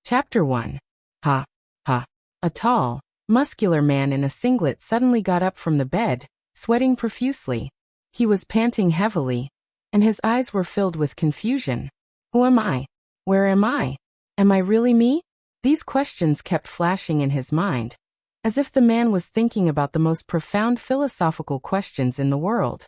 Chapter 1. Ha. Ha. A tall, muscular man in a singlet suddenly got up from the bed, sweating profusely. He was panting heavily, and his eyes were filled with confusion. Who am I? Where am I? Am I really me? These questions kept flashing in his mind, as if the man was thinking about the most profound philosophical questions in the world.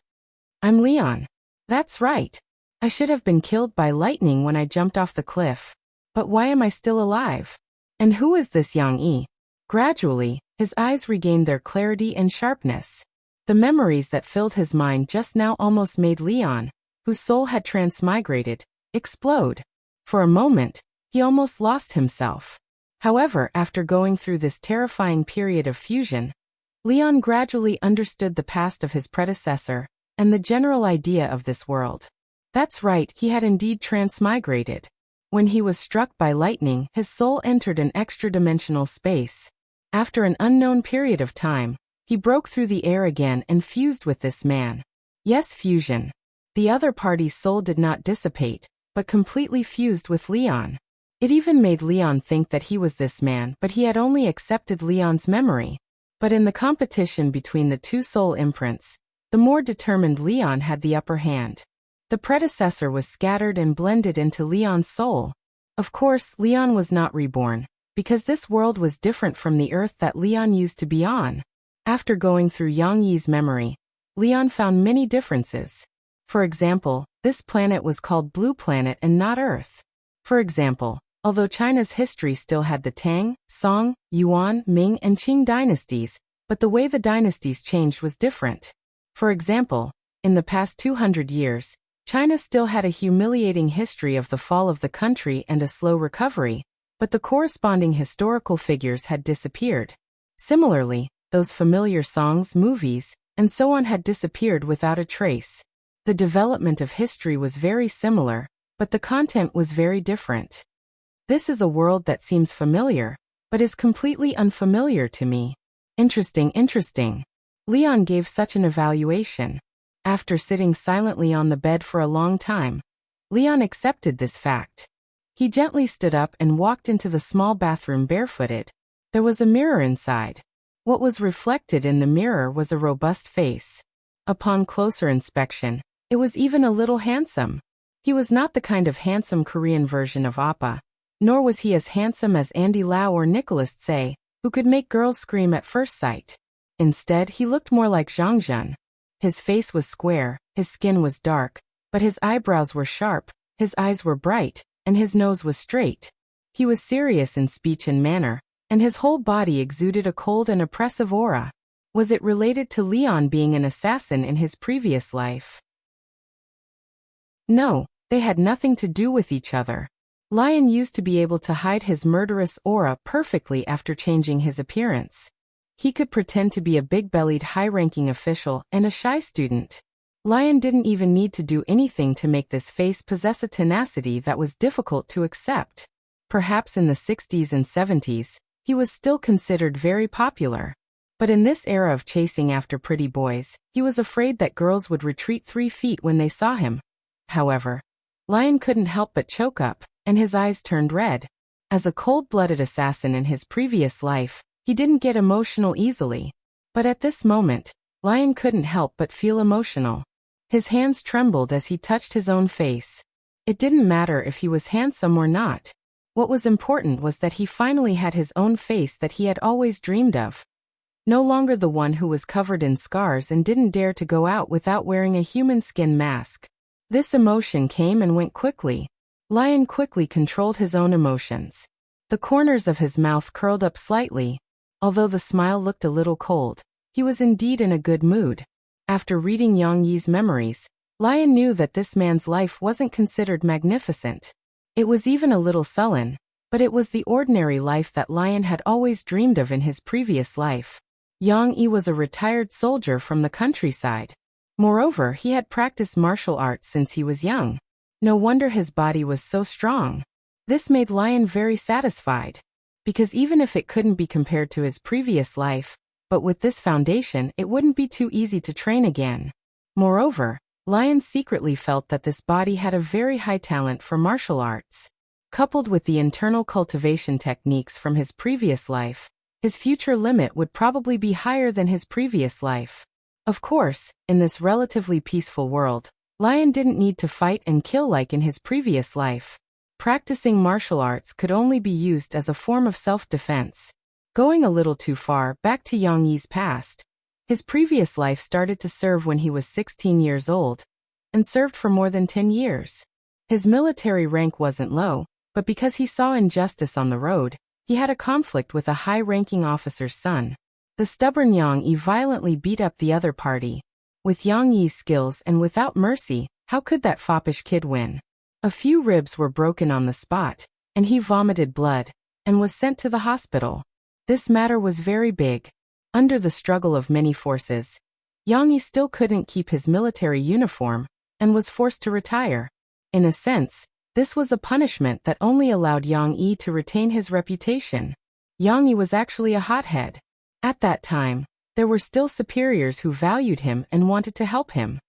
I'm Leon. That's right. I should have been killed by lightning when I jumped off the cliff. But why am I still alive? And who is this Yang Yi? Gradually, his eyes regained their clarity and sharpness. The memories that filled his mind just now almost made Leon, whose soul had transmigrated, explode. For a moment, he almost lost himself. However, after going through this terrifying period of fusion, Leon gradually understood the past of his predecessor and the general idea of this world. That's right, he had indeed transmigrated. When he was struck by lightning, his soul entered an extra-dimensional space. After an unknown period of time, he broke through the air again and fused with this man. Yes, fusion. The other party's soul did not dissipate, but completely fused with Leon. It even made Leon think that he was this man, but he had only accepted Leon's memory. But in the competition between the two soul imprints, the more determined Leon had the upper hand. The predecessor was scattered and blended into Leon's soul. Of course, Leon was not reborn, because this world was different from the Earth that Leon used to be on. After going through Yang Yi's memory, Leon found many differences. For example, this planet was called Blue Planet and not Earth. For example, although China's history still had the Tang, Song, Yuan, Ming, and Qing dynasties, but the way the dynasties changed was different. For example, in the past 200 years, China still had a humiliating history of the fall of the country and a slow recovery, but the corresponding historical figures had disappeared. Similarly, those familiar songs, movies, and so on had disappeared without a trace. The development of history was very similar, but the content was very different. This is a world that seems familiar, but is completely unfamiliar to me. Interesting. Leon gave such an evaluation. After sitting silently on the bed for a long time, Leon accepted this fact. He gently stood up and walked into the small bathroom barefooted. There was a mirror inside. What was reflected in the mirror was a robust face. Upon closer inspection, it was even a little handsome. He was not the kind of handsome Korean version of Appa, nor was he as handsome as Andy Lau or Nicholas Tse, who could make girls scream at first sight. Instead, he looked more like Zhang Zhen. His face was square, his skin was dark, but his eyebrows were sharp, his eyes were bright, and his nose was straight. He was serious in speech and manner, and his whole body exuded a cold and oppressive aura. Was it related to Leon being an assassin in his previous life? No, they had nothing to do with each other. Leon used to be able to hide his murderous aura perfectly after changing his appearance. He could pretend to be a big-bellied high-ranking official and a shy student. Leon didn't even need to do anything to make this face possess a tenacity that was difficult to accept. Perhaps in the 60s and 70s, he was still considered very popular. But in this era of chasing after pretty boys, he was afraid that girls would retreat 3 feet when they saw him. However, Leon couldn't help but choke up, and his eyes turned red. As a cold-blooded assassin in his previous life, he didn't get emotional easily. But at this moment, Leon couldn't help but feel emotional. His hands trembled as he touched his own face. It didn't matter if he was handsome or not. What was important was that he finally had his own face that he had always dreamed of. No longer the one who was covered in scars and didn't dare to go out without wearing a human skin mask. This emotion came and went quickly. Leon quickly controlled his own emotions. The corners of his mouth curled up slightly. Although the smile looked a little cold, he was indeed in a good mood. After reading Yang Yi's memories, Leon knew that this man's life wasn't considered magnificent. It was even a little sullen, but it was the ordinary life that Leon had always dreamed of in his previous life. Yang Yi was a retired soldier from the countryside. Moreover, he had practiced martial arts since he was young. No wonder his body was so strong. This made Leon very satisfied. Because even if it couldn't be compared to his previous life, but with this foundation it wouldn't be too easy to train again. Moreover, Leon secretly felt that this body had a very high talent for martial arts. Coupled with the internal cultivation techniques from his previous life, his future limit would probably be higher than his previous life. Of course, in this relatively peaceful world, Lion didn't need to fight and kill like in his previous life. Practicing martial arts could only be used as a form of self-defense. Going a little too far back to Yang Yi's past, his previous life started to serve when he was 16 years old, and served for more than 10 years. His military rank wasn't low, but because he saw injustice on the road, he had a conflict with a high-ranking officer's son. The stubborn Yang Yi violently beat up the other party. With Yang Yi's skills and without mercy, how could that foppish kid win? A few ribs were broken on the spot, and he vomited blood, and was sent to the hospital. This matter was very big. Under the struggle of many forces, Yang Yi still couldn't keep his military uniform, and was forced to retire. In a sense, this was a punishment that only allowed Yang Yi to retain his reputation. Yang Yi was actually a hothead. At that time, there were still superiors who valued him and wanted to help him.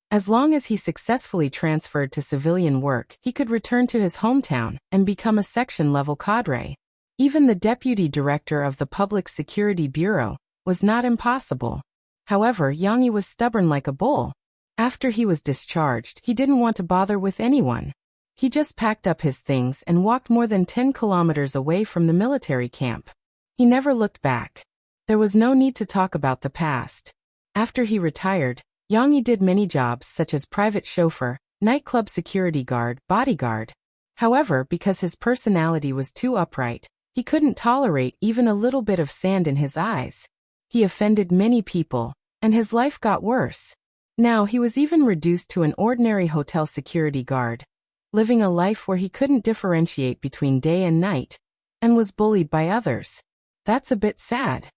As long as he successfully transferred to civilian work, he could return to his hometown and become a section-level cadre. Even the deputy director of the Public Security Bureau was not impossible. However, Yang Yi was stubborn like a bull. After he was discharged, he didn't want to bother with anyone. He just packed up his things and walked more than 10 kilometers away from the military camp. He never looked back. There was no need to talk about the past. After he retired, Yang Yi did many jobs such as private chauffeur, nightclub security guard, bodyguard. However, because his personality was too upright, he couldn't tolerate even a little bit of sand in his eyes. He offended many people, and his life got worse. Now he was even reduced to an ordinary hotel security guard, living a life where he couldn't differentiate between day and night, and was bullied by others. That's a bit sad.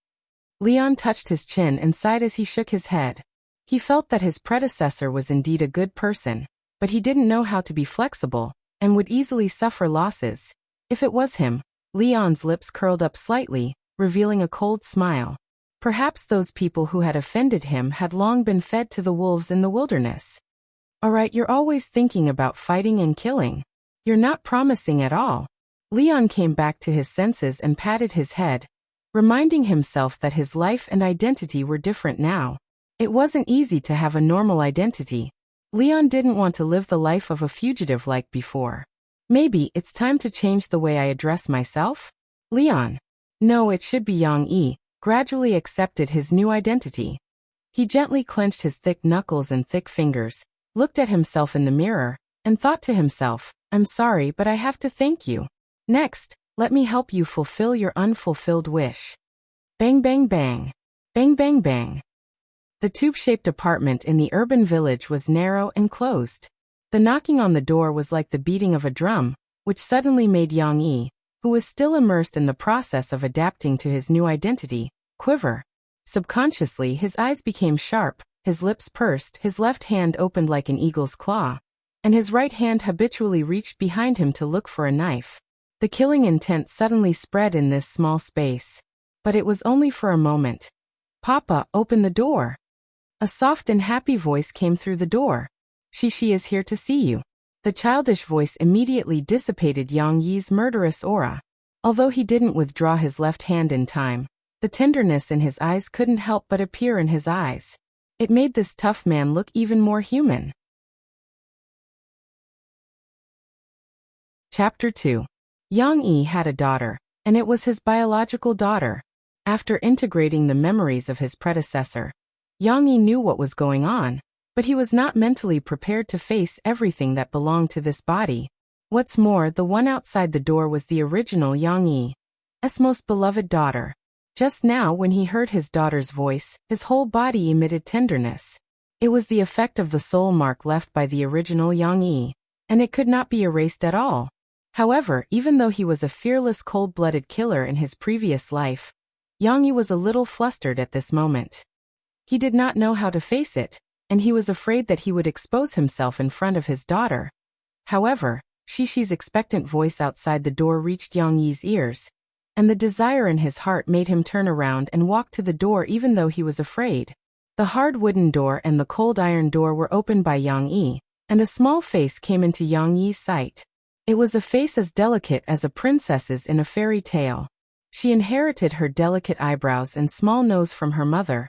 Leon touched his chin and sighed as he shook his head. He felt that his predecessor was indeed a good person, but he didn't know how to be flexible, and would easily suffer losses. If it was him, Leon's lips curled up slightly, revealing a cold smile. Perhaps those people who had offended him had long been fed to the wolves in the wilderness. Alright, you're always thinking about fighting and killing. You're not promising at all. Leon came back to his senses and patted his head, reminding himself that his life and identity were different now. It wasn't easy to have a normal identity. Leon didn't want to live the life of a fugitive like before. Maybe it's time to change the way I address myself? Leon. No, it should be Yang Yi. Gradually accepted his new identity. He gently clenched his thick knuckles and thick fingers, looked at himself in the mirror, and thought to himself, I'm sorry, but I have to thank you. Next, let me help you fulfill your unfulfilled wish. Bang bang bang. Bang bang bang. The tube-shaped apartment in the urban village was narrow and closed. The knocking on the door was like the beating of a drum, which suddenly made Yang Yi, who was still immersed in the process of adapting to his new identity, quiver. Subconsciously, his eyes became sharp, his lips pursed, his left hand opened like an eagle's claw, and his right hand habitually reached behind him to look for a knife. The killing intent suddenly spread in this small space. But it was only for a moment. Papa, open the door. A soft and happy voice came through the door. She is here to see you. The childish voice immediately dissipated Yang Yi's murderous aura. Although he didn't withdraw his left hand in time, the tenderness in his eyes couldn't help but appear in his eyes. It made this tough man look even more human. Chapter 2. Yang Yi had a daughter, and it was his biological daughter. After integrating the memories of his predecessor, Yang Yi knew what was going on, but he was not mentally prepared to face everything that belonged to this body. What's more, the one outside the door was the original Yang Yi's most beloved daughter. Just now, when he heard his daughter's voice, his whole body emitted tenderness. It was the effect of the soul mark left by the original Yang Yi, and it could not be erased at all. However, even though he was a fearless cold-blooded killer in his previous life, Yang Yi was a little flustered at this moment. He did not know how to face it, and he was afraid that he would expose himself in front of his daughter. However, Shishi's expectant voice outside the door reached Yang Yi's ears, and the desire in his heart made him turn around and walk to the door even though he was afraid. The hard wooden door and the cold iron door were opened by Yang Yi, and a small face came into Yang Yi's sight. It was a face as delicate as a princess's in a fairy tale. She inherited her delicate eyebrows and small nose from her mother,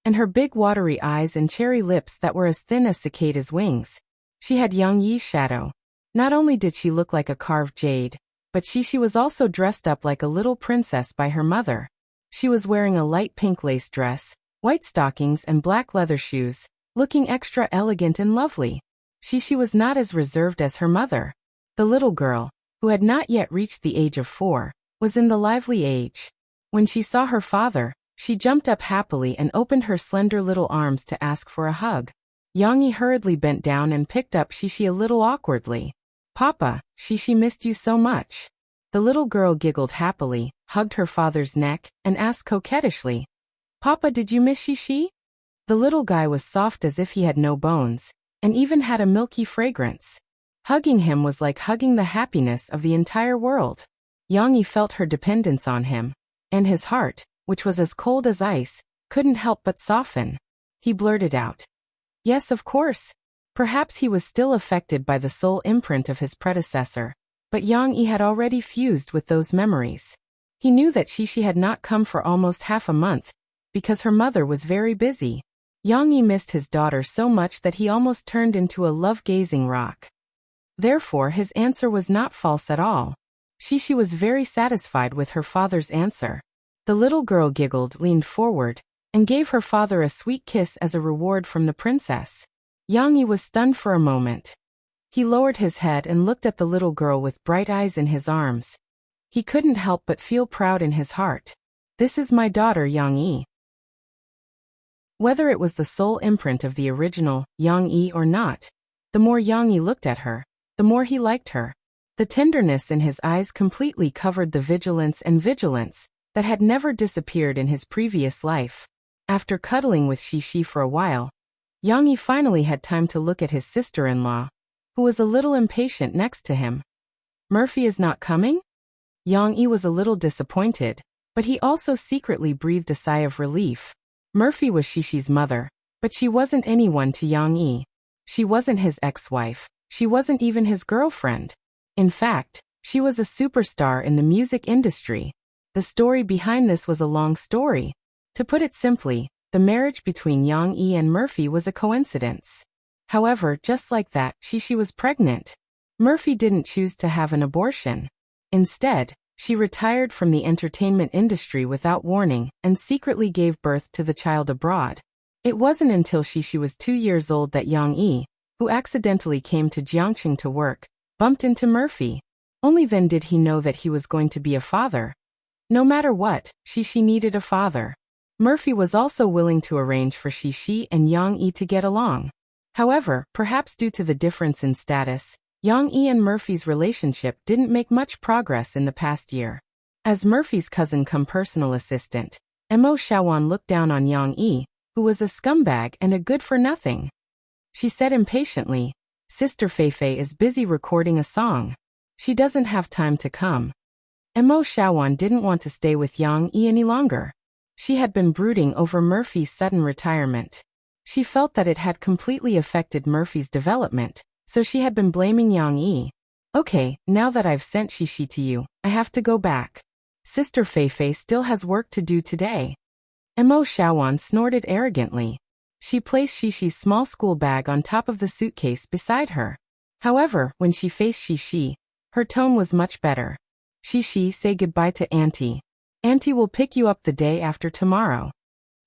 and her big watery eyes and cherry lips that were as thin as cicada's wings. She had Yang Yi's shadow. Not only did she look like a carved jade, but she was also dressed up like a little princess by her mother. She was wearing a light pink lace dress, white stockings and black leather shoes, looking extra elegant and lovely. She was not as reserved as her mother. The little girl, who had not yet reached the age of 4, was in the lively age. When she saw her father, she jumped up happily and opened her slender little arms to ask for a hug. Yang Yi hurriedly bent down and picked up Shishi a little awkwardly. "Papa, Shishi missed you so much." The little girl giggled happily, hugged her father's neck, and asked coquettishly, "Papa, did you miss Shishi?" The little guy was soft as if he had no bones, and even had a milky fragrance. Hugging him was like hugging the happiness of the entire world. Yang Yi felt her dependence on him, and his heart, which was as cold as ice, couldn't help but soften. He blurted out, "Yes, of course." Perhaps he was still affected by the soul imprint of his predecessor, but Yang Yi had already fused with those memories. He knew that Shishi had not come for almost half a month, because her mother was very busy. Yang Yi missed his daughter so much that he almost turned into a love-gazing rock. Therefore his answer was not false at all. Shishi was very satisfied with her father's answer. The little girl giggled, leaned forward, and gave her father a sweet kiss as a reward from the princess. Yang Yi was stunned for a moment. He lowered his head and looked at the little girl with bright eyes in his arms. He couldn't help but feel proud in his heart. "This is my daughter Yang Yi." Whether it was the soul imprint of the original Yang Yi or not, the more Yang Yi looked at her, the more he liked her. The tenderness in his eyes completely covered the vigilance that had never disappeared in his previous life. After cuddling with Shishi for a while, Yang Yi finally had time to look at his sister-in-law, who was a little impatient next to him. "Murphy is not coming?" Yang Yi was a little disappointed, but he also secretly breathed a sigh of relief. Murphy was Shishi's mother, but she wasn't anyone to Yang Yi. She wasn't his ex-wife, she wasn't even his girlfriend. In fact, she was a superstar in the music industry. The story behind this was a long story. To put it simply, the marriage between Yang Yi and Murphy was a coincidence. However, just like that, Shishi was pregnant. Murphy didn't choose to have an abortion. Instead, she retired from the entertainment industry without warning and secretly gave birth to the child abroad. It wasn't until Shishi was 2 years old that Yang Yi, who accidentally came to Jiangqing to work, bumped into Murphy. Only then did he know that he was going to be a father. No matter what, Shishi needed a father. Murphy was also willing to arrange for Shishi and Yang Yi to get along. However, perhaps due to the difference in status, Yang Yi and Murphy's relationship didn't make much progress in the past year. As Murphy's cousin-cum personal assistant, Mo Shawan looked down on Yang Yi, who was a scumbag and a good-for-nothing. She said impatiently, "Sister Feifei is busy recording a song. She doesn't have time to come." Mo Shawan didn't want to stay with Yang Yi any longer. She had been brooding over Murphy's sudden retirement. She felt that it had completely affected Murphy's development, so she had been blaming Yang Yi. "Okay, now that I've sent Shishi to you, I have to go back. Sister Feifei still has work to do today." Mo Shawan snorted arrogantly. She placed Shishi's small school bag on top of the suitcase beside her. However, when she faced Shishi, her tone was much better. "Shishi, say goodbye to Auntie. Auntie will pick you up the day after tomorrow."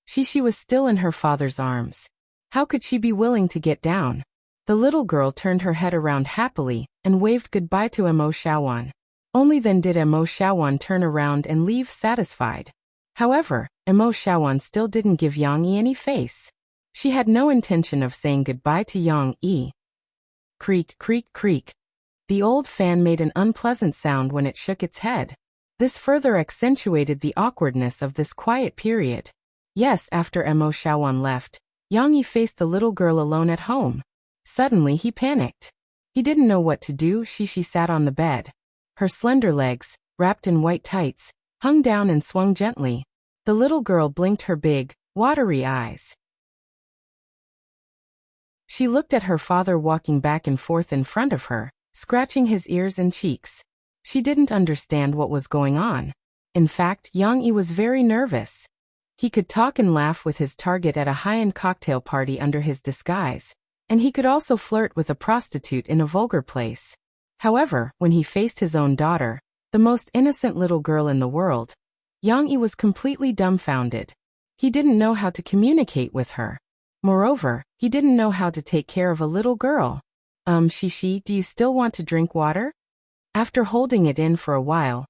Shishi was still in her father's arms. How could she be willing to get down? The little girl turned her head around happily and waved goodbye to Mo Shawan. Only then did Mo Shawan turn around and leave satisfied. However, Mo Shawan still didn't give Yang Yi any face. She had no intention of saying goodbye to Yang Yi. Creak, creak, creak. The old fan made an unpleasant sound when it shook its head. This further accentuated the awkwardness of this quiet period. Yes, after Mo Shawan left, Yang Yi faced the little girl alone at home. Suddenly he panicked. He didn't know what to do. Shishi sat on the bed. Her slender legs, wrapped in white tights, hung down and swung gently. The little girl blinked her big, watery eyes. She looked at her father walking back and forth in front of her, scratching his ears and cheeks. She didn't understand what was going on. In fact, Yang Yi was very nervous. He could talk and laugh with his target at a high-end cocktail party under his disguise, and he could also flirt with a prostitute in a vulgar place. However, when he faced his own daughter, the most innocent little girl in the world, Yang Yi was completely dumbfounded. He didn't know how to communicate with her. Moreover, he didn't know how to take care of a little girl. Shishi, do you still want to drink water? After holding it in for a while,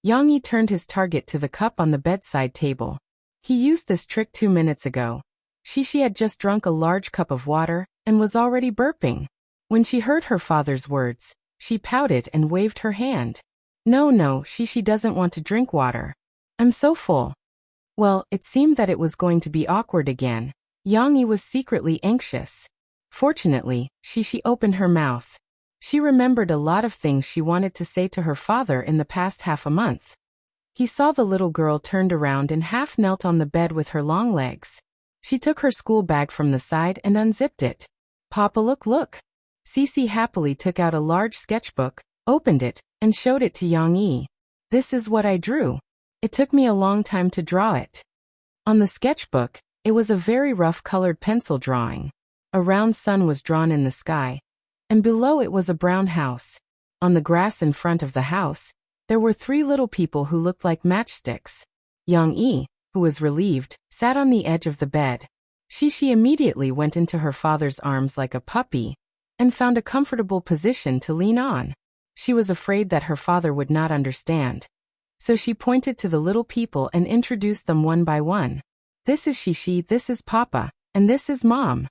Yang Yi turned his target to the cup on the bedside table. He used this trick 2 minutes ago. Shishi had just drunk a large cup of water and was already burping. When she heard her father's words, she pouted and waved her hand. No, Shishi doesn't want to drink water. I'm so full. Well, it seemed that it was going to be awkward again. Yang Yi was secretly anxious. Fortunately, Shishi opened her mouth. She remembered a lot of things she wanted to say to her father in the past half a month. He saw the little girl turned around and half knelt on the bed with her long legs. She took her school bag from the side and unzipped it. Papa, look. Cece happily took out a large sketchbook, opened it, and showed it to Yang Yi. This is what I drew. It took me a long time to draw it. On the sketchbook, it was a very rough colored pencil drawing. A round sun was drawn in the sky, and below it was a brown house. On the grass in front of the house, there were 3 little people who looked like matchsticks. Yang Yi, who was relieved, sat on the edge of the bed. Shishi immediately went into her father's arms like a puppy and found a comfortable position to lean on. She was afraid that her father would not understand. So she pointed to the little people and introduced them one by one. This is Shishi, this is Papa, and this is Mom.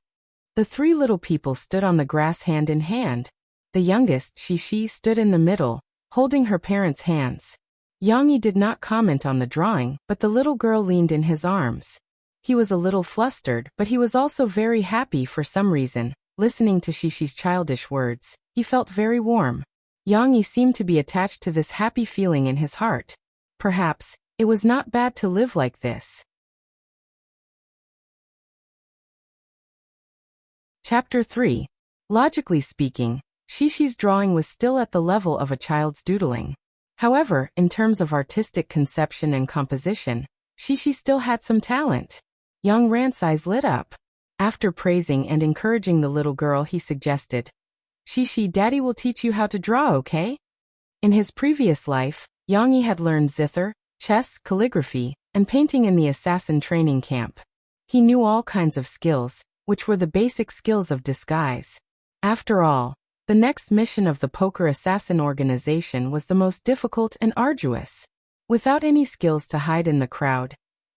The 3 little people stood on the grass hand in hand. The youngest, Shishi, stood in the middle, holding her parents' hands. Yang Yi did not comment on the drawing, but the little girl leaned in his arms. He was a little flustered, but he was also very happy for some reason. Listening to Shishi's childish words, he felt very warm. Yang Yi seemed to be attached to this happy feeling in his heart. Perhaps, it was not bad to live like this. Chapter 3. Logically speaking, Shishi's drawing was still at the level of a child's doodling. However, in terms of artistic conception and composition, Shishi still had some talent. Young Rant's eyes lit up. After praising and encouraging the little girl, he suggested, Shishi, Daddy will teach you how to draw, okay? In his previous life, Yang Yi had learned zither, chess, calligraphy, and painting in the assassin training camp. He knew all kinds of skills, which were the basic skills of disguise. After all, the next mission of the poker assassin organization was the most difficult and arduous. Without any skills to hide in the crowd,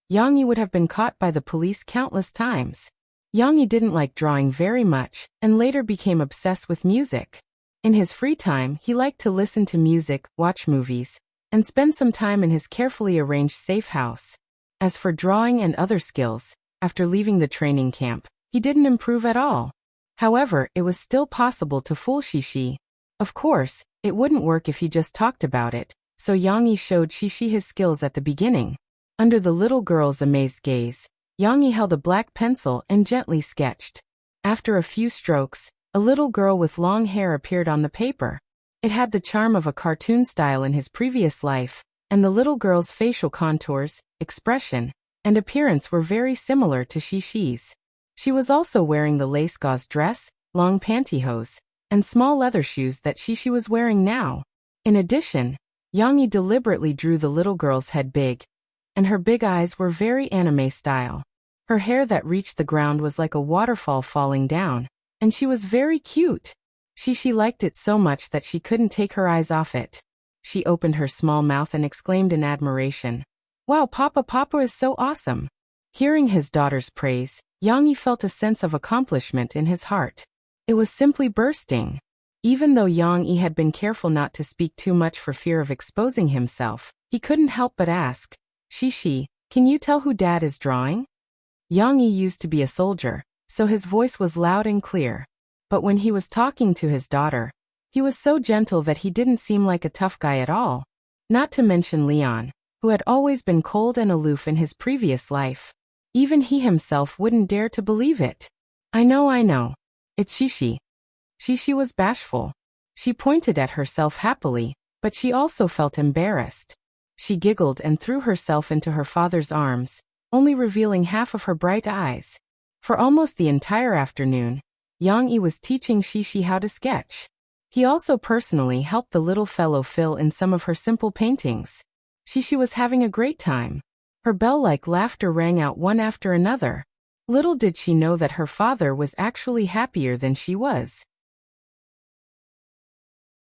Yang Yi would have been caught by the police countless times. Yang Yi didn't like drawing very much, and later became obsessed with music. In his free time, he liked to listen to music, watch movies, and spend some time in his carefully arranged safe house. As for drawing and other skills, after leaving the training camp, he didn't improve at all. However, it was still possible to fool Shishi. Of course, it wouldn't work if he just talked about it, so Yang Yi showed Shishi his skills at the beginning. Under the little girl's amazed gaze, Yang Yi held a black pencil and gently sketched. After a few strokes, a little girl with long hair appeared on the paper. It had the charm of a cartoon style in his previous life, and the little girl's facial contours, expression, and appearance were very similar to Shishi's. She was also wearing the lace gauze dress, long pantyhose, and small leather shoes that Shishi was wearing now. In addition, Yang Yi deliberately drew the little girl's head big, and her big eyes were very anime style. Her hair that reached the ground was like a waterfall falling down, and she was very cute. Shishi liked it so much that she couldn't take her eyes off it. She opened her small mouth and exclaimed in admiration, "Wow, Papa is so awesome." Hearing his daughter's praise, Yang Yi felt a sense of accomplishment in his heart. It was simply bursting. Even though Yang Yi had been careful not to speak too much for fear of exposing himself, he couldn't help but ask, "Shishi, can you tell who Dad is drawing?" Yang Yi used to be a soldier, so his voice was loud and clear. But when he was talking to his daughter, he was so gentle that he didn't seem like a tough guy at all. Not to mention Leon, who had always been cold and aloof in his previous life. Even he himself wouldn't dare to believe it. I know. It's Shishi. Shishi was bashful. She pointed at herself happily, but she also felt embarrassed. She giggled and threw herself into her father's arms, only revealing half of her bright eyes. For almost the entire afternoon, Yang Yi was teaching Shishi how to sketch. He also personally helped the little fellow fill in some of her simple paintings. Shishi was having a great time. Her bell-like laughter rang out one after another. Little did she know that her father was actually happier than she was.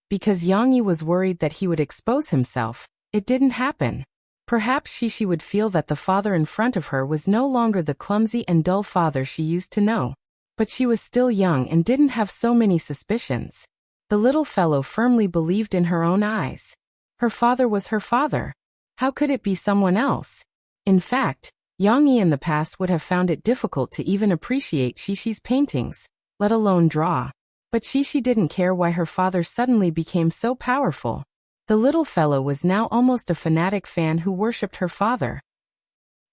Because Yang Yi was worried that he would expose himself, it didn't happen. Perhaps Shishi would feel that the father in front of her was no longer the clumsy and dull father she used to know. But she was still young and didn't have so many suspicions. The little fellow firmly believed in her own eyes. Her father was her father. How could it be someone else? In fact, Yang Yi in the past would have found it difficult to even appreciate Shishi's paintings, let alone draw. But Shishi didn't care why her father suddenly became so powerful. The little fellow was now almost a fanatic fan who worshipped her father.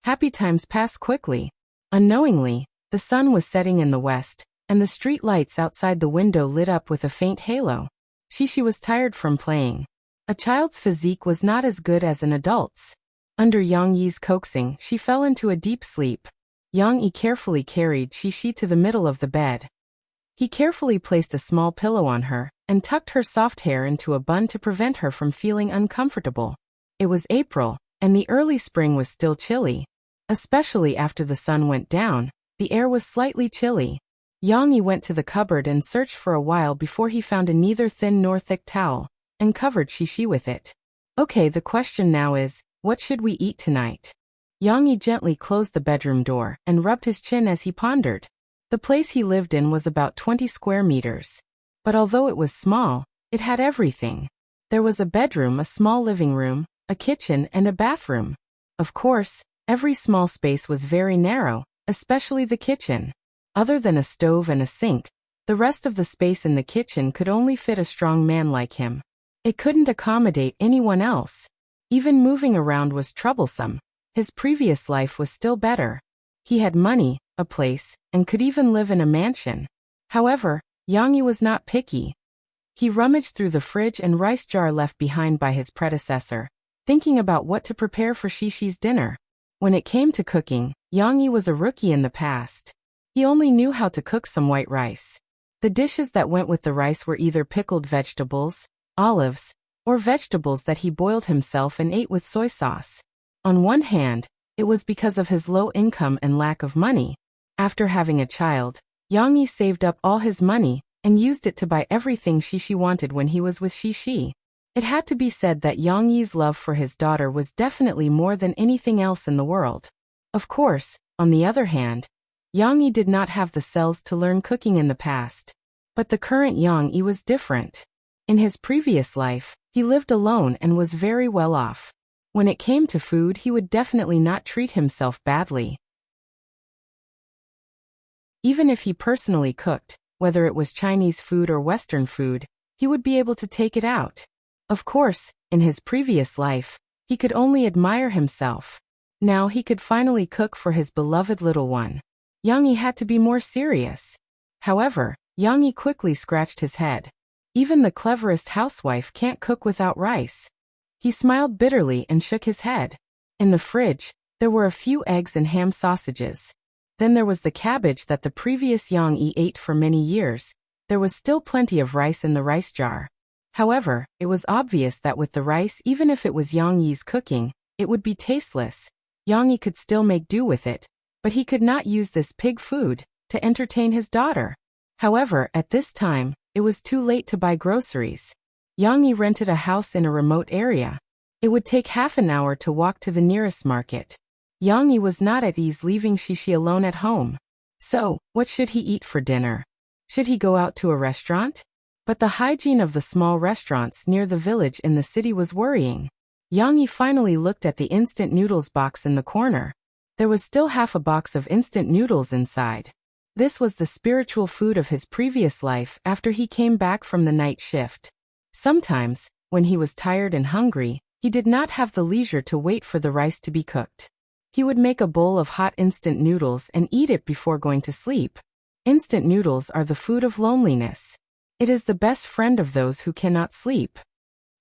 Happy times passed quickly. Unknowingly, the sun was setting in the west, and the street lights outside the window lit up with a faint halo. Shishi was tired from playing. A child's physique was not as good as an adult's. Under Yang Yi's coaxing, she fell into a deep sleep. Yang Yi carefully carried Shishi to the middle of the bed. He carefully placed a small pillow on her, and tucked her soft hair into a bun to prevent her from feeling uncomfortable. It was April, and the early spring was still chilly. Especially after the sun went down, the air was slightly chilly. Yang Yi went to the cupboard and searched for a while before he found a neither thin nor thick towel, and covered Shishi with it. Okay, the question now is, what should we eat tonight? Yang Yi gently closed the bedroom door and rubbed his chin as he pondered. The place he lived in was about 20 square meters. But although it was small, it had everything. There was a bedroom, a small living room, a kitchen, and a bathroom. Of course, every small space was very narrow, especially the kitchen. Other than a stove and a sink, the rest of the space in the kitchen could only fit a strong man like him. It couldn't accommodate anyone else. Even moving around was troublesome. His previous life was still better. He had money, a place, and could even live in a mansion. However, Yang Yi was not picky. He rummaged through the fridge and rice jar left behind by his predecessor, thinking about what to prepare for Shishi's dinner. When it came to cooking, Yang Yi was a rookie in the past. He only knew how to cook some white rice. The dishes that went with the rice were either pickled vegetables, olives, or vegetables that he boiled himself and ate with soy sauce. On one hand, it was because of his low income and lack of money. After having a child, Yang Yi saved up all his money and used it to buy everything Shishi wanted when he was with Shishi. It had to be said that Yang Yi's love for his daughter was definitely more than anything else in the world. Of course, on the other hand, Yang Yi did not have the cells to learn cooking in the past. But the current Yang Yi was different. In his previous life, he lived alone and was very well off. When it came to food, he would definitely not treat himself badly. Even if he personally cooked, whether it was Chinese food or Western food, he would be able to take it out. Of course, in his previous life, he could only admire himself. Now he could finally cook for his beloved little one. Yang Yi had to be more serious. However, Yang Yi quickly scratched his head. Even the cleverest housewife can't cook without rice. He smiled bitterly and shook his head. In the fridge, there were a few eggs and ham sausages. Then there was the cabbage that the previous Yang Yi ate for many years. There was still plenty of rice in the rice jar. However, it was obvious that with the rice, even if it was Yang Yi's cooking, it would be tasteless. Yang Yi could still make do with it, but he could not use this pig food to entertain his daughter. However, at this time, it was too late to buy groceries. Yang Yi rented a house in a remote area. It would take half an hour to walk to the nearest market. Yang Yi was not at ease leaving Shishi alone at home. So, what should he eat for dinner? Should he go out to a restaurant? But the hygiene of the small restaurants near the village in the city was worrying. Yang Yi finally looked at the instant noodles box in the corner. There was still half a box of instant noodles inside. This was the spiritual food of his previous life after he came back from the night shift. Sometimes, when he was tired and hungry, he did not have the leisure to wait for the rice to be cooked. He would make a bowl of hot instant noodles and eat it before going to sleep. Instant noodles are the food of loneliness. It is the best friend of those who cannot sleep.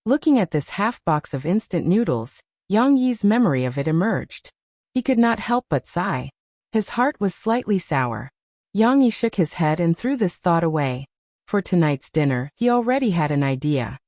Looking at this half box of instant noodles, Yang Yi's memory of it emerged. He could not help but sigh. His heart was slightly sour. Yang Yi shook his head and threw this thought away. For tonight's dinner, he already had an idea.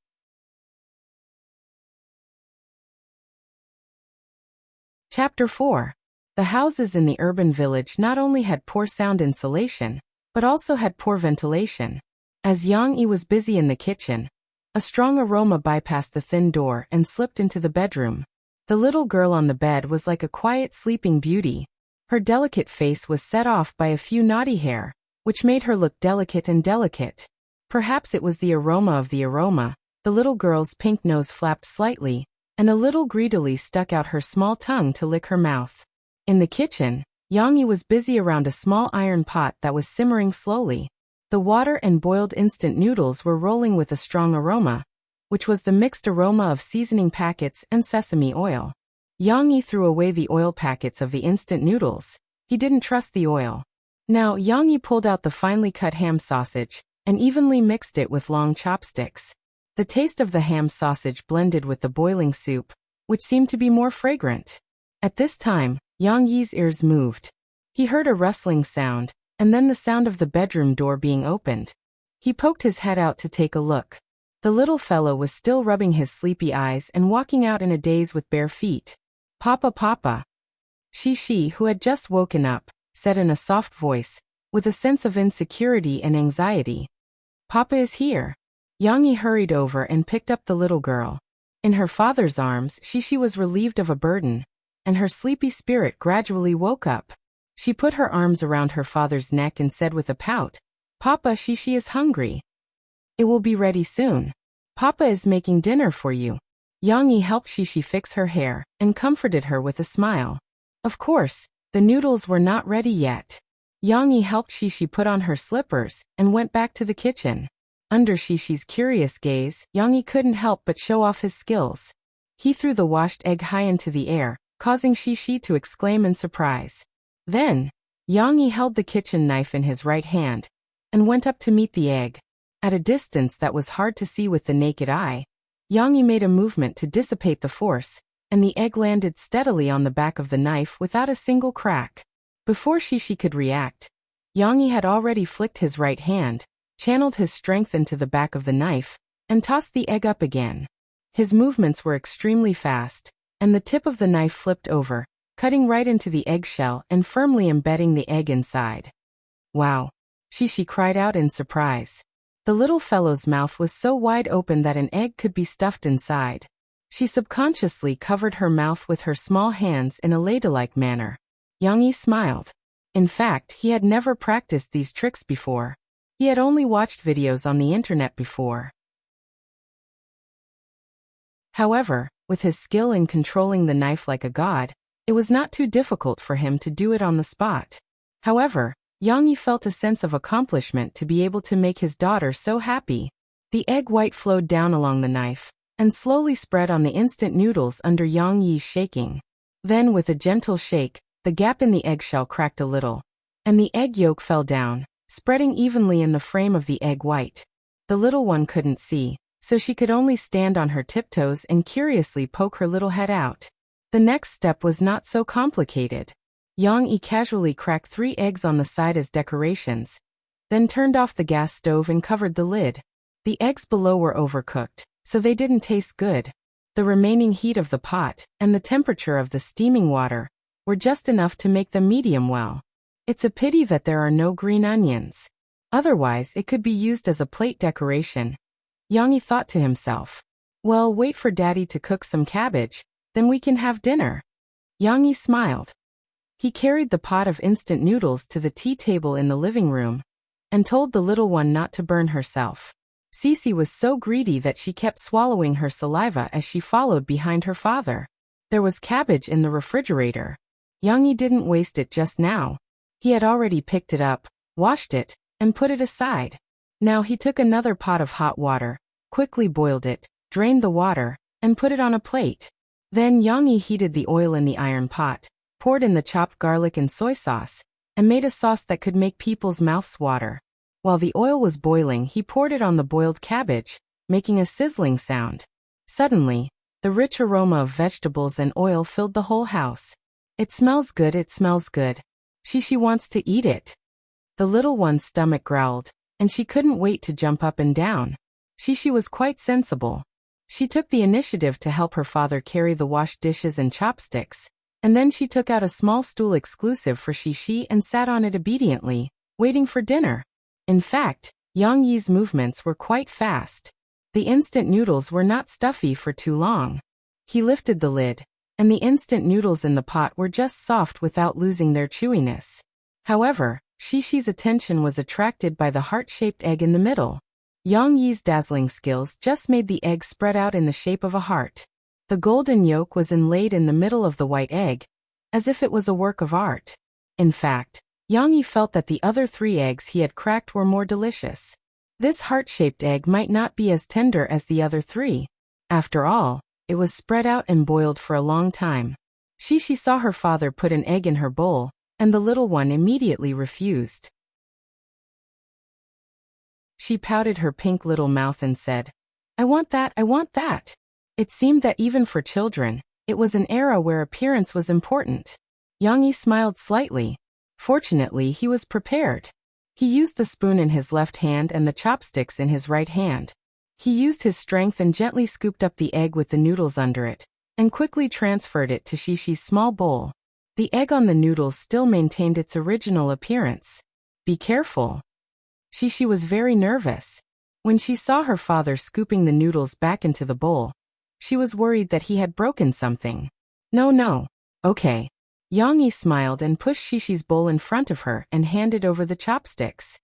Chapter 4. The houses in the urban village not only had poor sound insulation, but also had poor ventilation. As Yang Yi was busy in the kitchen, a strong aroma bypassed the thin door and slipped into the bedroom. The little girl on the bed was like a quiet sleeping beauty. Her delicate face was set off by a few knotty hair, which made her look delicate and delicate. Perhaps it was the aroma of the aroma. The little girl's pink nose flapped slightly, and a little greedily stuck out her small tongue to lick her mouth. In the kitchen, Yang Yi was busy around a small iron pot that was simmering slowly. The water and boiled instant noodles were rolling with a strong aroma, which was the mixed aroma of seasoning packets and sesame oil. Yang Yi threw away the oil packets of the instant noodles. He didn't trust the oil. Now Yang Yi pulled out the finely cut ham sausage and evenly mixed it with long chopsticks. The taste of the ham sausage blended with the boiling soup, which seemed to be more fragrant. At this time, Yang Yi's ears moved. He heard a rustling sound, and then the sound of the bedroom door being opened. He poked his head out to take a look. The little fellow was still rubbing his sleepy eyes and walking out in a daze with bare feet. "Papa, Papa." She, who had just woken up, said in a soft voice, with a sense of insecurity and anxiety. "Papa is here." Yang Yi hurried over and picked up the little girl. In her father's arms, she was relieved of a burden, and her sleepy spirit gradually woke up. She put her arms around her father's neck and said with a pout, "Papa, she is hungry. It will be ready soon. Papa is making dinner for you." Yang Yi helped Shishi fix her hair and comforted her with a smile. Of course, the noodles were not ready yet. Yang Yi helped Shishi put on her slippers and went back to the kitchen. Under Shishi's curious gaze, Yang Yi couldn't help but show off his skills. He threw the washed egg high into the air, causing Shishi to exclaim in surprise. Then, Yang Yi held the kitchen knife in his right hand and went up to meet the egg. At a distance that was hard to see with the naked eye, Yang Yi made a movement to dissipate the force, and the egg landed steadily on the back of the knife without a single crack. Before Shishi could react, Yang Yi had already flicked his right hand, channeled his strength into the back of the knife, and tossed the egg up again. His movements were extremely fast, and the tip of the knife flipped over, cutting right into the eggshell and firmly embedding the egg inside. "Wow!" Shishi cried out in surprise. The little fellow's mouth was so wide open that an egg could be stuffed inside. She subconsciously covered her mouth with her small hands in a ladylike manner. Yang Yi smiled. In fact, he had never practiced these tricks before. He had only watched videos on the internet before. However, with his skill in controlling the knife like a god, it was not too difficult for him to do it on the spot. However, Yang Yi felt a sense of accomplishment to be able to make his daughter so happy. The egg white flowed down along the knife, and slowly spread on the instant noodles under Yang Yi's shaking. Then with a gentle shake, the gap in the eggshell cracked a little, and the egg yolk fell down, spreading evenly in the frame of the egg white. The little one couldn't see, so she could only stand on her tiptoes and curiously poke her little head out. The next step was not so complicated. Yang Yi casually cracked 3 eggs on the side as decorations, then turned off the gas stove and covered the lid. The eggs below were overcooked, so they didn't taste good. The remaining heat of the pot and the temperature of the steaming water were just enough to make them medium well. It's a pity that there are no green onions. Otherwise, it could be used as a plate decoration. Yang Yi thought to himself. Well, wait for Daddy to cook some cabbage, then we can have dinner. Yang Yi smiled. He carried the pot of instant noodles to the tea table in the living room and told the little one not to burn herself. Cece was so greedy that she kept swallowing her saliva as she followed behind her father. There was cabbage in the refrigerator. Yang Yi didn't waste it just now. He had already picked it up, washed it, and put it aside. Now he took another pot of hot water, quickly boiled it, drained the water, and put it on a plate. Then Yang Yi heated the oil in the iron pot, poured in the chopped garlic and soy sauce, and made a sauce that could make people's mouths water. While the oil was boiling, he poured it on the boiled cabbage, making a sizzling sound. Suddenly, the rich aroma of vegetables and oil filled the whole house. It smells good, it smells good. Shishi wants to eat it. The little one's stomach growled, and she couldn't wait to jump up and down. Shishi was quite sensible. She took the initiative to help her father carry the washed dishes and chopsticks, and then she took out a small stool exclusive for Shishi and sat on it obediently, waiting for dinner. In fact, Yang Yi's movements were quite fast. The instant noodles were not stuffy for too long. He lifted the lid, and the instant noodles in the pot were just soft without losing their chewiness. However, Shishi's attention was attracted by the heart-shaped egg in the middle. Yang Yi's dazzling skills just made the egg spread out in the shape of a heart. The golden yolk was inlaid in the middle of the white egg, as if it was a work of art. In fact, Yang Yi felt that the other 3 eggs he had cracked were more delicious. This heart-shaped egg might not be as tender as the other 3. After all, it was spread out and boiled for a long time. Shishi saw her father put an egg in her bowl, and the little one immediately refused. She pouted her pink little mouth and said, "I want that, I want that." It seemed that even for children, it was an era where appearance was important. Yang Yi smiled slightly. Fortunately, he was prepared. He used the spoon in his left hand and the chopsticks in his right hand. He used his strength and gently scooped up the egg with the noodles under it, and quickly transferred it to Shishi's small bowl. The egg on the noodles still maintained its original appearance. "Be careful." Shishi was very nervous. When she saw her father scooping the noodles back into the bowl, she was worried that he had broken something. No. Okay." Yang Yi smiled and pushed Shishi's bowl in front of her and handed over the chopsticks.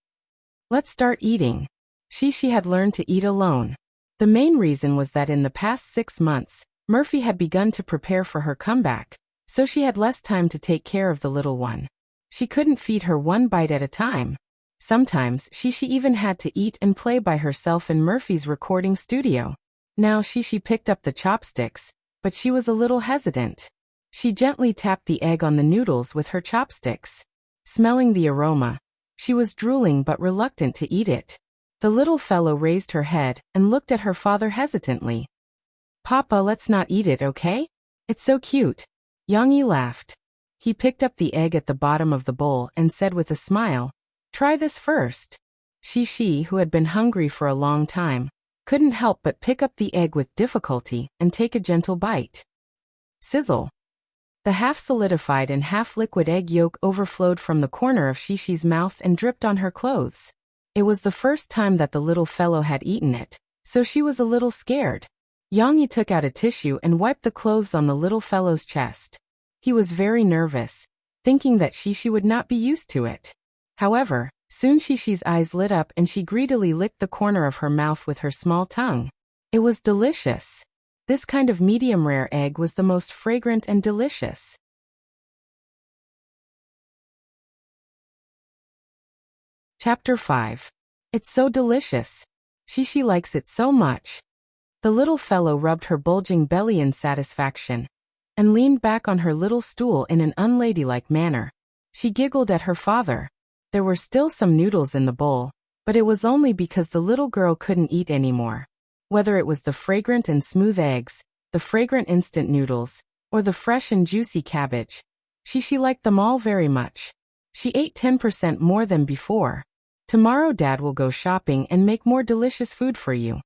"Let's start eating." Shishi had learned to eat alone. The main reason was that in the past 6 months, Murphy had begun to prepare for her comeback, so she had less time to take care of the little one. She couldn't feed her 1 bite at a time. Sometimes Shishi even had to eat and play by herself in Murphy's recording studio. Now Shishi picked up the chopsticks, but she was a little hesitant. She gently tapped the egg on the noodles with her chopsticks. Smelling the aroma, she was drooling but reluctant to eat it. The little fellow raised her head and looked at her father hesitantly. "Papa, let's not eat it, okay? It's so cute." Yang Yi laughed. He picked up the egg at the bottom of the bowl and said with a smile, "Try this first." Shishi, who had been hungry for a long time, couldn't help but pick up the egg with difficulty and take a gentle bite. Sizzle. The half-solidified and half-liquid egg yolk overflowed from the corner of Shishi's mouth and dripped on her clothes. It was the first time that the little fellow had eaten it, so she was a little scared. Yang Yi took out a tissue and wiped the clothes on the little fellow's chest. He was very nervous, thinking that Shishi would not be used to it. However, soon Shishi's eyes lit up and she greedily licked the corner of her mouth with her small tongue. It was delicious. This kind of medium-rare egg was the most fragrant and delicious. Chapter 5. It's so delicious. Shishi likes it so much. The little fellow rubbed her bulging belly in satisfaction, and leaned back on her little stool in an unladylike manner. She giggled at her father. There were still some noodles in the bowl, but it was only because the little girl couldn't eat anymore. Whether it was the fragrant and smooth eggs, the fragrant instant noodles, or the fresh and juicy cabbage, Shishi liked them all very much. She ate 10% more than before. "Tomorrow Dad will go shopping and make more delicious food for you."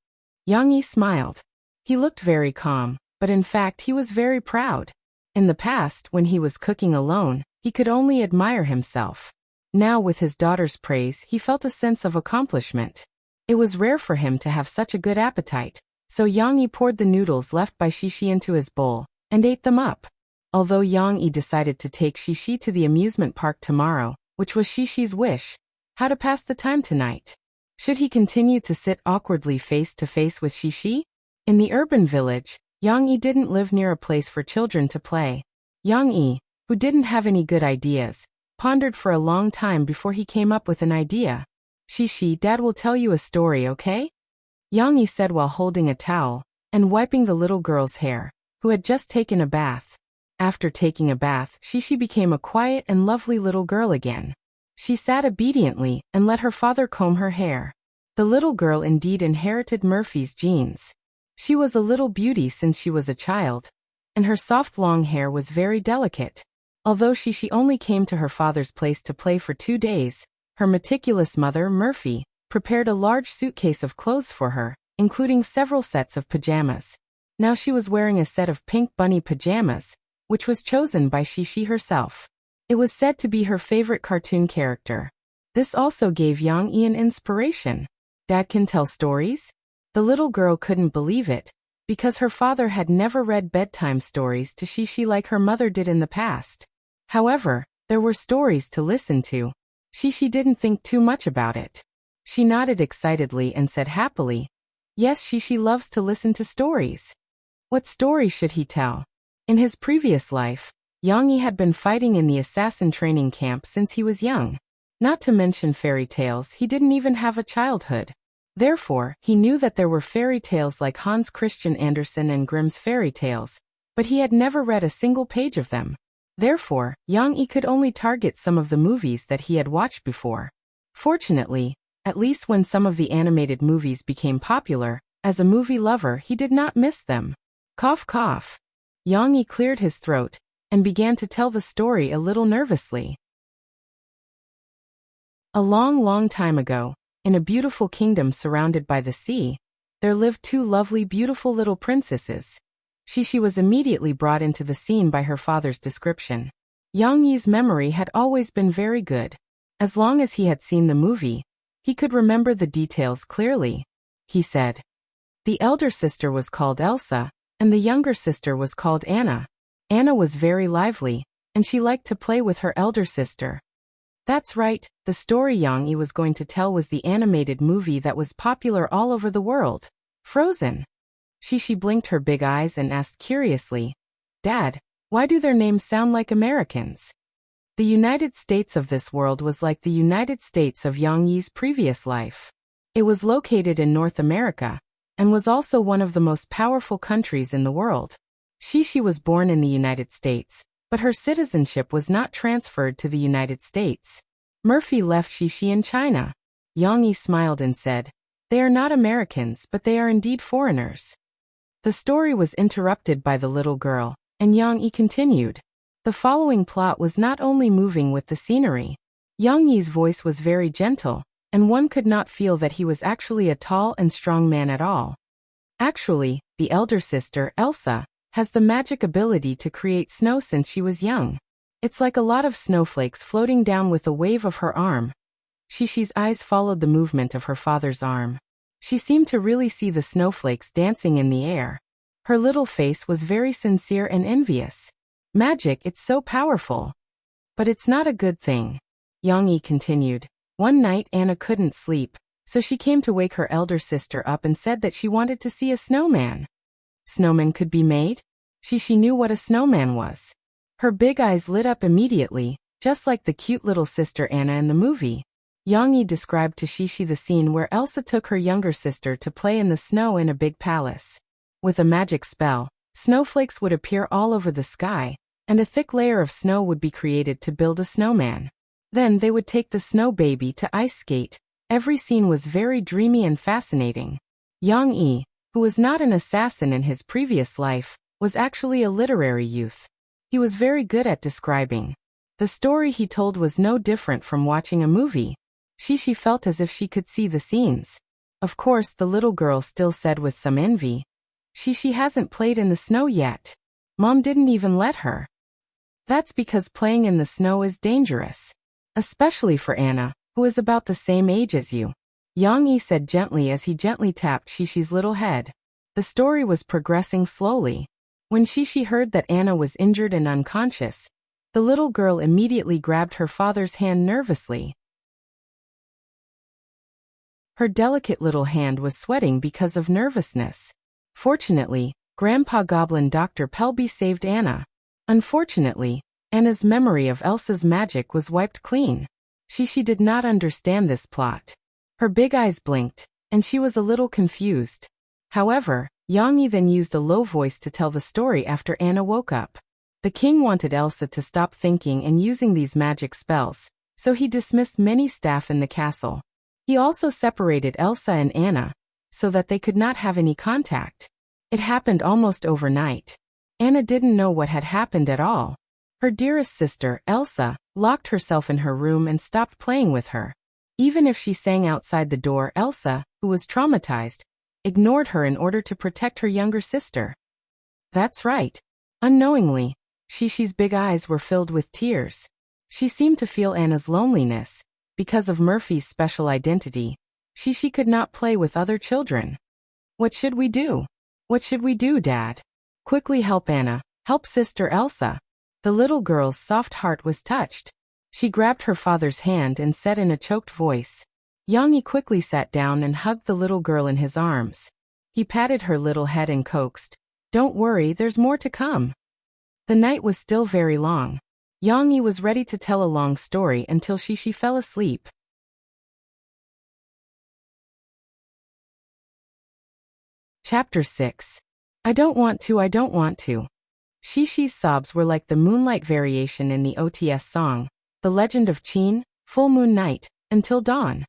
Yang Yi smiled. He looked very calm, but in fact he was very proud. In the past, when he was cooking alone, he could only admire himself. Now with his daughter's praise, he felt a sense of accomplishment. It was rare for him to have such a good appetite, so Yang Yi poured the noodles left by Shishi into his bowl, and ate them up. Although Yang Yi decided to take Shishi to the amusement park tomorrow, which was Shishi's wish, how to pass the time tonight? Should he continue to sit awkwardly face to face with Shishi? In the urban village, Yang Yi didn't live near a place for children to play. Yang Yi, who didn't have any good ideas, pondered for a long time before he came up with an idea. "Shishi, Dad will tell you a story, okay?" Yang Yi said while holding a towel and wiping the little girl's hair, who had just taken a bath. After taking a bath, Shishi became a quiet and lovely little girl again. She sat obediently and let her father comb her hair. The little girl indeed inherited Murphy's genes. She was a little beauty since she was a child, and her soft long hair was very delicate. Although Shishi only came to her father's place to play for 2 days, her meticulous mother, Murphy, prepared a large suitcase of clothes for her, including several sets of pajamas. Now she was wearing a set of pink bunny pajamas, which was chosen by Shishi herself. It was said to be her favorite cartoon character. This also gave Yang Yi an inspiration. Dad can tell stories? The little girl couldn't believe it, because her father had never read bedtime stories to Shishi like her mother did in the past. However, there were stories to listen to. Shishi didn't think too much about it. She nodded excitedly and said happily, "Yes, Shishi loves to listen to stories." What story should he tell? In his previous life, Yang Yi had been fighting in the assassin training camp since he was young. Not to mention fairy tales, he didn't even have a childhood. Therefore, he knew that there were fairy tales like Hans Christian Andersen and Grimm's fairy tales, but he had never read a single page of them. Therefore, Yang Yi could only target some of the movies that he had watched before. Fortunately, at least when some of the animated movies became popular, as a movie lover he did not miss them. Cough cough. Yang Yi cleared his throat and began to tell the story a little nervously. A long, long time ago, in a beautiful kingdom surrounded by the sea, there lived 2 lovely, beautiful little princesses. Shishi was immediately brought into the scene by her father's description. Yang Yi's memory had always been very good. As long as he had seen the movie, he could remember the details clearly. He said, "The elder sister was called Elsa, and the younger sister was called Anna. Anna was very lively, and she liked to play with her elder sister." That's right, the story Yang Yi was going to tell was the animated movie that was popular all over the world, Frozen. Shishi blinked her big eyes and asked curiously, "Dad, why do their names sound like Americans?" The United States of this world was like the United States of Yang Yi's previous life. It was located in North America, and was also one of the most powerful countries in the world. Shishi was born in the United States, but her citizenship was not transferred to the United States. Murphy left Shishi in China. Yang Yi smiled and said, "They are not Americans, but they are indeed foreigners." The story was interrupted by the little girl, and Yang Yi continued. The following plot was not only moving with the scenery. Yang Yi's voice was very gentle, and one could not feel that he was actually a tall and strong man at all. Actually, the elder sister, Elsa, has the magic ability to create snow since she was young. It's like a lot of snowflakes floating down with a wave of her arm. Shishi's eyes followed the movement of her father's arm. She seemed to really see the snowflakes dancing in the air. Her little face was very sincere and envious. Magic, it's so powerful. But it's not a good thing. Yang Yi continued. One night Anna couldn't sleep, so she came to wake her elder sister up and said that she wanted to see a snowman. Snowmen could be made? Shishi knew what a snowman was. Her big eyes lit up immediately, just like the cute little sister Anna in the movie. Yang Yi described to Shishi the scene where Elsa took her younger sister to play in the snow in a big palace. With a magic spell, snowflakes would appear all over the sky, and a thick layer of snow would be created to build a snowman. Then they would take the snow baby to ice skate. Every scene was very dreamy and fascinating. Yang Yi, who was not an assassin in his previous life, was actually a literary youth. He was very good at describing. The story he told was no different from watching a movie. Shishi felt as if she could see the scenes. Of course, the little girl still said with some envy, "Shishi hasn't played in the snow yet. Mom didn't even let her." That's because playing in the snow is dangerous. Especially for Anna, who is about the same age as you. Yang Yi said gently as he gently tapped Shishi's little head. The story was progressing slowly. When Shishi heard that Anna was injured and unconscious, the little girl immediately grabbed her father's hand nervously. Her delicate little hand was sweating because of nervousness. Fortunately, Grandpa Goblin Dr. Pelby saved Anna. Unfortunately, Anna's memory of Elsa's magic was wiped clean. Shishi did not understand this plot. Her big eyes blinked, and she was a little confused. However, Yang Yi then used a low voice to tell the story after Anna woke up. The king wanted Elsa to stop thinking and using these magic spells, so he dismissed many staff in the castle. He also separated Elsa and Anna, so that they could not have any contact. It happened almost overnight. Anna didn't know what had happened at all. Her dearest sister, Elsa, locked herself in her room and stopped playing with her. Even if she sang outside the door, Elsa, who was traumatized, ignored her in order to protect her younger sister. That's right. Unknowingly, Shishi's big eyes were filled with tears. She seemed to feel Anna's loneliness. Because of Murphy's special identity, Shishi could not play with other children. What should we do? What should we do, Dad? Quickly help Anna, help Sister Elsa. The little girl's soft heart was touched. She grabbed her father's hand and said in a choked voice. Yang Yi quickly sat down and hugged the little girl in his arms. He patted her little head and coaxed. Don't worry, there's more to come. The night was still very long. Yang Yi was ready to tell a long story until Shishi fell asleep. Chapter 6. I don't want to. Shishi's sobs were like the moonlight variation in the OTS song, The Legend of Qin, Full Moon Night, until dawn.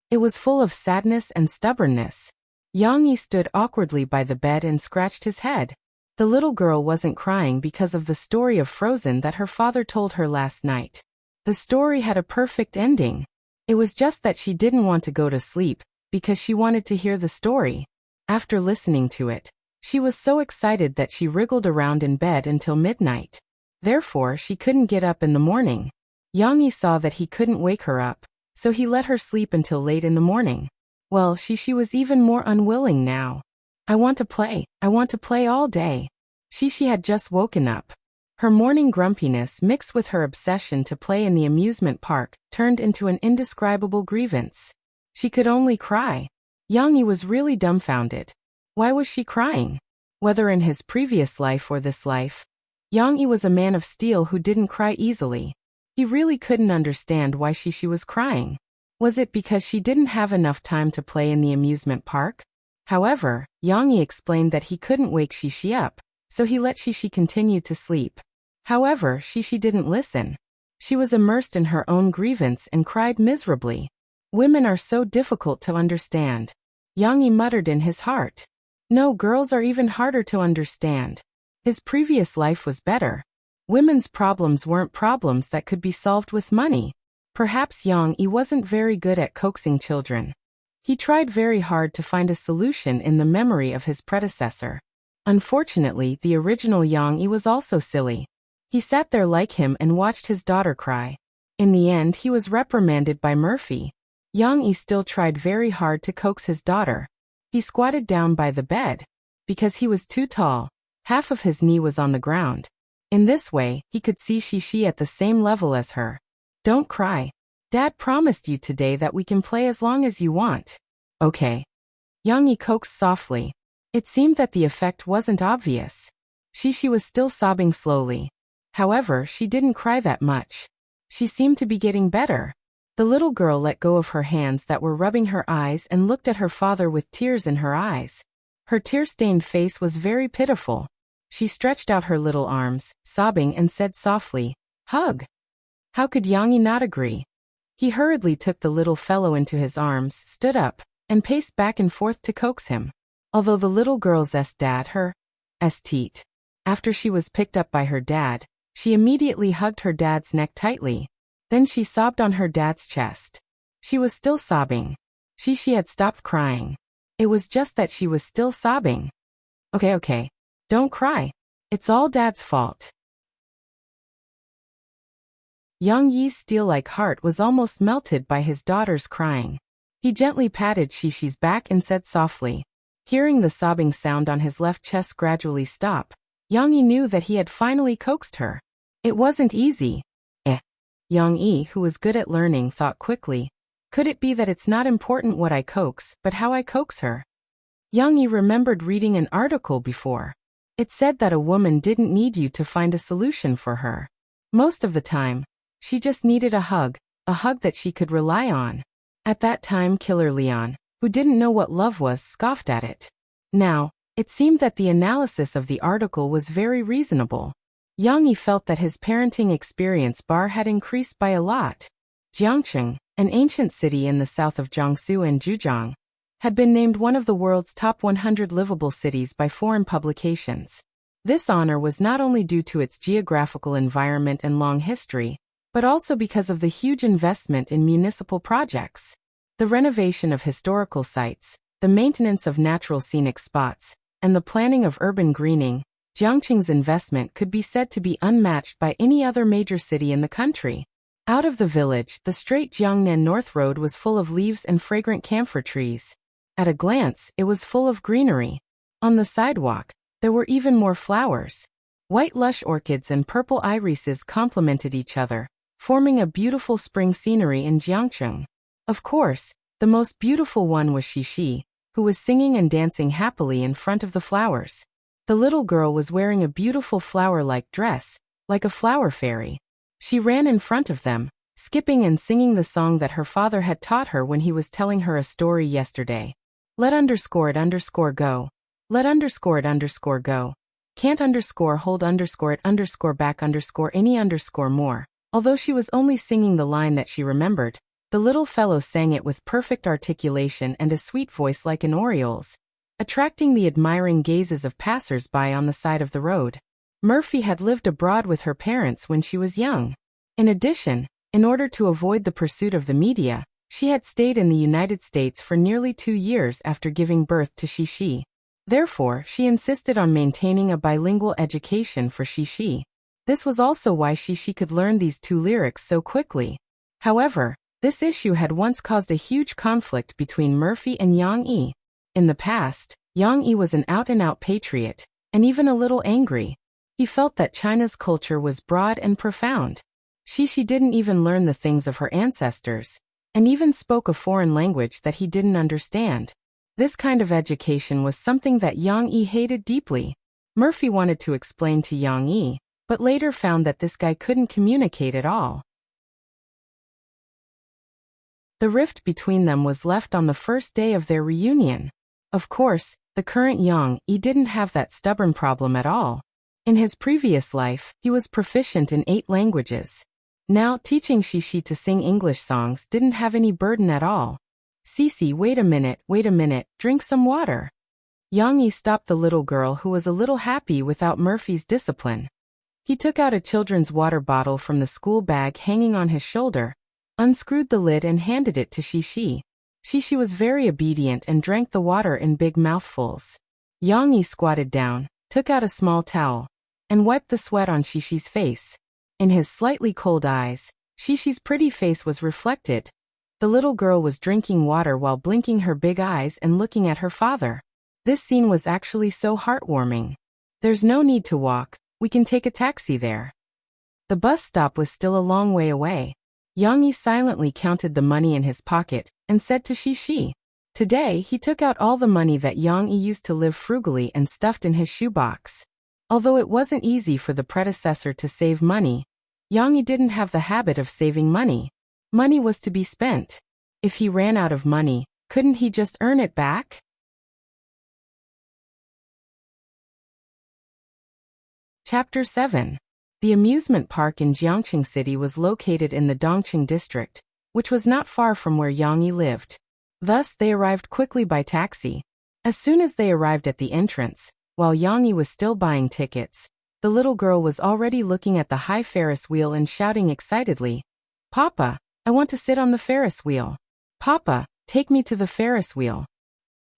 It was full of sadness and stubbornness. Yang Yi stood awkwardly by the bed and scratched his head. The little girl wasn't crying because of the story of Frozen that her father told her last night. The story had a perfect ending. It was just that she didn't want to go to sleep, because she wanted to hear the story. After listening to it, she was so excited that she wriggled around in bed until midnight. Therefore, she couldn't get up in the morning. Yang Yi saw that he couldn't wake her up, so he let her sleep until late in the morning. Well, she was even more unwilling now. I want to play all day. Shishi had just woken up. Her morning grumpiness mixed with her obsession to play in the amusement park turned into an indescribable grievance. She could only cry. Yang Yi was really dumbfounded. Why was she crying? Whether in his previous life or this life, Yang Yi was a man of steel who didn't cry easily. He really couldn't understand why Shishi was crying. Was it because she didn't have enough time to play in the amusement park? However, Yang Yi explained that he couldn't wake Shishi up, so he let Shishi continue to sleep. However, Shishi didn't listen. She was immersed in her own grievance and cried miserably. Women are so difficult to understand. Yang Yi muttered in his heart. No, girls are even harder to understand. His previous life was better. Women's problems weren't problems that could be solved with money. Perhaps Yang Yi wasn't very good at coaxing children. He tried very hard to find a solution in the memory of his predecessor. Unfortunately, the original Yang Yi was also silly. He sat there like him and watched his daughter cry. In the end, he was reprimanded by Murphy. Yang Yi still tried very hard to coax his daughter. He squatted down by the bed. Because he was too tall, half of his knee was on the ground. In this way, he could see Shishi at the same level as her. Don't cry. Dad promised you today that we can play as long as you want. Okay. Yang Yi coaxed softly. It seemed that the effect wasn't obvious. Shishi was still sobbing slowly. However, she didn't cry that much. She seemed to be getting better. The little girl let go of her hands that were rubbing her eyes and looked at her father with tears in her eyes. Her tear-stained face was very pitiful. She stretched out her little arms, sobbing, and said softly, "Hug." How could Yang Yi not agree? He hurriedly took the little fellow into his arms, stood up, and paced back and forth to coax him. Although the little girl's dad her teat. After she was picked up by her dad, she immediately hugged her dad's neck tightly. Then she sobbed on her dad's chest. She was still sobbing. Shishi had stopped crying. It was just that she was still sobbing. Okay. Don't cry. It's all Dad's fault. Yang Yi's steel-like heart was almost melted by his daughter's crying. He gently patted Shishi's back and said softly. Hearing the sobbing sound on his left chest gradually stop, Yang Yi knew that he had finally coaxed her. It wasn't easy. Yang Yi, who was good at learning, thought quickly. Could it be that it's not important what I coax, but how I coax her? Yang Yi remembered reading an article before. It said that a woman didn't need you to find a solution for her. Most of the time, she just needed a hug that she could rely on. At that time, Killer Leon, who didn't know what love was, scoffed at it. Now, it seemed that the analysis of the article was very reasonable. Yang Yi felt that his parenting experience bar had increased by a lot. Jiangcheng, an ancient city in the south of Jiangsu and Zhejiang, had been named one of the world's top 100 livable cities by foreign publications. This honor was not only due to its geographical environment and long history, but also because of the huge investment in municipal projects. The renovation of historical sites, the maintenance of natural scenic spots, and the planning of urban greening, Jiangcheng's investment could be said to be unmatched by any other major city in the country. Out of the village, the straight Jiangnan North Road was full of leaves and fragrant camphor trees. At a glance, it was full of greenery. On the sidewalk, there were even more flowers. White lush orchids and purple irises complemented each other, forming a beautiful spring scenery in Jiangcheng. Of course, the most beautiful one was Xixi, who was singing and dancing happily in front of the flowers. The little girl was wearing a beautiful flower-like dress, like a flower fairy. She ran in front of them, skipping and singing the song that her father had taught her when he was telling her a story yesterday. Let _it go. Let it go. Can't hold it back any more. Although she was only singing the line that she remembered, the little fellow sang it with perfect articulation and a sweet voice like an oriole's, attracting the admiring gazes of passers-by on the side of the road. Murphy had lived abroad with her parents when she was young. In addition, in order to avoid the pursuit of the media, she had stayed in the United States for nearly 2 years after giving birth to Xixi. Therefore, she insisted on maintaining a bilingual education for Xixi. This was also why Xixi could learn these 2 lyrics so quickly. However, this issue had once caused a huge conflict between Murphy and Yang Yi. In the past, Yang Yi was an out-and-out patriot, and even a little angry. He felt that China's culture was broad and profound. Xixi didn't even learn the things of her ancestors, and even spoke a foreign language that he didn't understand. This kind of education was something that Yang Yi hated deeply. Murphy wanted to explain to Yang Yi, but later found that this guy couldn't communicate at all. The rift between them was left on the first day of their reunion. Of course, the current Yang Yi didn't have that stubborn problem at all. In his previous life, he was proficient in 8 languages. Now, teaching Xixi to sing English songs didn't have any burden at all. Cece, wait a minute, drink some water. Yang Yi stopped the little girl who was a little happy without Murphy's discipline. He took out a children's water bottle from the school bag hanging on his shoulder, unscrewed the lid and handed it to Xixi. Xixi was very obedient and drank the water in big mouthfuls. Yang Yi squatted down, took out a small towel, and wiped the sweat on Xixi's face. In his slightly cold eyes, Xixi's pretty face was reflected. The little girl was drinking water while blinking her big eyes and looking at her father. This scene was actually so heartwarming. There's no need to walk, we can take a taxi there. The bus stop was still a long way away. Yang Yi silently counted the money in his pocket and said to Xixi. Today, he took out all the money that Yang Yi used to live frugally and stuffed in his shoebox. Although it wasn't easy for the predecessor to save money, Yang Yi didn't have the habit of saving money. Money was to be spent. If he ran out of money, couldn't he just earn it back? Chapter 7. The amusement park in Jiangcheng City was located in the Dongqing district, which was not far from where Yang Yi lived. Thus, they arrived quickly by taxi. As soon as they arrived at the entrance, while Yang Yi was still buying tickets, the little girl was already looking at the high Ferris wheel and shouting excitedly, "Papa, I want to sit on the Ferris wheel. Papa, take me to the Ferris wheel."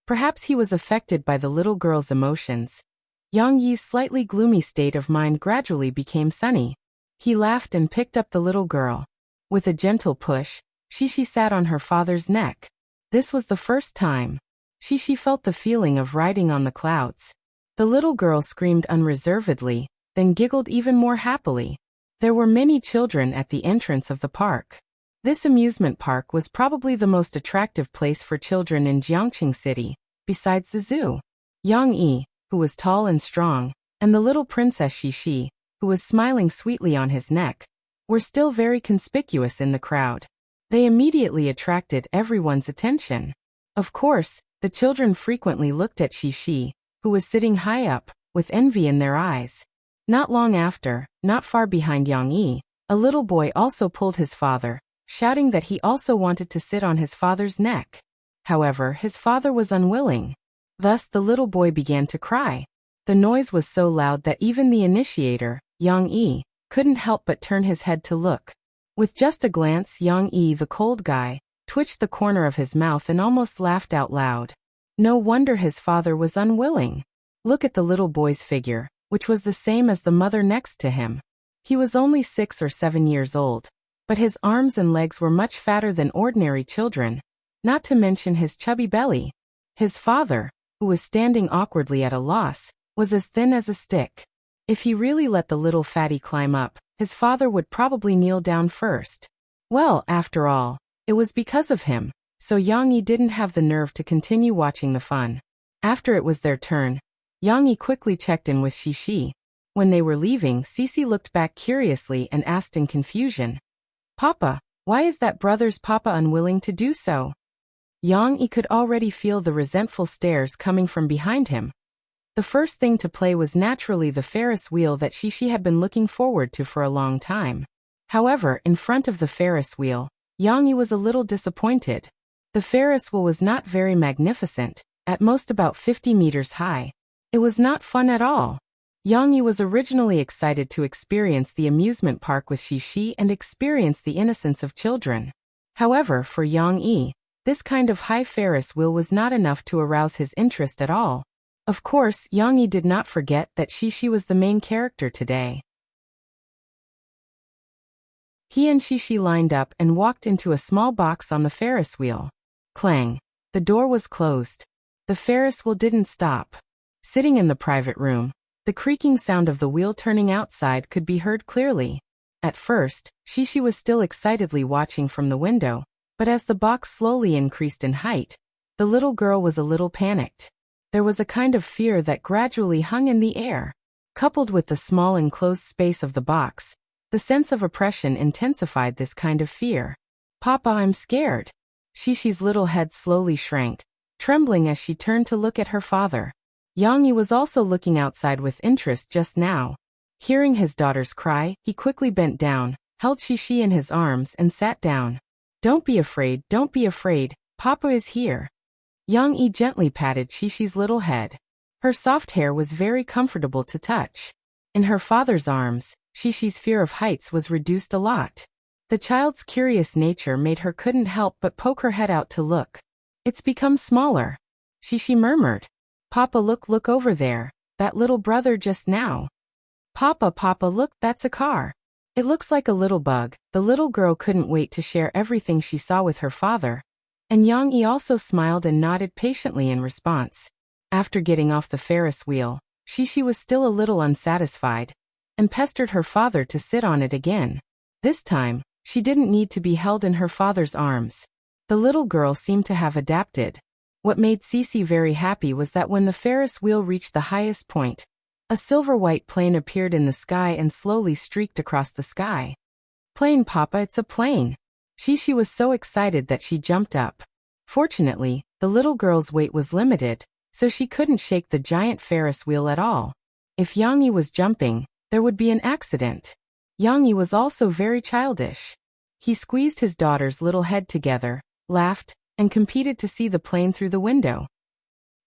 Perhaps he was affected by the little girl's emotions. Yang Yi's slightly gloomy state of mind gradually became sunny. He laughed and picked up the little girl. With a gentle push, Xixi sat on her father's neck. This was the first time Xixi felt the feeling of riding on the clouds. The little girl screamed unreservedly, then giggled even more happily. There were many children at the entrance of the park. This amusement park was probably the most attractive place for children in Jiangcheng City, besides the zoo. Yang Yi, who was tall and strong, and the little princess Xixi, who was smiling sweetly on his neck, were still very conspicuous in the crowd. They immediately attracted everyone's attention. Of course, the children frequently looked at Xixi, who was sitting high up, with envy in their eyes. Not long after, not far behind Yang Yi, a little boy also pulled his father, shouting that he also wanted to sit on his father's neck. However, his father was unwilling. Thus the little boy began to cry. The noise was so loud that even the initiator, Yang Yi, couldn't help but turn his head to look. With just a glance, Yang Yi, the cold guy, twitched the corner of his mouth and almost laughed out loud. No wonder his father was unwilling. Look at the little boy's figure, which was the same as the mother next to him. He was only 6 or 7 years old, but his arms and legs were much fatter than ordinary children, not to mention his chubby belly. His father, who was standing awkwardly at a loss, was as thin as a stick. If he really let the little fatty climb up, his father would probably kneel down first. Well, after all, it was because of him, so Yang Yi didn't have the nerve to continue watching the fun. After it was their turn, Yang Yi quickly checked in with Shishi. When they were leaving, Cici looked back curiously and asked in confusion, "Papa, why is that brother's papa unwilling to do so?" Yang Yi could already feel the resentful stares coming from behind him. The first thing to play was naturally the Ferris wheel that Shishi had been looking forward to for a long time. However, in front of the Ferris wheel, Yang Yi was a little disappointed. The Ferris wheel was not very magnificent, at most about 50 meters high. It was not fun at all. Yang Yi was originally excited to experience the amusement park with Shishi and experience the innocence of children. However, for Yang Yi, this kind of high Ferris wheel was not enough to arouse his interest at all. Of course, Yang Yi did not forget that Shishi was the main character today. He and Shishi lined up and walked into a small box on the Ferris wheel. Clang! The door was closed. The Ferris wheel didn't stop. Sitting in the private room, the creaking sound of the wheel turning outside could be heard clearly. At first, Shishi was still excitedly watching from the window, but as the box slowly increased in height, the little girl was a little panicked. There was a kind of fear that gradually hung in the air. Coupled with the small enclosed space of the box, the sense of oppression intensified this kind of fear. "Papa, I'm scared." Shishi's little head slowly shrank, trembling as she turned to look at her father. Yang Yi was also looking outside with interest just now. Hearing his daughter's cry, he quickly bent down, held Shishi in his arms and sat down. Don't be afraid, Papa is here." Yang Yi gently patted Shishi's little head. Her soft hair was very comfortable to touch. In her father's arms, Shishi's fear of heights was reduced a lot. The child's curious nature made her couldn't help but poke her head out to look. "It's become smaller," Shishi murmured. "Papa, look over there, that little brother just now." Papa, look, that's a car. It looks like a little bug." The little girl couldn't wait to share everything she saw with her father. And Yang Yi also smiled and nodded patiently in response. After getting off the Ferris wheel, Shishi was still a little unsatisfied, and pestered her father to sit on it again. This time, she didn't need to be held in her father's arms. The little girl seemed to have adapted. What made Cici very happy was that when the Ferris wheel reached the highest point, a silver-white plane appeared in the sky and slowly streaked across the sky. "Plane, Papa, it's a plane." Shishi was so excited that she jumped up. Fortunately, the little girl's weight was limited, so she couldn't shake the giant Ferris wheel at all. If Yang Yi was jumping, there would be an accident. Yang Yi was also very childish. He squeezed his daughter's little head together, laughed, and competed to see the plane through the window.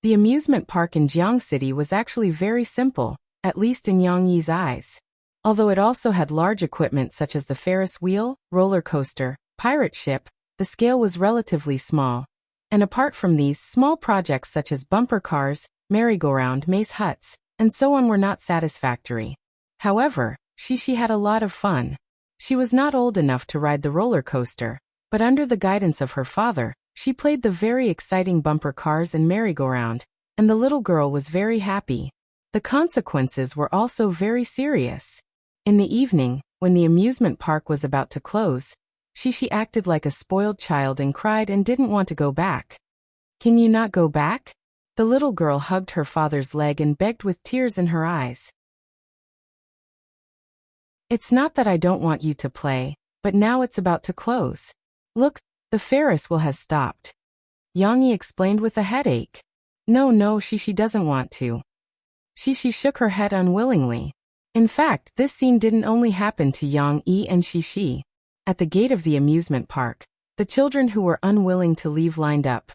The amusement park in Jiang City was actually very simple, at least in Yang Yi's eyes. Although it also had large equipment such as the Ferris wheel, roller coaster, pirate ship, the scale was relatively small. And apart from these, small projects such as bumper cars, merry-go-round, maze huts, and so on were not satisfactory. However, Shishi had a lot of fun. She was not old enough to ride the roller coaster, but under the guidance of her father, she played the very exciting bumper cars and merry-go-round, and the little girl was very happy. The consequences were also very serious. In the evening, when the amusement park was about to close, Shishi acted like a spoiled child and cried and didn't want to go back. "Can you not go back?" The little girl hugged her father's leg and begged with tears in her eyes. "It's not that I don't want you to play, but now it's about to close. Look, the Ferris wheel has stopped." Yang Yi explained with a headache. No, Shishi doesn't want to." Shishi shook her head unwillingly. In fact, this scene didn't only happen to Yang Yi and Shishi. At the gate of the amusement park, the children who were unwilling to leave lined up.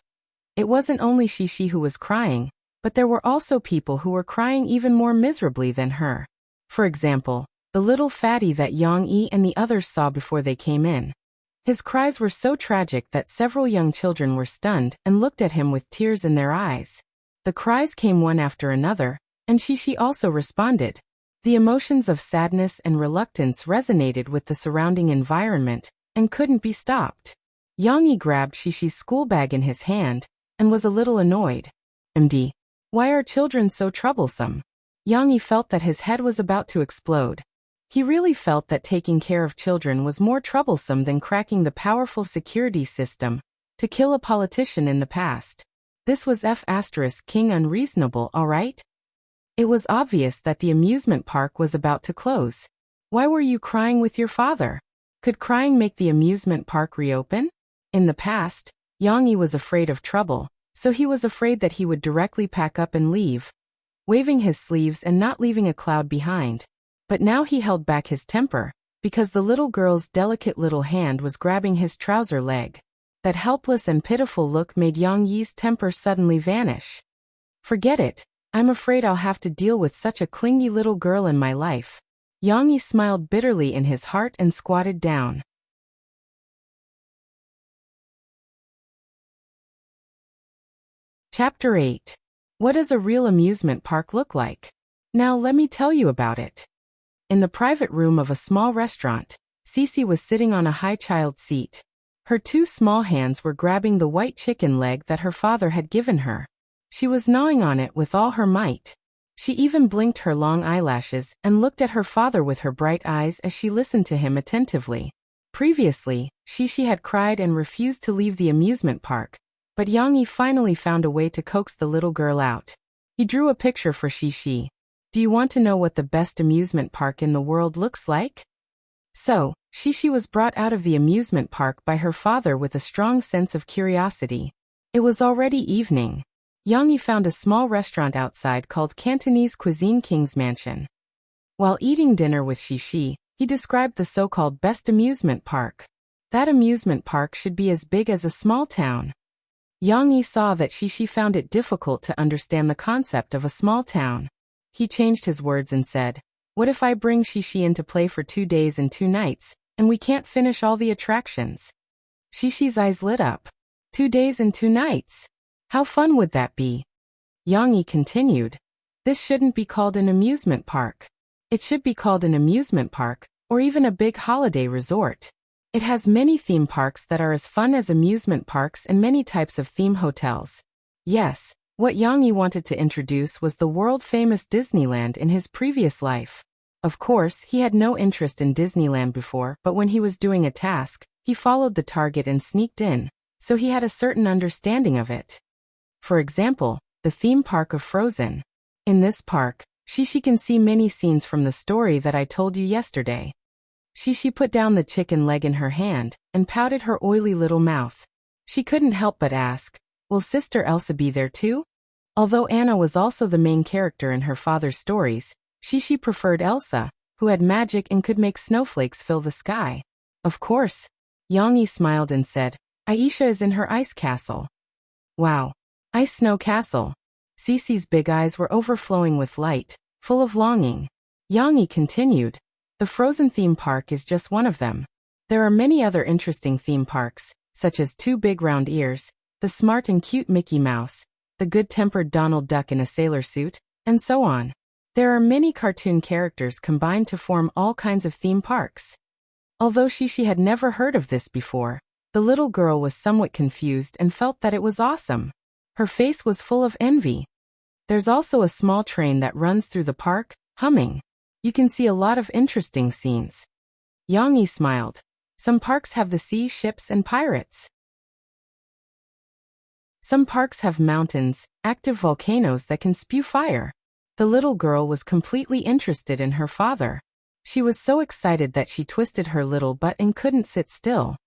It wasn't only Shishi who was crying, but there were also people who were crying even more miserably than her. For example, the little fatty that Yang Yi and the others saw before they came in. His cries were so tragic that several young children were stunned and looked at him with tears in their eyes. The cries came one after another, and Shishi also responded. The emotions of sadness and reluctance resonated with the surrounding environment and couldn't be stopped. Yang Yi grabbed Shishi's school bag in his hand and was a little annoyed. Why are children so troublesome? Yang Yi felt that his head was about to explode. He really felt that taking care of children was more troublesome than cracking the powerful security system to kill a politician in the past. This was King unreasonable, alright? It was obvious that the amusement park was about to close. Why were you crying with your father? Could crying make the amusement park reopen? In the past, Yang Yi was afraid of trouble, so he was afraid that he would directly pack up and leave, waving his sleeves and not leaving a cloud behind. But now he held back his temper, because the little girl's delicate little hand was grabbing his trouser leg. That helpless and pitiful look made Yang Yi's temper suddenly vanish. Forget it, I'm afraid I'll have to deal with such a clingy little girl in my life. Yang Yi smiled bitterly in his heart and squatted down. Chapter 8. What does a real amusement park look like? Now let me tell you about it. In the private room of a small restaurant, Cece was sitting on a high child seat. Her two small hands were grabbing the white chicken leg that her father had given her. She was gnawing on it with all her might. She even blinked her long eyelashes and looked at her father with her bright eyes as she listened to him attentively. Previously, Shishi had cried and refused to leave the amusement park, but Yang Yi finally found a way to coax the little girl out. He drew a picture for Shishi. Do you want to know what the best amusement park in the world looks like? So, Shishi was brought out of the amusement park by her father with a strong sense of curiosity. It was already evening. Yang Yi found a small restaurant outside called Cantonese Cuisine King's Mansion. While eating dinner with Shishi, he described the so-called best amusement park. That amusement park should be as big as a small town. Yang Yi saw that Shishi found it difficult to understand the concept of a small town. He changed his words and said, "What if I bring Shishi into play for 2 days and 2 nights, and we can't finish all the attractions?" Shishi's eyes lit up. 2 days and 2 nights? How fun would that be? Yang Yi continued, "This shouldn't be called an amusement park. It should be called an amusement park, or even a big holiday resort. It has many theme parks that are as fun as amusement parks and many types of theme hotels." Yes, what Yang Yi wanted to introduce was the world-famous Disneyland in his previous life. Of course, he had no interest in Disneyland before, but when he was doing a task, he followed the target and sneaked in, so he had a certain understanding of it. For example, the theme park of Frozen. In this park, Shishi can see many scenes from the story that I told you yesterday. Shishi put down the chicken leg in her hand and pouted her oily little mouth. She couldn't help but ask, "Will Sister Elsa be there too?" Although Anna was also the main character in her father's stories, Shishi preferred Elsa, who had magic and could make snowflakes fill the sky. Of course. Yang Yi smiled and said, "Aisha is in her ice castle." Wow. Ice snow castle. Cece's big eyes were overflowing with light, full of longing. Yang Yi continued, "The Frozen theme park is just one of them. There are many other interesting theme parks, such as Two Big Round Ears, the smart and cute Mickey Mouse, the good-tempered Donald Duck in a sailor suit, and so on. There are many cartoon characters combined to form all kinds of theme parks." Although Shishi had never heard of this before, the little girl was somewhat confused and felt that it was awesome. Her face was full of envy. There's also a small train that runs through the park, humming. You can see a lot of interesting scenes. Yang Yi smiled. Some parks have the sea, ships, and pirates. Some parks have mountains, active volcanoes that can spew fire. The little girl was completely interested in her father. She was so excited that she twisted her little butt and couldn't sit still.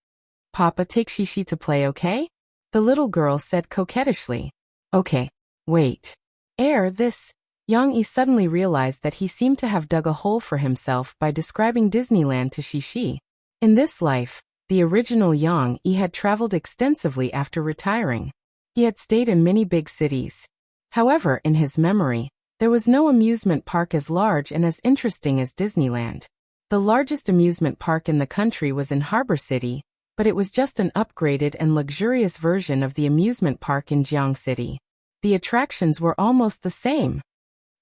"Papa, take Shishi to play, okay?" The little girl said coquettishly. "Okay. Wait. This. Yang Yi suddenly realized that he seemed to have dug a hole for himself by describing Disneyland to Shishi. In this life, the original Yang Yi had traveled extensively after retiring. He had stayed in many big cities. However, in his memory, there was no amusement park as large and as interesting as Disneyland. The largest amusement park in the country was in Harbor City, but it was just an upgraded and luxurious version of the amusement park in Jiang City. The attractions were almost the same.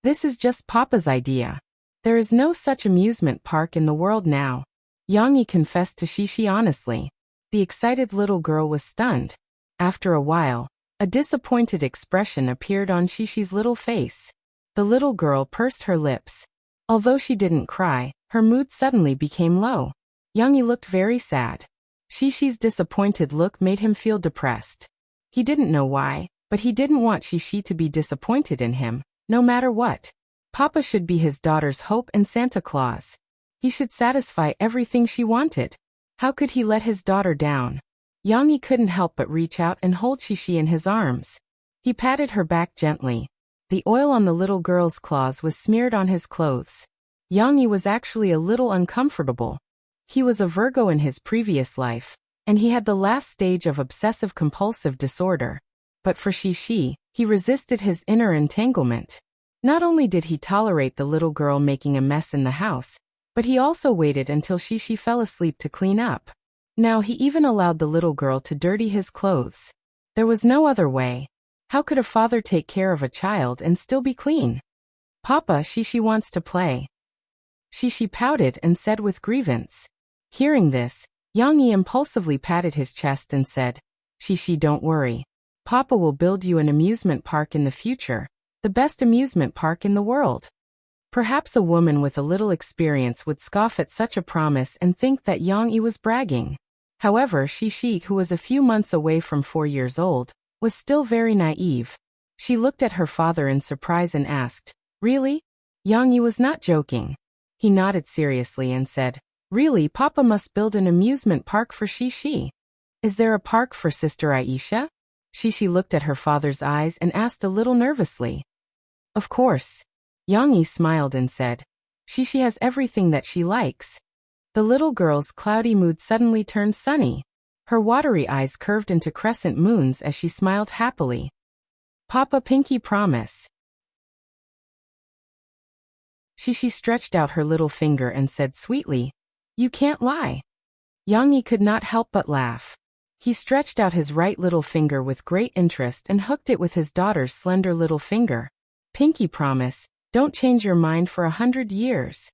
This is just Papa's idea. There is no such amusement park in the world now. Yang Yi confessed to Shishi honestly. The excited little girl was stunned. After a while, a disappointed expression appeared on Shishi's little face. The little girl pursed her lips. Although she didn't cry, her mood suddenly became low. Yang Yi looked very sad. Shishi's disappointed look made him feel depressed. He didn't know why, but he didn't want Shishi to be disappointed in him, no matter what. Papa should be his daughter's hope and Santa Claus. He should satisfy everything she wanted. How could he let his daughter down? Yang Yi couldn't help but reach out and hold Shishi in his arms. He patted her back gently. The oil on the little girl's claws was smeared on his clothes. Yang Yi was actually a little uncomfortable. He was a Virgo in his previous life, and he had the last stage of obsessive-compulsive disorder. But for Shishi, he resisted his inner entanglement. Not only did he tolerate the little girl making a mess in the house, but he also waited until Shishi fell asleep to clean up. Now he even allowed the little girl to dirty his clothes. There was no other way. How could a father take care of a child and still be clean? Papa, Shishi wants to play. Shishi pouted and said with grievance. Hearing this, Yang Yi impulsively patted his chest and said, Shishi, don't worry. Papa will build you an amusement park in the future, the best amusement park in the world. Perhaps a woman with a little experience would scoff at such a promise and think that Yang Yi was bragging. However, Shishi, who was a few months away from 4 years old, was still very naive. She looked at her father in surprise and asked, Really? Yang Yi was not joking. He nodded seriously and said, Really, Papa must build an amusement park for Shishi. Is there a park for Sister Aisha? Shishi looked at her father's eyes and asked a little nervously. Of course. Yang Yi smiled and said, Shishi has everything that she likes. The little girl's cloudy mood suddenly turned sunny. Her watery eyes curved into crescent moons as she smiled happily. Papa, pinky promise. Shishi stretched out her little finger and said sweetly, You can't lie. Yang Yi could not help but laugh. He stretched out his right little finger with great interest and hooked it with his daughter's slender little finger. Pinky promise, don't change your mind for 100 years.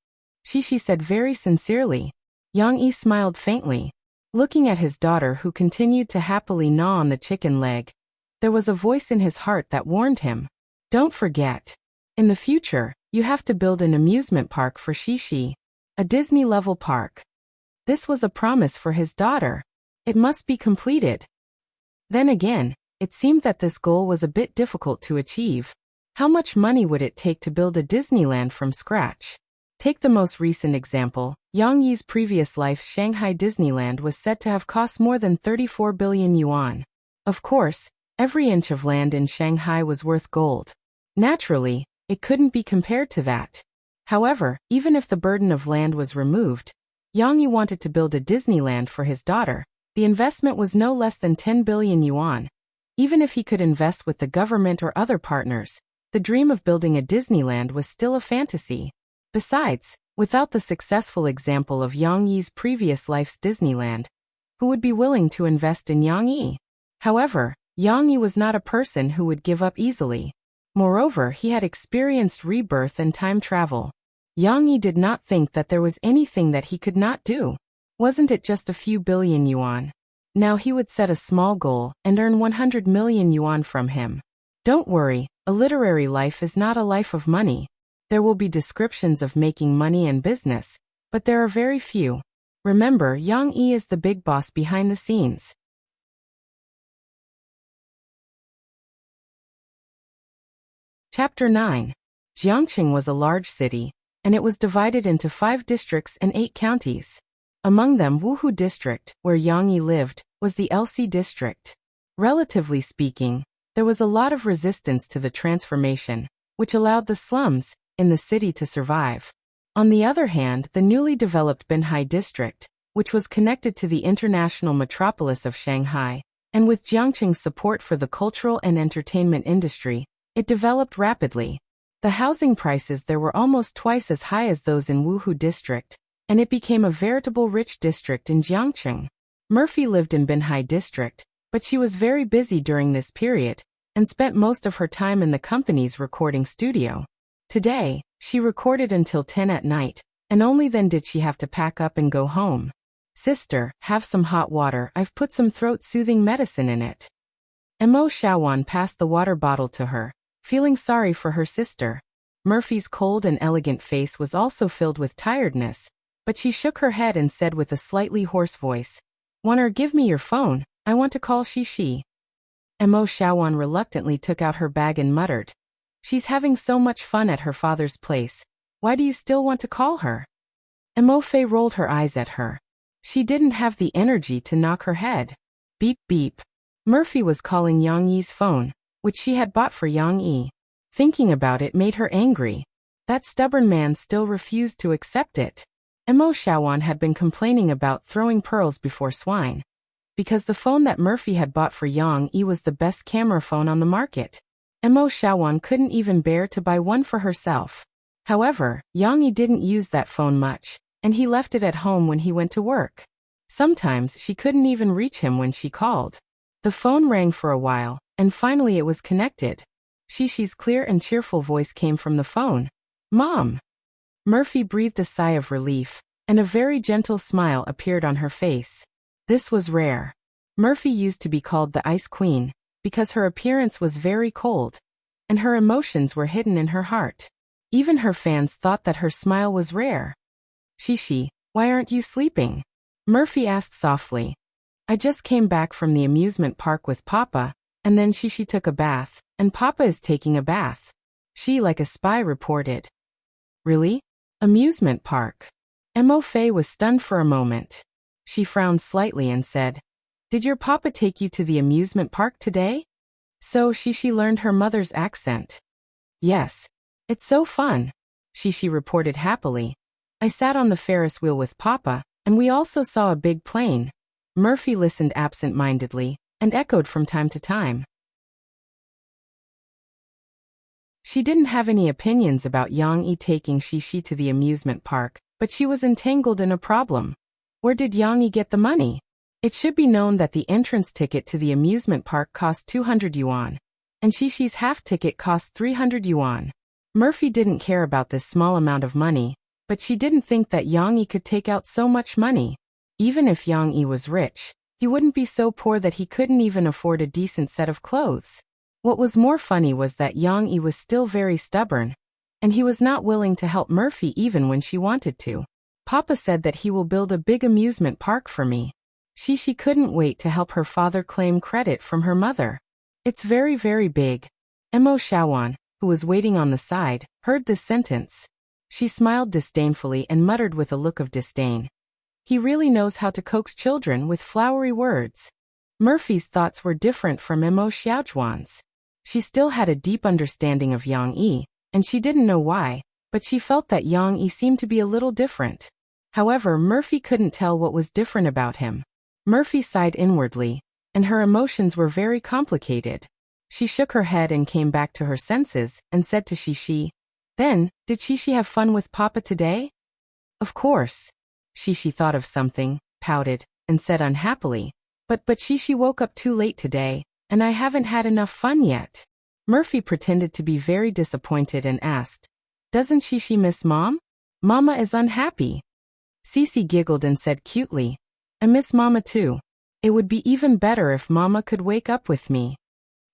Shishi said very sincerely. Yang Yi smiled faintly. Looking at his daughter who continued to happily gnaw on the chicken leg, there was a voice in his heart that warned him. Don't forget. In the future, you have to build an amusement park for Shishi. A Disney-level park. This was a promise for his daughter. It must be completed. Then again, it seemed that this goal was a bit difficult to achieve. How much money would it take to build a Disneyland from scratch? Take the most recent example. Yang Yi's previous life's Shanghai Disneyland was said to have cost more than 34 billion yuan. Of course, every inch of land in Shanghai was worth gold. Naturally, it couldn't be compared to that. However, even if the burden of land was removed, Yang Yi wanted to build a Disneyland for his daughter. The investment was no less than 10 billion yuan. Even if he could invest with the government or other partners, the dream of building a Disneyland was still a fantasy. Besides, without the successful example of Yang Yi's previous life's Disneyland, who would be willing to invest in Yang Yi? However, Yang Yi was not a person who would give up easily. Moreover, he had experienced rebirth and time travel. Yang Yi did not think that there was anything that he could not do. Wasn't it just a few billion yuan? Now he would set a small goal and earn 100 million yuan from him. Don't worry, a literary life is not a life of money. There will be descriptions of making money and business, but there are very few. Remember, Yang Yi is the big boss behind the scenes. Chapter 9. Jiangqing was a large city, and it was divided into 5 districts and 8 counties. Among them, Wuhu District, where Yang Yi lived, was the LC District. Relatively speaking, there was a lot of resistance to the transformation, which allowed the slums in the city to survive. On the other hand, the newly developed Binhai district, which was connected to the international metropolis of Shanghai, and with Jiangqing's support for the cultural and entertainment industry, it developed rapidly. The housing prices there were almost twice as high as those in Wuhu district, and it became a veritable rich district in Jiangqing. Murphy lived in Binhai district, but she was very busy during this period, and spent most of her time in the company's recording studio. Today, she recorded until 10 at night, and only then did she have to pack up and go home. Sister, have some hot water, I've put some throat-soothing medicine in it. Mo Xiaowan passed the water bottle to her, feeling sorry for her sister. Murphy's cold and elegant face was also filled with tiredness, but she shook her head and said with a slightly hoarse voice, "Wanna give me your phone, I want to call Shishi." Mo Xiaowan reluctantly took out her bag and muttered, "She's having so much fun at her father's place. Why do you still want to call her?" Mo Fei rolled her eyes at her. She didn't have the energy to knock her head. Beep beep. Murphy was calling Yang Yi's phone, which she had bought for Yang Yi. Thinking about it made her angry. That stubborn man still refused to accept it. Mo Xiaowan had been complaining about throwing pearls before swine, because the phone that Murphy had bought for Yang Yi was the best camera phone on the market. Mo Xiaowan couldn't even bear to buy one for herself. However, Yang Yi didn't use that phone much, and he left it at home when he went to work. Sometimes she couldn't even reach him when she called. The phone rang for a while, and finally it was connected. Shishi's clear and cheerful voice came from the phone. "Mom!" Murphy breathed a sigh of relief, and a very gentle smile appeared on her face. This was rare. Murphy used to be called the Ice Queen, because her appearance was very cold, and her emotions were hidden in her heart. Even her fans thought that her smile was rare. "Shishi, why aren't you sleeping?" Murphy asked softly. "I just came back from the amusement park with Papa, and then Shishi took a bath, and Papa is taking a bath," she like a spy reported. "Really? Amusement park?" Mo Fei was stunned for a moment. She frowned slightly and said, "Did your Papa take you to the amusement park today?" So Shishi learned her mother's accent. "Yes. It's so fun," Shishi reported happily. "I sat on the Ferris wheel with Papa, and we also saw a big plane." Murphy listened absent-mindedly, and echoed from time to time. She didn't have any opinions about Yang Yi taking Shishi to the amusement park, but she was entangled in a problem. Where did Yang Yi get the money? It should be known that the entrance ticket to the amusement park cost 200 yuan, and Shishi's half ticket cost 300 yuan. Murphy didn't care about this small amount of money, but she didn't think that Yang Yi could take out so much money. Even if Yang Yi was rich, he wouldn't be so poor that he couldn't even afford a decent set of clothes. What was more funny was that Yang Yi was still very stubborn, and he was not willing to help Murphy even when she wanted to. "Papa said that he will build a big amusement park for me." Shishi couldn't wait to help her father claim credit from her mother. "It's very, very big." Mo Xiaowan, who was waiting on the side, heard this sentence. She smiled disdainfully and muttered with a look of disdain, "He really knows how to coax children with flowery words." Murphy's thoughts were different from Mo Xiaowan's. She still had a deep understanding of Yang Yi, and she didn't know why, but she felt that Yang Yi seemed to be a little different. However, Murphy couldn't tell what was different about him. Murphy sighed inwardly, and her emotions were very complicated. She shook her head and came back to her senses, and said to Shishi, "Then, did Shishi have fun with Papa today?" "Of course." Shishi thought of something, pouted, and said unhappily, But Shishi woke up too late today, and I haven't had enough fun yet." Murphy pretended to be very disappointed and asked, "Doesn't Shishi miss Mom? Mama is unhappy." Cece giggled and said cutely, "I miss Mama too. It would be even better if Mama could wake up with me."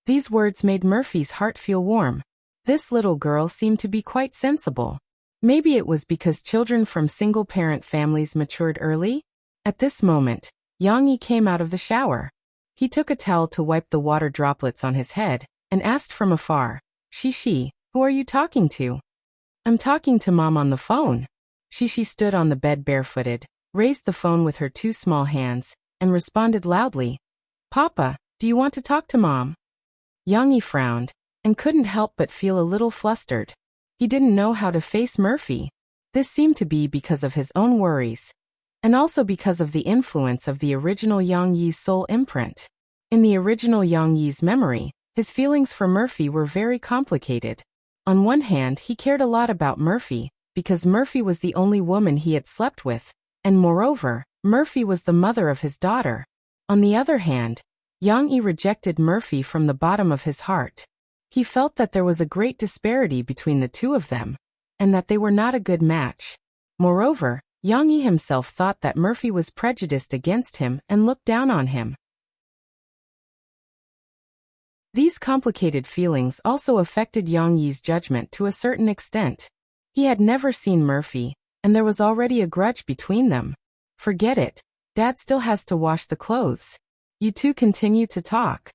These words made Murphy's heart feel warm. This little girl seemed to be quite sensible. Maybe it was because children from single-parent families matured early? At this moment, Yang Yi came out of the shower. He took a towel to wipe the water droplets on his head, and asked from afar, "Shishi, who are you talking to?" "I'm talking to Mom on the phone." Shishi stood on the bed barefooted, raised the phone with her two small hands, and responded loudly, "Papa, do you want to talk to Mom?" Yang Yi frowned, and couldn't help but feel a little flustered. He didn't know how to face Murphy. This seemed to be because of his own worries, and also because of the influence of the original Yang Yi's soul imprint. In the original Yang Yi's memory, his feelings for Murphy were very complicated. On one hand, he cared a lot about Murphy, because Murphy was the only woman he had slept with, and moreover, Murphy was the mother of his daughter. On the other hand, Yang Yi rejected Murphy from the bottom of his heart. He felt that there was a great disparity between the two of them, and that they were not a good match. Moreover, Yang Yi himself thought that Murphy was prejudiced against him and looked down on him. These complicated feelings also affected Yang Yi's judgment to a certain extent. He had never seen Murphy, and there was already a grudge between them. Forget it. Dad still has to wash the clothes. You two continue to talk,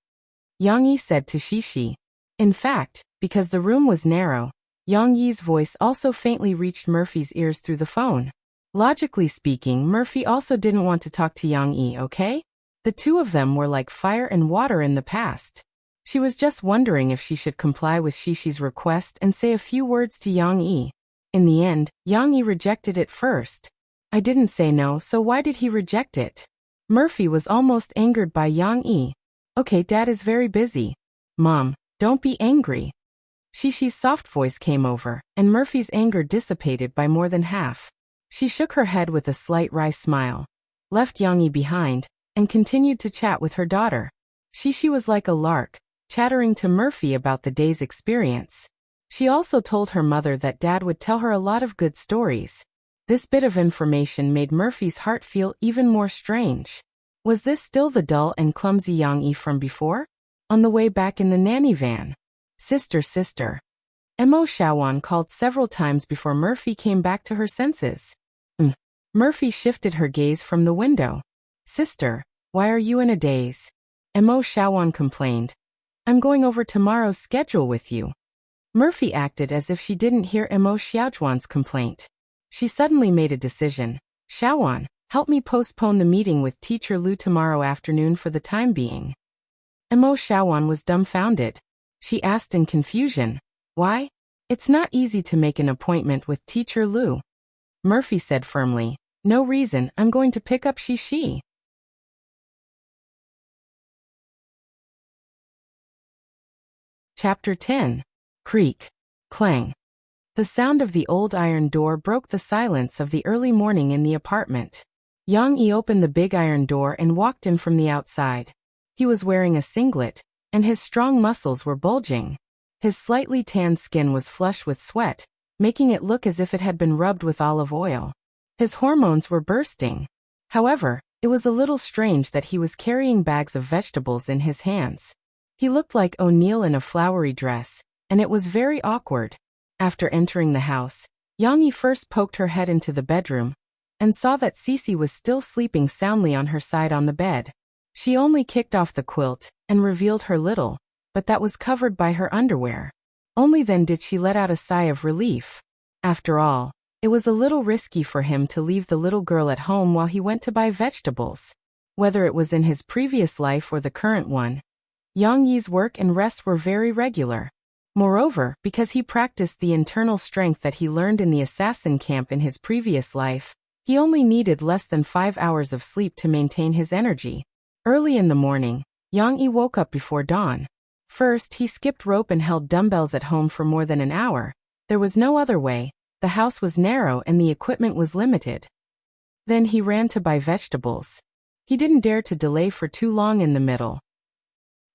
Yang Yi said to Shishi. In fact, because the room was narrow, Yang Yi's voice also faintly reached Murphy's ears through the phone. Logically speaking, Murphy also didn't want to talk to Yang Yi, okay? The two of them were like fire and water in the past. She was just wondering if she should comply with Shishi's request and say a few words to Yang Yi. In the end, Yang Yi rejected it first. I didn't say no, so why did he reject it? Murphy was almost angered by Yang Yi. Okay, Dad is very busy. Mom, don't be angry. Shishi's soft voice came over, and Murphy's anger dissipated by more than half. She shook her head with a slight wry smile, left Yang Yi behind, and continued to chat with her daughter. Shishi was like a lark, chattering to Murphy about the day's experience. She also told her mother that Dad would tell her a lot of good stories. This bit of information made Murphy's heart feel even more strange. Was this still the dull and clumsy Yang Yi from before? On the way back in the nanny van. Sister. Mo Shaowan called several times before Murphy came back to her senses. Murphy shifted her gaze from the window. Sister, why are you in a daze? Mo Shaowan complained. I'm going over tomorrow's schedule with you. Murphy acted as if she didn't hear Mo Xiaojuan's complaint. She suddenly made a decision. Shaowan, help me postpone the meeting with Teacher Lu tomorrow afternoon for the time being. Mo Shaowan was dumbfounded. She asked in confusion. Why? It's not easy to make an appointment with Teacher Lu. Murphy said firmly. No reason, I'm going to pick up Shishi. Chapter 10. Creak. Clang. The sound of the old iron door broke the silence of the early morning in the apartment. Yang Yi opened the big iron door and walked in from the outside. He was wearing a singlet, and his strong muscles were bulging. His slightly tanned skin was flush with sweat, making it look as if it had been rubbed with olive oil. His hormones were bursting. However, it was a little strange that he was carrying bags of vegetables in his hands. He looked like O'Neill in a flowery dress, and it was very awkward. After entering the house, Yang Yi first poked her head into the bedroom, and saw that Cece was still sleeping soundly on her side on the bed. She only kicked off the quilt, and revealed her little, but that was covered by her underwear. Only then did she let out a sigh of relief. After all, it was a little risky for him to leave the little girl at home while he went to buy vegetables. Whether it was in his previous life or the current one, Yang Yi's work and rest were very regular. Moreover, because he practiced the internal strength that he learned in the assassin camp in his previous life, he only needed less than 5 hours of sleep to maintain his energy. Early in the morning, Yang Yi woke up before dawn. First, he skipped rope and held dumbbells at home for more than an hour. There was no other way. The house was narrow and the equipment was limited. Then he ran to buy vegetables. He didn't dare to delay for too long in the middle.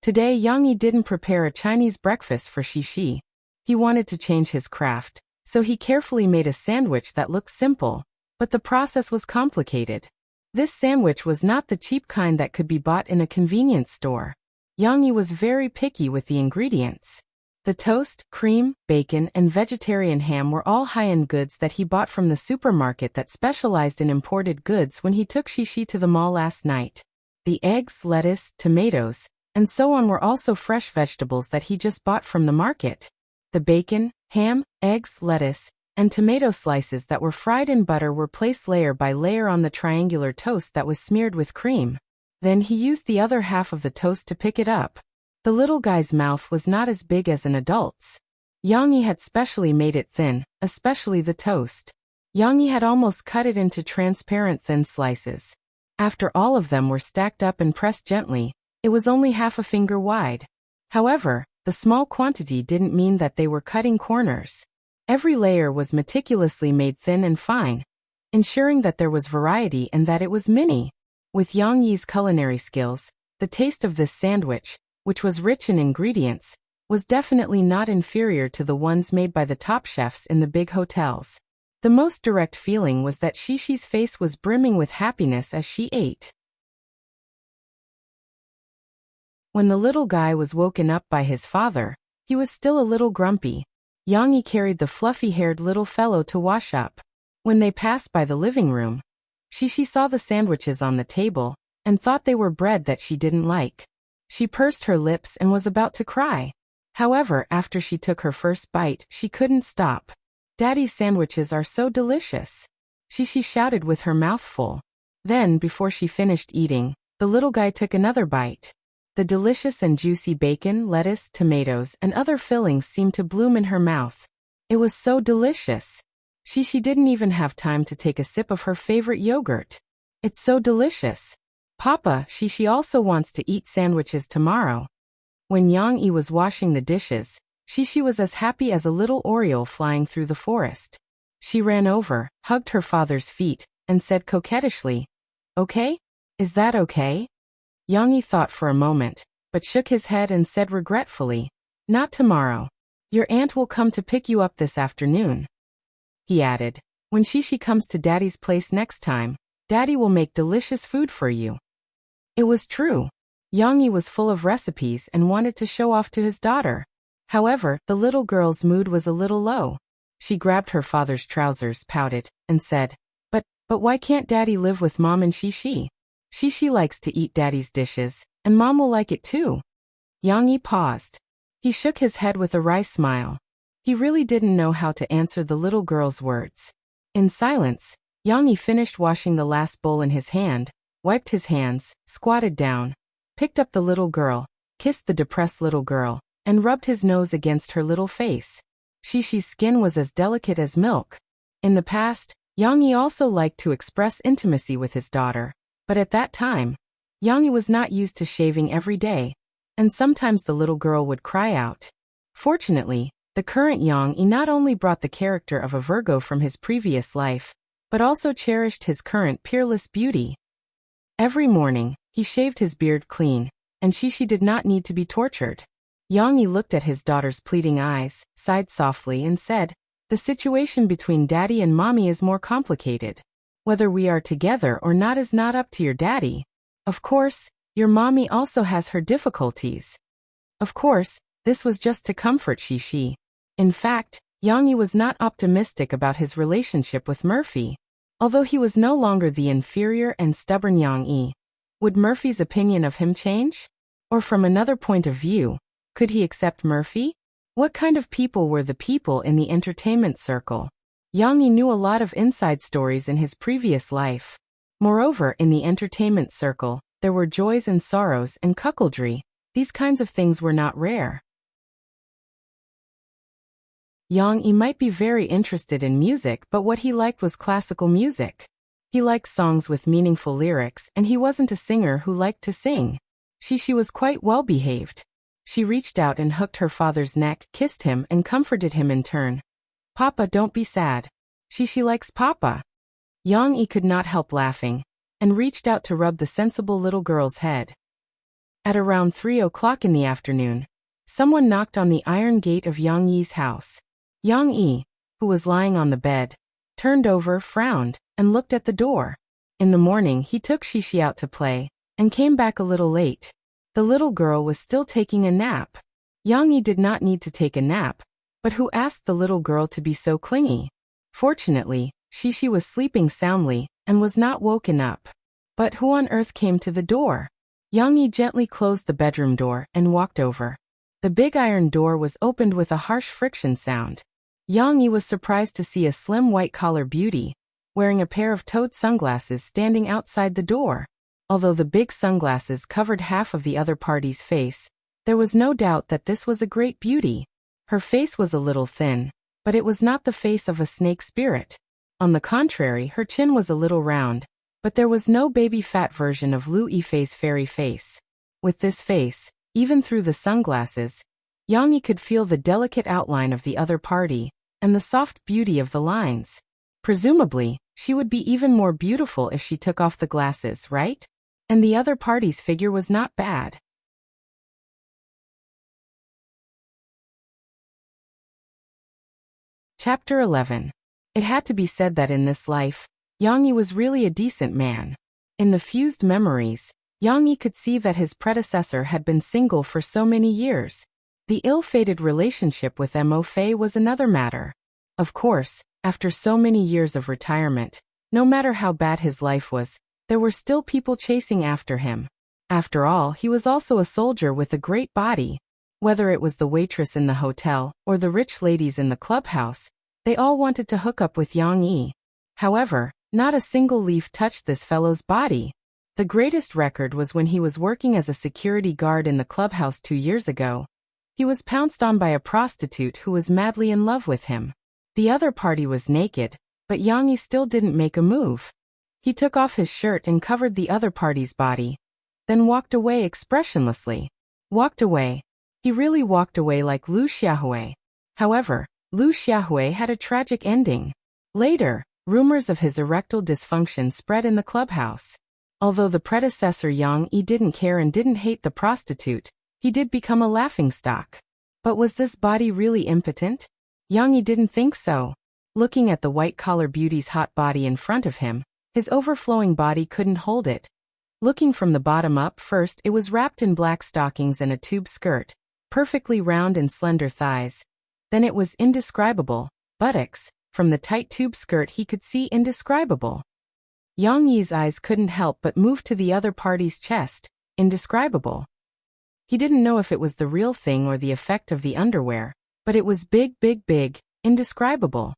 Today Yang Yi didn't prepare a Chinese breakfast for Shishi. He wanted to change his craft, so he carefully made a sandwich that looked simple, but the process was complicated. This sandwich was not the cheap kind that could be bought in a convenience store. Yang Yi was very picky with the ingredients. The toast, cream, bacon, and vegetarian ham were all high-end goods that he bought from the supermarket that specialized in imported goods when he took Shishi to the mall last night. The eggs, lettuce, tomatoes, and so on were also fresh vegetables that he just bought from the market. The bacon, ham, eggs, lettuce, and tomato slices that were fried in butter were placed layer by layer on the triangular toast that was smeared with cream. Then he used the other half of the toast to pick it up. The little guy's mouth was not as big as an adult's. Yang Yi had specially made it thin, especially the toast. Yang Yi had almost cut it into transparent thin slices. After all of them were stacked up and pressed gently, it was only half a finger wide. However, the small quantity didn't mean that they were cutting corners. Every layer was meticulously made thin and fine, ensuring that there was variety and that it was mini. With Yang Yi's culinary skills, the taste of this sandwich, which was rich in ingredients, was definitely not inferior to the ones made by the top chefs in the big hotels. The most direct feeling was that Xishi's face was brimming with happiness as she ate. When the little guy was woken up by his father, he was still a little grumpy. Yang Yi carried the fluffy-haired little fellow to wash up. When they passed by the living room, Xishi saw the sandwiches on the table and thought they were bread that she didn't like. She pursed her lips and was about to cry. However, after she took her first bite, she couldn't stop. "Daddy's sandwiches are so delicious," Xishi shouted with her mouth full. Then, before she finished eating, the little guy took another bite. The delicious and juicy bacon, lettuce, tomatoes, and other fillings seemed to bloom in her mouth. It was so delicious. Xishi didn't even have time to take a sip of her favorite yogurt. "It's so delicious. Papa, Xishi also wants to eat sandwiches tomorrow." When Yang Yi was washing the dishes, Xishi was as happy as a little oriole flying through the forest. She ran over, hugged her father's feet, and said coquettishly, "Okay? Is that okay?" Yang Yi thought for a moment, but shook his head and said regretfully, "Not tomorrow. Your aunt will come to pick you up this afternoon." He added, "When Xishi comes to Daddy's place next time, Daddy will make delicious food for you." It was true. Yang Yi was full of recipes and wanted to show off to his daughter. However, the little girl's mood was a little low. She grabbed her father's trousers, pouted, and said, But why can't Daddy live with Mom and Xishi? Xishi likes to eat Daddy's dishes, and Mom will like it too." Yang Yi paused. He shook his head with a wry smile. He really didn't know how to answer the little girl's words. In silence, Yang Yi finished washing the last bowl in his hand, wiped his hands, squatted down, picked up the little girl, kissed the depressed little girl, and rubbed his nose against her little face. Xishi's skin was as delicate as milk. In the past, Yang Yi also liked to express intimacy with his daughter, but at that time, Yang Yi was not used to shaving every day, and sometimes the little girl would cry out. Fortunately, the current Yang Yi not only brought the character of a Virgo from his previous life, but also cherished his current peerless beauty. Every morning, he shaved his beard clean, and Xishi did not need to be tortured. Yang Yi looked at his daughter's pleading eyes, sighed softly and said, "The situation between Daddy and Mommy is more complicated. Whether we are together or not is not up to your daddy. Of course, your mommy also has her difficulties." Of course, this was just to comfort Xishi. In fact, Yang Yi was not optimistic about his relationship with Murphy. Although he was no longer the inferior and stubborn Yang Yi, would Murphy's opinion of him change? Or from another point of view, could he accept Murphy? What kind of people were the people in the entertainment circle? Yang Yi knew a lot of inside stories in his previous life. Moreover, in the entertainment circle, there were joys and sorrows and cuckoldry. These kinds of things were not rare. Yang Yi might be very interested in music, but what he liked was classical music. He liked songs with meaningful lyrics, and he wasn't a singer who liked to sing. Xishi was quite well behaved. She reached out and hooked her father's neck, kissed him, and comforted him in turn. "Papa, don't be sad. Xishi likes Papa." Yang Yi could not help laughing, and reached out to rub the sensible little girl's head. At around 3 o'clock in the afternoon, someone knocked on the iron gate of Yang Yi's house. Yang Yi, who was lying on the bed, turned over, frowned, and looked at the door. In the morning he took Xishi out to play, and came back a little late. The little girl was still taking a nap. Yang Yi did not need to take a nap, but who asked the little girl to be so clingy? Fortunately, Xishi was sleeping soundly, and was not woken up. But who on earth came to the door? Yang Yi gently closed the bedroom door and walked over. The big iron door was opened with a harsh friction sound. Yang Yi was surprised to see a slim white-collar beauty, wearing a pair of toed sunglasses standing outside the door. Although the big sunglasses covered half of the other party's face, There was no doubt that this was a great beauty. Her face was a little thin, but it was not the face of a snake spirit. On the contrary, her chin was a little round, but there was no baby fat version of Lu Yifei's fairy face. With this face, even through the sunglasses, Yang Yi could feel the delicate outline of the other party, and the soft beauty of the lines. Presumably, she would be even more beautiful if she took off the glasses, right? And the other party's figure was not bad. Chapter 11. It had to be said that in this life, Yang Yi was really a decent man. In the fused memories, Yang Yi could see that his predecessor had been single for so many years. The ill-fated relationship with Mo Fei was another matter. Of course, after so many years of retirement, no matter how bad his life was, there were still people chasing after him. After all, he was also a soldier with a great body. Whether it was the waitress in the hotel or the rich ladies in the clubhouse, they all wanted to hook up with Yang Yi. However, not a single leaf touched this fellow's body. The greatest record was when he was working as a security guard in the clubhouse 2 years ago. He was pounced on by a prostitute who was madly in love with him. The other party was naked, but Yang Yi still didn't make a move. He took off his shirt and covered the other party's body, then walked away expressionlessly. Walked away. He really walked away like Lu Xiaohui. However, Lu Xiaohui had a tragic ending. Later, rumors of his erectile dysfunction spread in the clubhouse. Although the predecessor Yang Yi didn't care and didn't hate the prostitute, he did become a laughingstock. But was this body really impotent? Yang Yi didn't think so. Looking at the white-collar beauty's hot body in front of him, his overflowing body couldn't hold it. Looking from the bottom up, first it was wrapped in black stockings and a tube skirt, perfectly round and slender thighs. Then it was indescribable, buttocks. From the tight tube skirt he could see indescribable. Yang Yi's eyes couldn't help but move to the other party's chest, indescribable. He didn't know if it was the real thing or the effect of the underwear, but it was big, indescribable.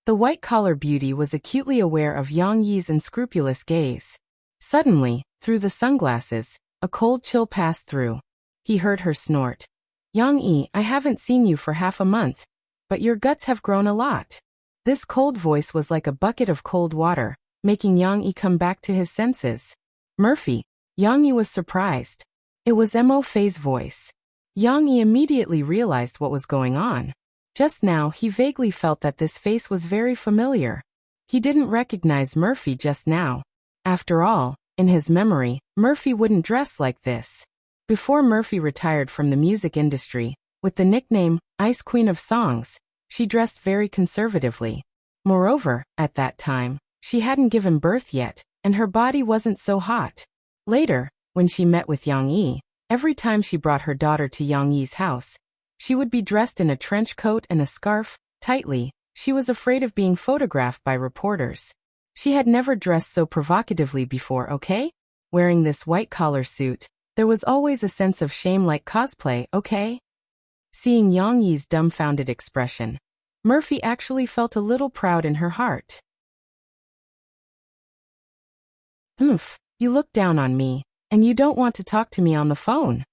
The white-collar beauty was acutely aware of Yang Yi's unscrupulous gaze. Suddenly, through the sunglasses, a cold chill passed through. He heard her snort. Yang Yi, I haven't seen you for half a month, but your guts have grown a lot. This cold voice was like a bucket of cold water, making Yang Yi come back to his senses. Murphy. Yang Yi was surprised. It was Mo Fei's voice. Yang Yi immediately realized what was going on. Just now he vaguely felt that this face was very familiar. He didn't recognize Murphy just now. After all, in his memory, Murphy wouldn't dress like this. Before Murphy retired from the music industry, with the nickname, Ice Queen of Songs, she dressed very conservatively. Moreover, at that time, she hadn't given birth yet, and her body wasn't so hot. Later, when she met with Yang Yi, every time she brought her daughter to Yang Yi's house, she would be dressed in a trench coat and a scarf, tightly. She was afraid of being photographed by reporters. She had never dressed so provocatively before, okay? Wearing this white-collar suit, there was always a sense of shame like cosplay, okay? Seeing Yang Yi's dumbfounded expression, Murphy actually felt a little proud in her heart. You look down on me, and you don't want to talk to me on the phone.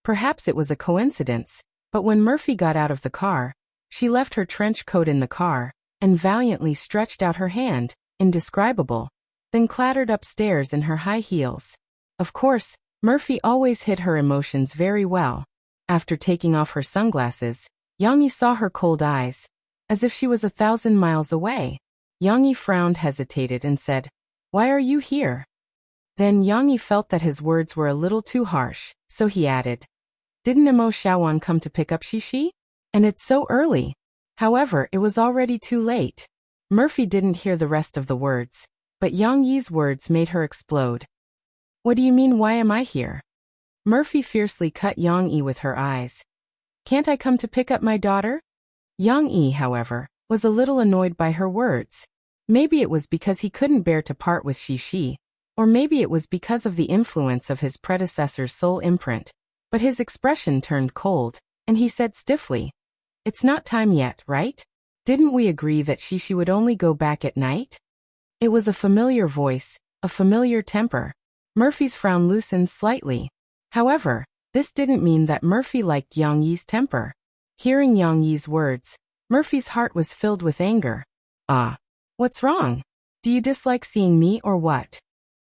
Perhaps it was a coincidence, but when Murphy got out of the car, she left her trench coat in the car, and valiantly stretched out her hand, indescribable, then clattered upstairs in her high heels. Of course, Murphy always hid her emotions very well. After taking off her sunglasses, Yang Yi saw her cold eyes, as if she was 1,000 miles away. Yang Yi frowned, hesitated, and said, "Why are you here?" Then Yang Yi felt that his words were a little too harsh, so he added, "Didn't Mo Xiaowan come to pick up Shishi? And it's so early." However, it was already too late. Murphy didn't hear the rest of the words, but Yang Yi's words made her explode. "What do you mean, why am I here?" Murphy fiercely cut Yang Yi with her eyes. "Can't I come to pick up my daughter?" Yang Yi, however, was a little annoyed by her words. Maybe it was because he couldn't bear to part with Shishi, or maybe it was because of the influence of his predecessor's soul imprint, but his expression turned cold, and he said stiffly, "It's not time yet, right? Didn't we agree that Shishi would only go back at night?" It was a familiar voice, a familiar temper. Murphy's frown loosened slightly. However, This didn't mean that Murphy liked Yang Yi's temper. Hearing Yang Yi's words, Murphy's heart was filled with anger. Ah. What's wrong? Do you dislike seeing me or what?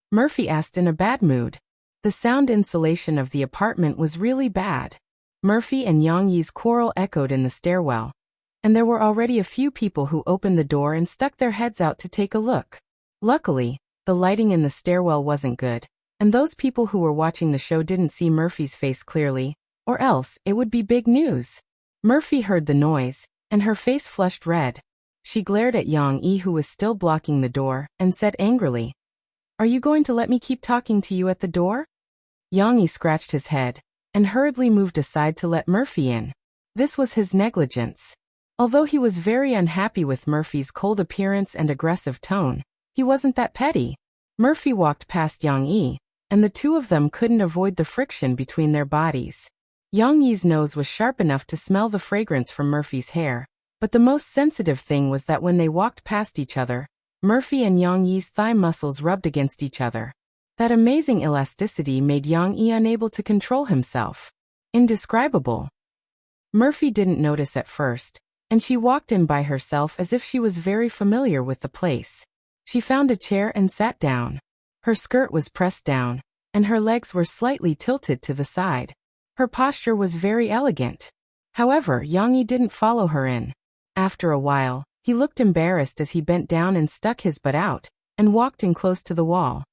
Murphy asked in a bad mood. The sound insulation of the apartment was really bad. Murphy and Yang Yi's quarrel echoed in the stairwell. And there were already a few people who opened the door and stuck their heads out to take a look. Luckily, the lighting in the stairwell wasn't good, and those people who were watching the show didn't see Murphy's face clearly, or else it would be big news. Murphy heard the noise, and her face flushed red. She glared at Yang Yi, who was still blocking the door, and said angrily, "Are you going to let me keep talking to you at the door?" Yang Yi scratched his head, and hurriedly moved aside to let Murphy in. This was his negligence. Although he was very unhappy with Murphy's cold appearance and aggressive tone, he wasn't that petty. Murphy walked past Yang Yi, and the two of them couldn't avoid the friction between their bodies. Yang Yi's nose was sharp enough to smell the fragrance from Murphy's hair, but the most sensitive thing was that when they walked past each other, Murphy and Yang Yi's thigh muscles rubbed against each other. That amazing elasticity made Yang Yi unable to control himself. Indescribable. Murphy didn't notice at first, and she walked in by herself as if she was very familiar with the place. She found a chair and sat down. Her skirt was pressed down, and her legs were slightly tilted to the side. Her posture was very elegant. However, Yang Yi didn't follow her in. After a while, he looked embarrassed as he bent down and stuck his butt out, and walked in close to the wall.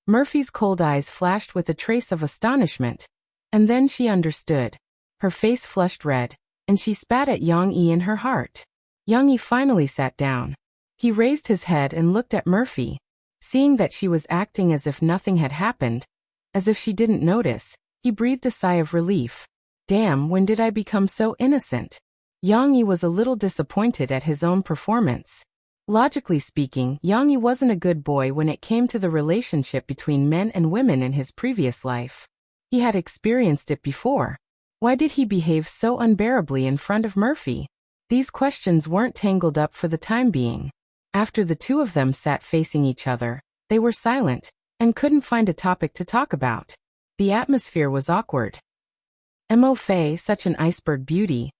Murphy's cold eyes flashed with a trace of astonishment, and then she understood. Her face flushed red, and she spat at Yang Yi in her heart. Yang Yi finally sat down. He raised his head and looked at Murphy. Seeing that she was acting as if nothing had happened, as if she didn't notice, he breathed a sigh of relief. Damn, when did I become so innocent? Yang Yi was a little disappointed at his own performance. Logically speaking, Yang Yi wasn't a good boy when it came to the relationship between men and women in his previous life. He had experienced it before. Why did he behave so unbearably in front of Murphy? These questions weren't tangled up for the time being. After the two of them sat facing each other, they were silent, and couldn't find a topic to talk about. The atmosphere was awkward. Mo Fei, such an iceberg beauty,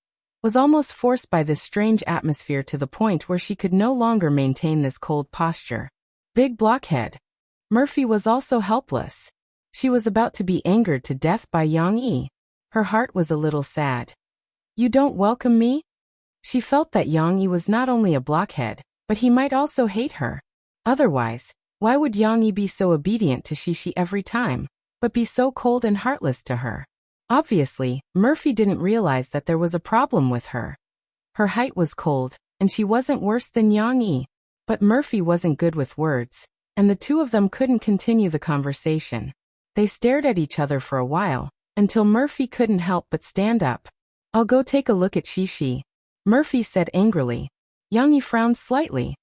was almost forced by this strange atmosphere to the point where she could no longer maintain this cold posture. Big blockhead. Murphy was also helpless. She was about to be angered to death by Yang Yi. Her heart was a little sad. You don't welcome me? She felt that Yang Yi was not only a blockhead, but he might also hate her. Otherwise, why would Yang Yi be so obedient to Shishi every time, but be so cold and heartless to her? Obviously, Murphy didn't realize that there was a problem with her. Her height was cold, and she wasn't worse than Yang Yi. But Murphy wasn't good with words, and the two of them couldn't continue the conversation. They stared at each other for a while, until Murphy couldn't help but stand up. I'll go take a look at Shishi, Murphy said angrily. Yang Yi frowned slightly.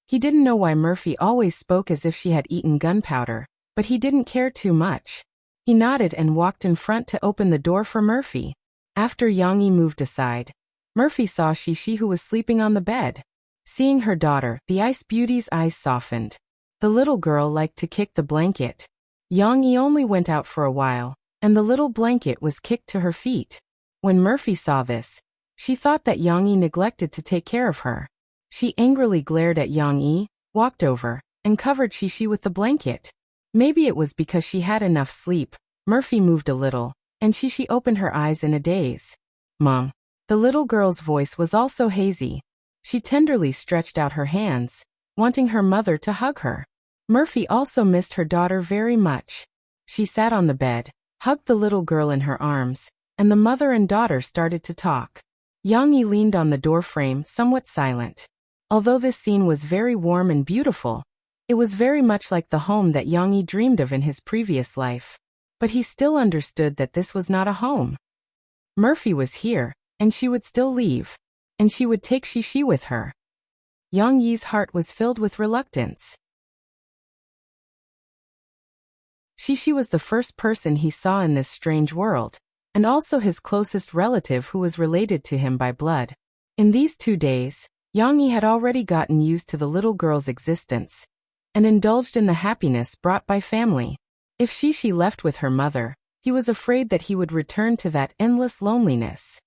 He didn't know why Murphy always spoke as if she had eaten gunpowder, but he didn't care too much. He nodded and walked in front to open the door for Murphy. After Yang Yi moved aside, Murphy saw Shishi, who was sleeping on the bed. Seeing her daughter, the ice beauty's eyes softened. The little girl liked to kick the blanket. Yang Yi only went out for a while, and the little blanket was kicked to her feet. When Murphy saw this, she thought that Yang Yi neglected to take care of her. She angrily glared at Yang Yi, walked over, and covered Shishi with the blanket. Maybe it was because she had enough sleep. Murphy moved a little, and Shishi opened her eyes in a daze. Mom. The little girl's voice was also hazy. She tenderly stretched out her hands, wanting her mother to hug her. Murphy also missed her daughter very much. She sat on the bed, hugged the little girl in her arms, and the mother and daughter started to talk. Yang Yi leaned on the door frame, somewhat silent. Although this scene was very warm and beautiful, it was very much like the home that Yang Yi dreamed of in his previous life. But he still understood that this was not a home. Murphy was here, and she would still leave, and she would take Shishi with her. Yang Yi's heart was filled with reluctance. Shishi was the first person he saw in this strange world, and also his closest relative who was related to him by blood. In these 2 days, Yang Yi had already gotten used to the little girl's existence, and indulged in the happiness brought by family. If Shishi left with her mother, he was afraid that he would return to that endless loneliness.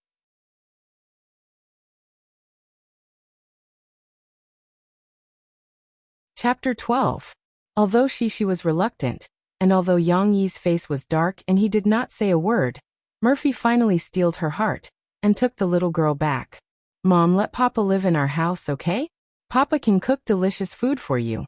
Chapter 12. Although Shishi was reluctant, and although Yang Yi's face was dark and he did not say a word, Murphy finally steeled her heart and took the little girl back. Mom, let Papa live in our house, okay? Papa can cook delicious food for you.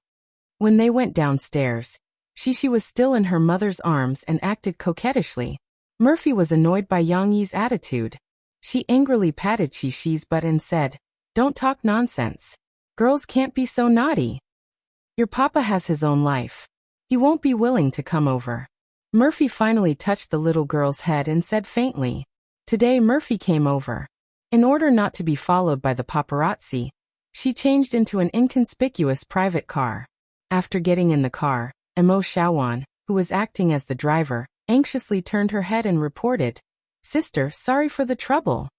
When they went downstairs, Shishi was still in her mother's arms and acted coquettishly. Murphy was annoyed by Yang Yi's attitude. She angrily patted Shishi's butt and said, "Don't talk nonsense. Girls can't be so naughty. Your papa has his own life. He won't be willing to come over." Murphy finally touched the little girl's head and said faintly, "Today Murphy came over." In order not to be followed by the paparazzi, she changed into an inconspicuous private car. After getting in the car, Mo Xiaowan, who was acting as the driver, anxiously turned her head and reported, "Sister, sorry for the trouble."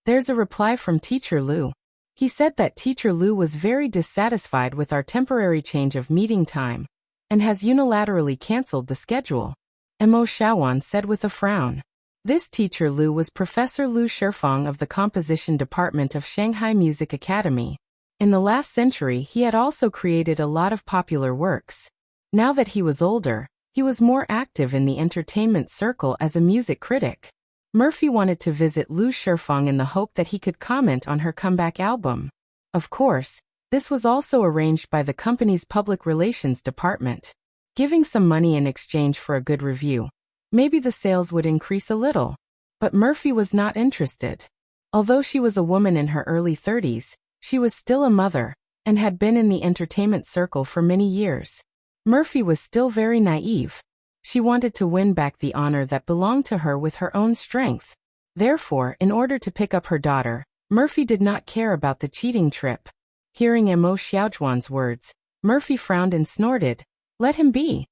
There's a reply from Teacher Lu. He said that Teacher Lu was very dissatisfied with our temporary change of meeting time and has unilaterally cancelled the schedule. Mo Xiaowan said with a frown. This Teacher Lu was Professor Lu Shifeng of the Composition Department of Shanghai Music Academy. In the last century, he had also created a lot of popular works. Now that he was older, he was more active in the entertainment circle as a music critic. Murphy wanted to visit Lu Shifeng in the hope that he could comment on her comeback album. Of course, this was also arranged by the company's public relations department. Giving some money in exchange for a good review. Maybe the sales would increase a little. But Murphy was not interested. Although she was a woman in her early 30s, she was still a mother, and had been in the entertainment circle for many years. Murphy was still very naive. She wanted to win back the honor that belonged to her with her own strength. Therefore, in order to pick up her daughter, Murphy did not care about the cheating trip. Hearing Mo Xiaojuan's words, Murphy frowned and snorted, "Let him be."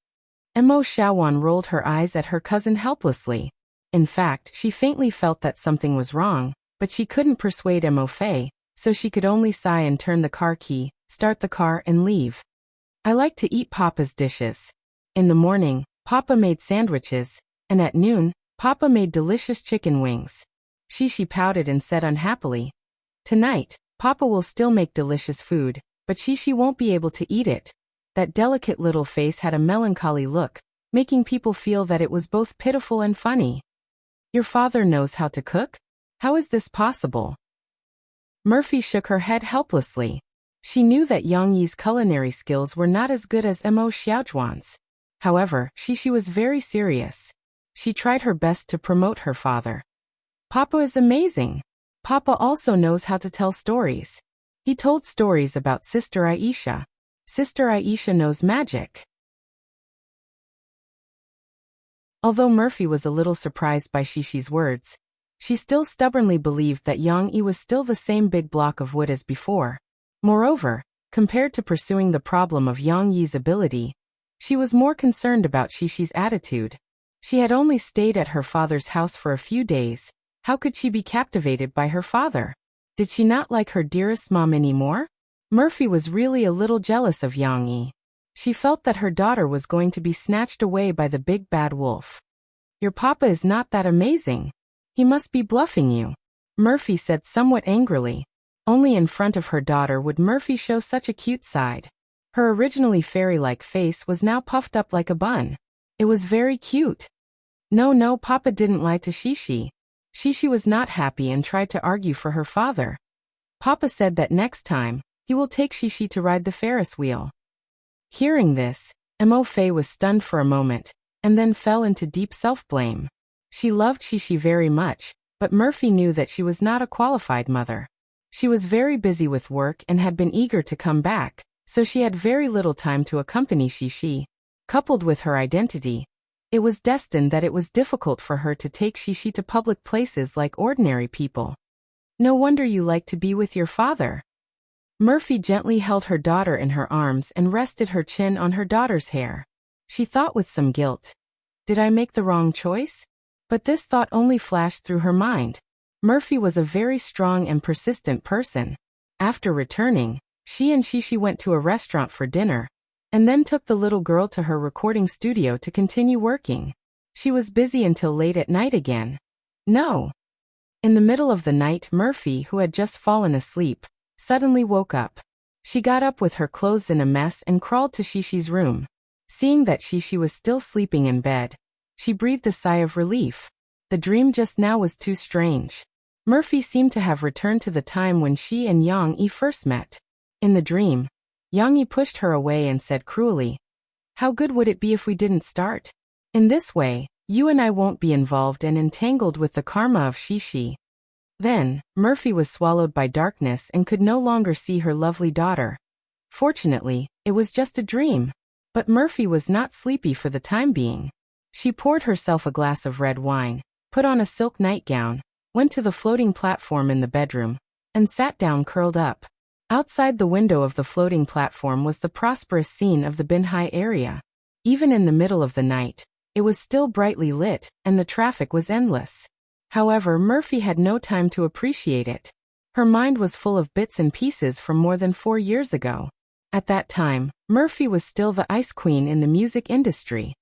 Mo Xiaowan rolled her eyes at her cousin helplessly. In fact, she faintly felt that something was wrong, but she couldn't persuade Mo Fei, so she could only sigh and turn the car key, start the car and leave. "I like to eat Papa's dishes. In the morning, Papa made sandwiches, and at noon, Papa made delicious chicken wings." Shishi pouted and said unhappily, "Tonight, Papa will still make delicious food, but Shishi won't be able to eat it." That delicate little face had a melancholy look, making people feel that it was both pitiful and funny. "Your father knows how to cook? How is this possible?" Murphy shook her head helplessly. She knew that Yang Yi's culinary skills were not as good as Mo Xiaojuan's. However, she was very serious. She tried her best to promote her father. "Papa is amazing. Papa also knows how to tell stories. He told stories about Sister Aisha. Sister Aisha knows magic." Although Murphy was a little surprised by Shishi's words, she still stubbornly believed that Yang Yi was still the same big block of wood as before. Moreover, compared to pursuing the problem of Yang Yi's ability, she was more concerned about Shishi's attitude. She had only stayed at her father's house for a few days. How could she be captivated by her father? Did she not like her dearest mom anymore? Murphy was really a little jealous of Yang Yi. She felt that her daughter was going to be snatched away by the big bad wolf. "Your papa is not that amazing. He must be bluffing you," Murphy said somewhat angrily. Only in front of her daughter would Murphy show such a cute side. Her originally fairy-like face was now puffed up like a bun. It was very cute. No, Papa didn't lie to Shishi. Shishi was not happy and tried to argue for her father. Papa said that next time, he will take Shishi to ride the Ferris wheel. Hearing this, Mo Fei was stunned for a moment, and then fell into deep self-blame. She loved Shishi very much, but Murphy knew that she was not a qualified mother. She was very busy with work and had been eager to come back, so she had very little time to accompany Shishi. Coupled with her identity, it was destined that it was difficult for her to take Shishi to public places like ordinary people. "No wonder you like to be with your father." Murphy gently held her daughter in her arms and rested her chin on her daughter's hair. She thought with some guilt, "Did I make the wrong choice?" But this thought only flashed through her mind. Murphy was a very strong and persistent person. After returning, she and Shishi went to a restaurant for dinner. and then took the little girl to her recording studio to continue working. She was busy until late at night again. No. In the middle of the night, Murphy, who had just fallen asleep, suddenly woke up. She got up with her clothes in a mess and crawled to Shishi's room. Seeing that Shishi was still sleeping in bed, she breathed a sigh of relief. The dream just now was too strange. Murphy seemed to have returned to the time when she and Yang Yi first met. In the dream, Yang Yi pushed her away and said cruelly, "How good would it be if we didn't start? In this way, you and I won't be involved and entangled with the karma of Shishi." Then, Murphy was swallowed by darkness and could no longer see her lovely daughter. Fortunately, it was just a dream. But Murphy was not sleepy for the time being. She poured herself a glass of red wine, put on a silk nightgown, went to the floating platform in the bedroom, and sat down curled up. Outside the window of the floating platform was the prosperous scene of the Binhai area. Even in the middle of the night, it was still brightly lit, and the traffic was endless. However, Murphy had no time to appreciate it. Her mind was full of bits and pieces from more than 4 years ago. At that time, Murphy was still the ice queen in the music industry.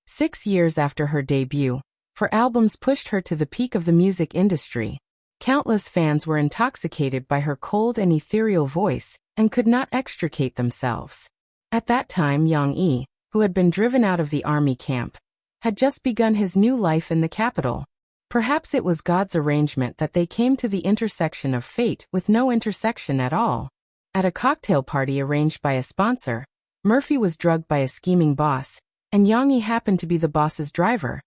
6 years after her debut, her albums pushed her to the peak of the music industry. Countless fans were intoxicated by her cold and ethereal voice and could not extricate themselves. At that time, Yang Yi, who had been driven out of the army camp, had just begun his new life in the capital. Perhaps it was God's arrangement that they came to the intersection of fate with no intersection at all. At a cocktail party arranged by a sponsor, Murphy was drugged by a scheming boss, and Yang Yi happened to be the boss's driver.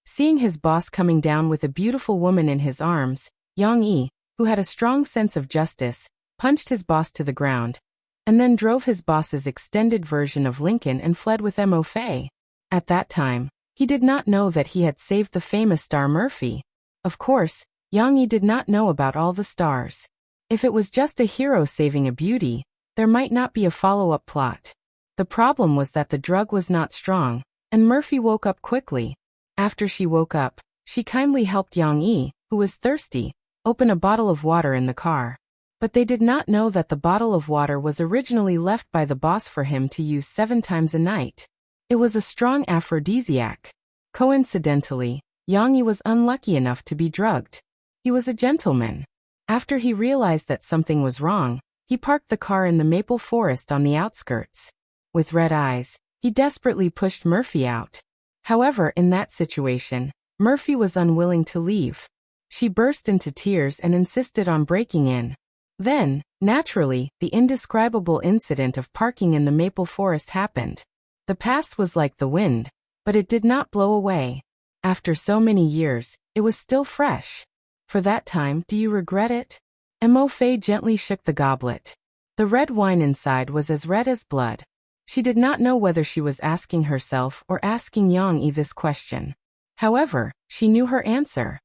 Seeing his boss coming down with a beautiful woman in his arms, Yang Yi, who had a strong sense of justice, punched his boss to the ground, and then drove his boss's extended version of Lincoln and fled with Mo Fei. At that time, he did not know that he had saved the famous star Murphy. Of course, Yang Yi did not know about all the stars. If it was just a hero saving a beauty, there might not be a follow-up plot. The problem was that the drug was not strong, and Murphy woke up quickly. After she woke up, she kindly helped Yang Yi, who was thirsty, open a bottle of water in the car. But they did not know that the bottle of water was originally left by the boss for him to use 7 times a night. It was a strong aphrodisiac. Coincidentally, Yang Yi was unlucky enough to be drugged. He was a gentleman. After he realized that something was wrong, he parked the car in the maple forest on the outskirts. With red eyes, he desperately pushed Murphy out. However, in that situation, Murphy was unwilling to leave. She burst into tears and insisted on breaking in. Then, naturally, the indescribable incident of parking in the maple forest happened. The past was like the wind, but it did not blow away. After so many years, it was still fresh. For that time, do you regret it? Mo Fei gently shook the goblet. The red wine inside was as red as blood. She did not know whether she was asking herself or asking Yang Yi this question. However, she knew her answer.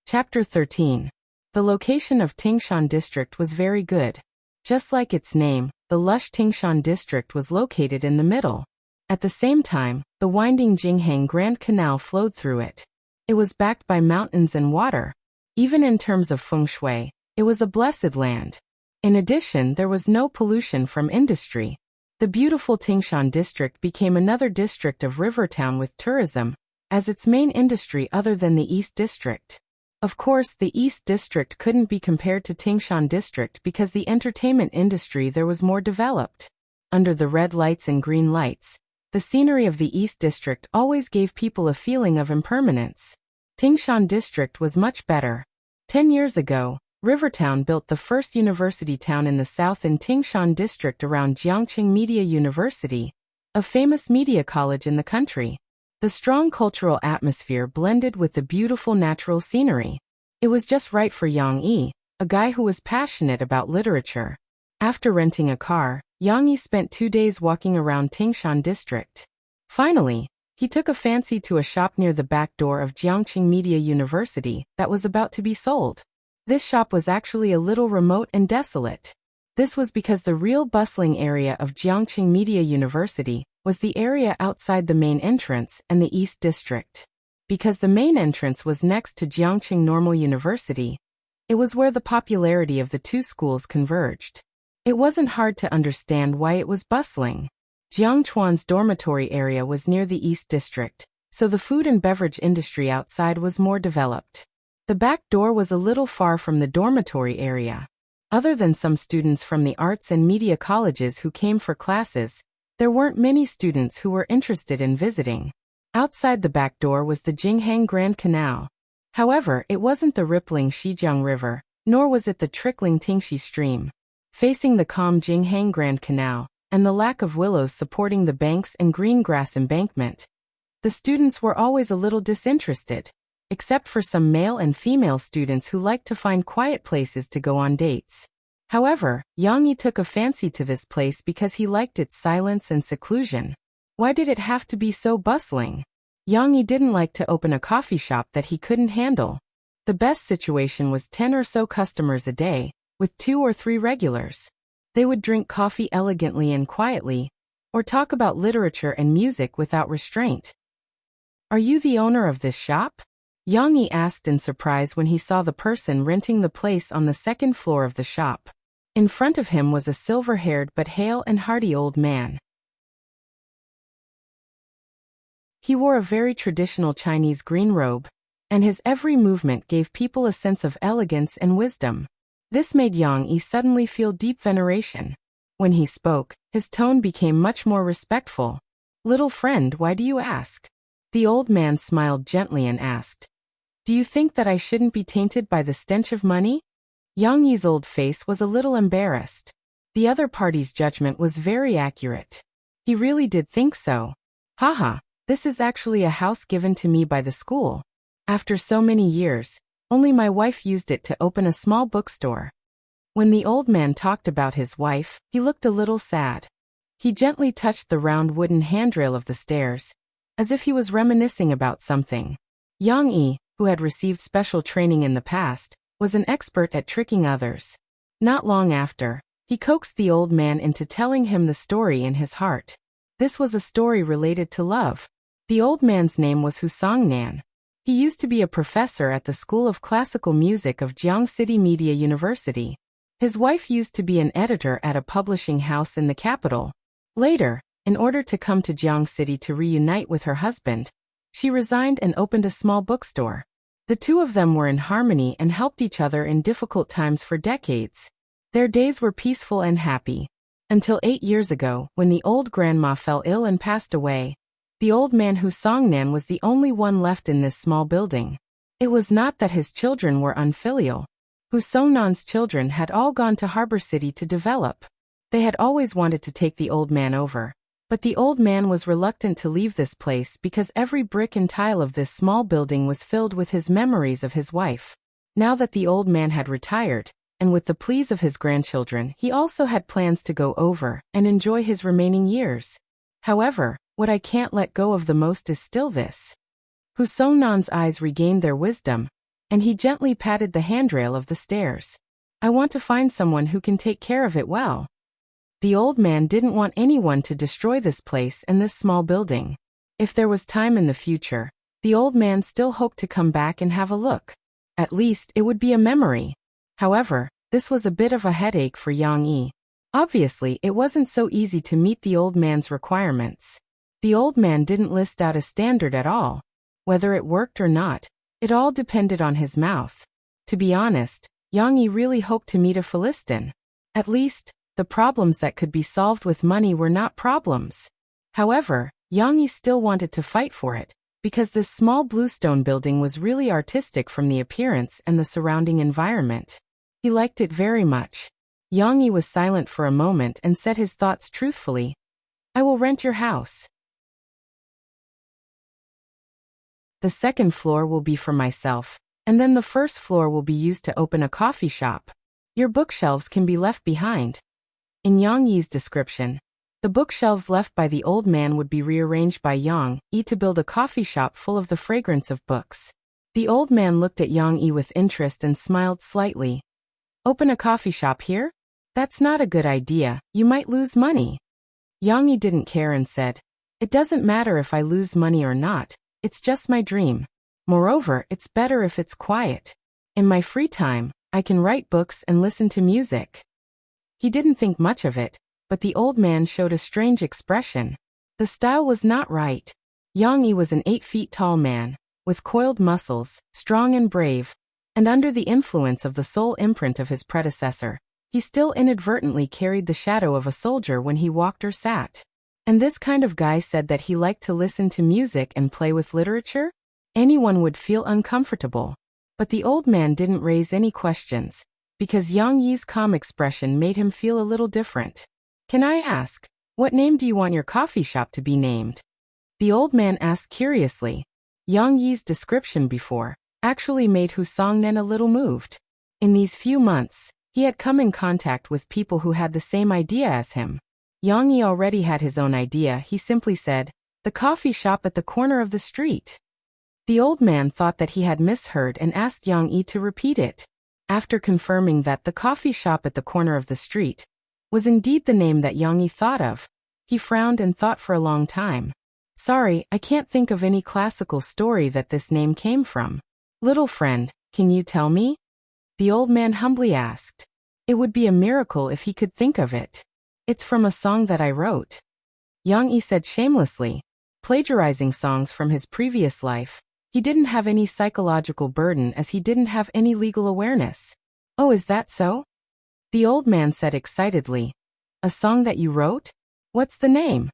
Chapter 13. The location of Tingshan District was very good. Just like its name, the lush Tingshan District was located in the middle. At the same time, the winding Jinghang Grand Canal flowed through it. It was backed by mountains and water. Even in terms of feng shui, it was a blessed land. In addition, there was no pollution from industry. The beautiful Tingshan District became another district of Rivertown with tourism, as its main industry other than the East District. Of course, the East District couldn't be compared to Tingshan District because the entertainment industry there was more developed. Under the red lights and green lights, the scenery of the East District always gave people a feeling of impermanence. Tingshan District was much better. 10 years ago, Rivertown built the first university town in the south in Tingshan District around Jiangqing Media University, a famous media college in the country. The strong cultural atmosphere blended with the beautiful natural scenery. It was just right for Yang Yi, a guy who was passionate about literature. After renting a car, Yang Yi spent 2 days walking around Tingshan District. Finally, he took a fancy to a shop near the back door of Jiangqing Media University that was about to be sold. This shop was actually a little remote and desolate. This was because the real bustling area of Jiangqing Media University was the area outside the main entrance and the East District. because the main entrance was next to Jiangqing Normal University. It was where the popularity of the two schools converged. It wasn't hard to understand why it was bustling. Jiangchuan's dormitory area was near the East District, so the food and beverage industry outside was more developed. The back door was a little far from the dormitory area. Other than some students from the arts and media colleges who came for classes, there weren't many students who were interested in visiting. Outside the back door was the Jinghang Grand Canal. However, it wasn't the rippling Xijiang River, nor was it the trickling Tingxi stream. Facing the calm Jinghang Grand Canal, and the lack of willows supporting the banks and green grass embankment, the students were always a little disinterested, except for some male and female students who liked to find quiet places to go on dates. However, Yang Yi took a fancy to this place because he liked its silence and seclusion. Why did it have to be so bustling? Yang Yi didn't like to open a coffee shop that he couldn't handle. The best situation was 10 or so customers a day, with 2 or 3 regulars. They would drink coffee elegantly and quietly, or talk about literature and music without restraint. "Are you the owner of this shop?" Yang Yi asked in surprise when he saw the person renting the place on the second floor of the shop. In front of him was a silver-haired but hale and hearty old man. He wore a very traditional Chinese green robe, and his every movement gave people a sense of elegance and wisdom. This made Yang Yi suddenly feel deep veneration. When he spoke, his tone became much more respectful. "Little friend, why do you ask?" The old man smiled gently and asked, "Do you think that I shouldn't be tainted by the stench of money?" Yang Yi's old face was a little embarrassed. The other party's judgment was very accurate. He really did think so. "Haha, this is actually a house given to me by the school. After so many years, only my wife used it to open a small bookstore." When the old man talked about his wife, he looked a little sad. He gently touched the round wooden handrail of the stairs, as if he was reminiscing about something. Yang Yi, who had received special training in the past, was an expert at tricking others. Not long after, he coaxed the old man into telling him the story in his heart. This was a story related to love. The old man's name was Husong Nan. He used to be a professor at the School of Classical Music of Jiang City Media University. His wife used to be an editor at a publishing house in the capital. Later, in order to come to Jiang City to reunite with her husband, she resigned and opened a small bookstore. The two of them were in harmony and helped each other in difficult times for decades. Their days were peaceful and happy. Until 8 years ago, when the old grandma fell ill and passed away. The old man Husong Nan was the only one left in this small building. It was not that his children were unfilial. Husong Nan's children had all gone to Harbor City to develop. They had always wanted to take the old man over. But the old man was reluctant to leave this place because every brick and tile of this small building was filled with his memories of his wife. Now that the old man had retired, and with the pleas of his grandchildren, he also had plans to go over and enjoy his remaining years. However, what I can't let go of the most is still this. Husong Nan's eyes regained their wisdom, and he gently patted the handrail of the stairs. "I want to find someone who can take care of it well." The old man didn't want anyone to destroy this place and this small building. If there was time in the future, the old man still hoped to come back and have a look. At least, it would be a memory. However, this was a bit of a headache for Yang Yi. Obviously, it wasn't so easy to meet the old man's requirements. The old man didn't list out a standard at all. Whether it worked or not, it all depended on his mouth. To be honest, Yang Yi really hoped to meet a Philistine. At least, the problems that could be solved with money were not problems. However, Yang Yi still wanted to fight for it, because this small bluestone building was really artistic from the appearance and the surrounding environment. He liked it very much. Yang Yi was silent for a moment and said his thoughts truthfully. "I will rent your house. The second floor will be for myself, and then the first floor will be used to open a coffee shop. Your bookshelves can be left behind." In Yang Yi's description, the bookshelves left by the old man would be rearranged by Yang Yi to build a coffee shop full of the fragrance of books. The old man looked at Yang Yi with interest and smiled slightly. "Open a coffee shop here? That's not a good idea, you might lose money." Yang Yi didn't care and said, "It doesn't matter if I lose money or not, it's just my dream." Moreover, it's better if it's quiet. In my free time, I can write books and listen to music. He didn't think much of it, but the old man showed a strange expression. The style was not right. Yang Yi was an 8 feet tall man, with coiled muscles, strong and brave, and under the influence of the soul imprint of his predecessor, he still inadvertently carried the shadow of a soldier when he walked or sat. And this kind of guy said that he liked to listen to music and play with literature? Anyone would feel uncomfortable. But the old man didn't raise any questions, because Yang Yi's calm expression made him feel a little different. Can I ask, what name do you want your coffee shop to be named? The old man asked curiously. Yang Yi's description before actually made Hu Songnen a little moved. In these few months, he had come in contact with people who had the same idea as him. Yang Yi already had his own idea. He simply said, the coffee shop at the corner of the street. The old man thought that he had misheard and asked Yang Yi to repeat it. After confirming that the coffee shop at the corner of the street was indeed the name that Yang Yi thought of, he frowned and thought for a long time. Sorry, I can't think of any classical story that this name came from. Little friend, can you tell me? The old man humbly asked. It would be a miracle if he could think of it. It's from a song that I wrote. Yang Yi said shamelessly, plagiarizing songs from his previous life. He didn't have any psychological burden as he didn't have any legal awareness. Oh, is that so? The old man said excitedly. A song that you wrote? What's the name?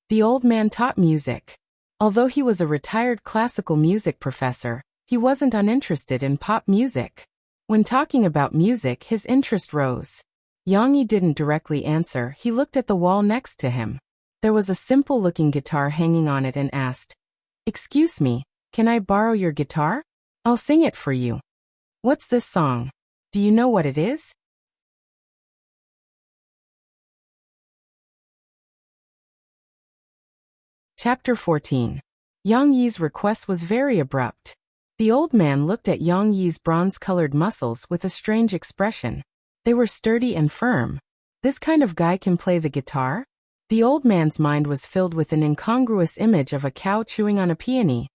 The old man taught music. Although he was a retired classical music professor, he wasn't uninterested in pop music. When talking about music, his interest rose. Yang Yi didn't directly answer. He looked at the wall next to him. There was a simple-looking guitar hanging on it and asked, "Excuse me, can I borrow your guitar? I'll sing it for you." What's this song? Do you know what it is? Chapter 14. Yang Yi's request was very abrupt. The old man looked at Yang Yi's bronze-colored muscles with a strange expression. They were sturdy and firm. This kind of guy can play the guitar? The old man's mind was filled with an incongruous image of a cow chewing on a peony.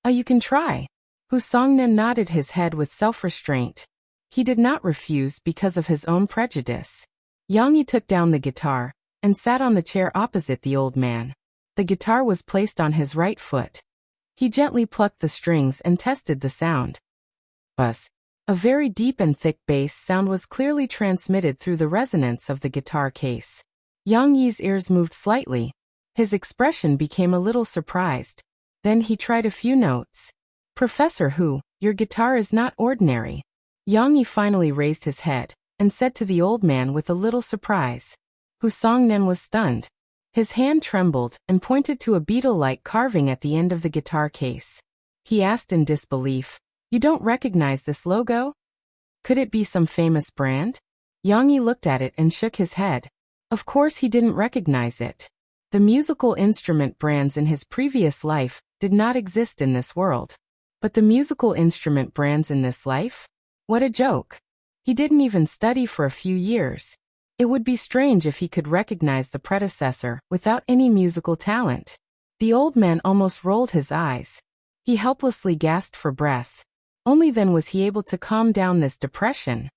You can try. Hu Songnen nodded his head with self-restraint. He did not refuse because of his own prejudice. Yang Yi took down the guitar and sat on the chair opposite the old man. The guitar was placed on his right foot. He gently plucked the strings and tested the sound. Buzz. A very deep and thick bass sound was clearly transmitted through the resonance of the guitar case. Yang Yi's ears moved slightly. His expression became a little surprised. Then he tried a few notes. Professor Hu, your guitar is not ordinary. Yang Yi finally raised his head and said to the old man with a little surprise. Hu Songnen was stunned. His hand trembled and pointed to a beetle-like carving at the end of the guitar case. He asked in disbelief, "You don't recognize this logo? Could it be some famous brand?" Yang Yi looked at it and shook his head. Of course he didn't recognize it. The musical instrument brands in his previous life did not exist in this world. But the musical instrument brands in this life? What a joke. He didn't even study for a few years. It would be strange if he could recognize the predecessor without any musical talent. The old man almost rolled his eyes. He helplessly gasped for breath. Only then was he able to calm down this depression.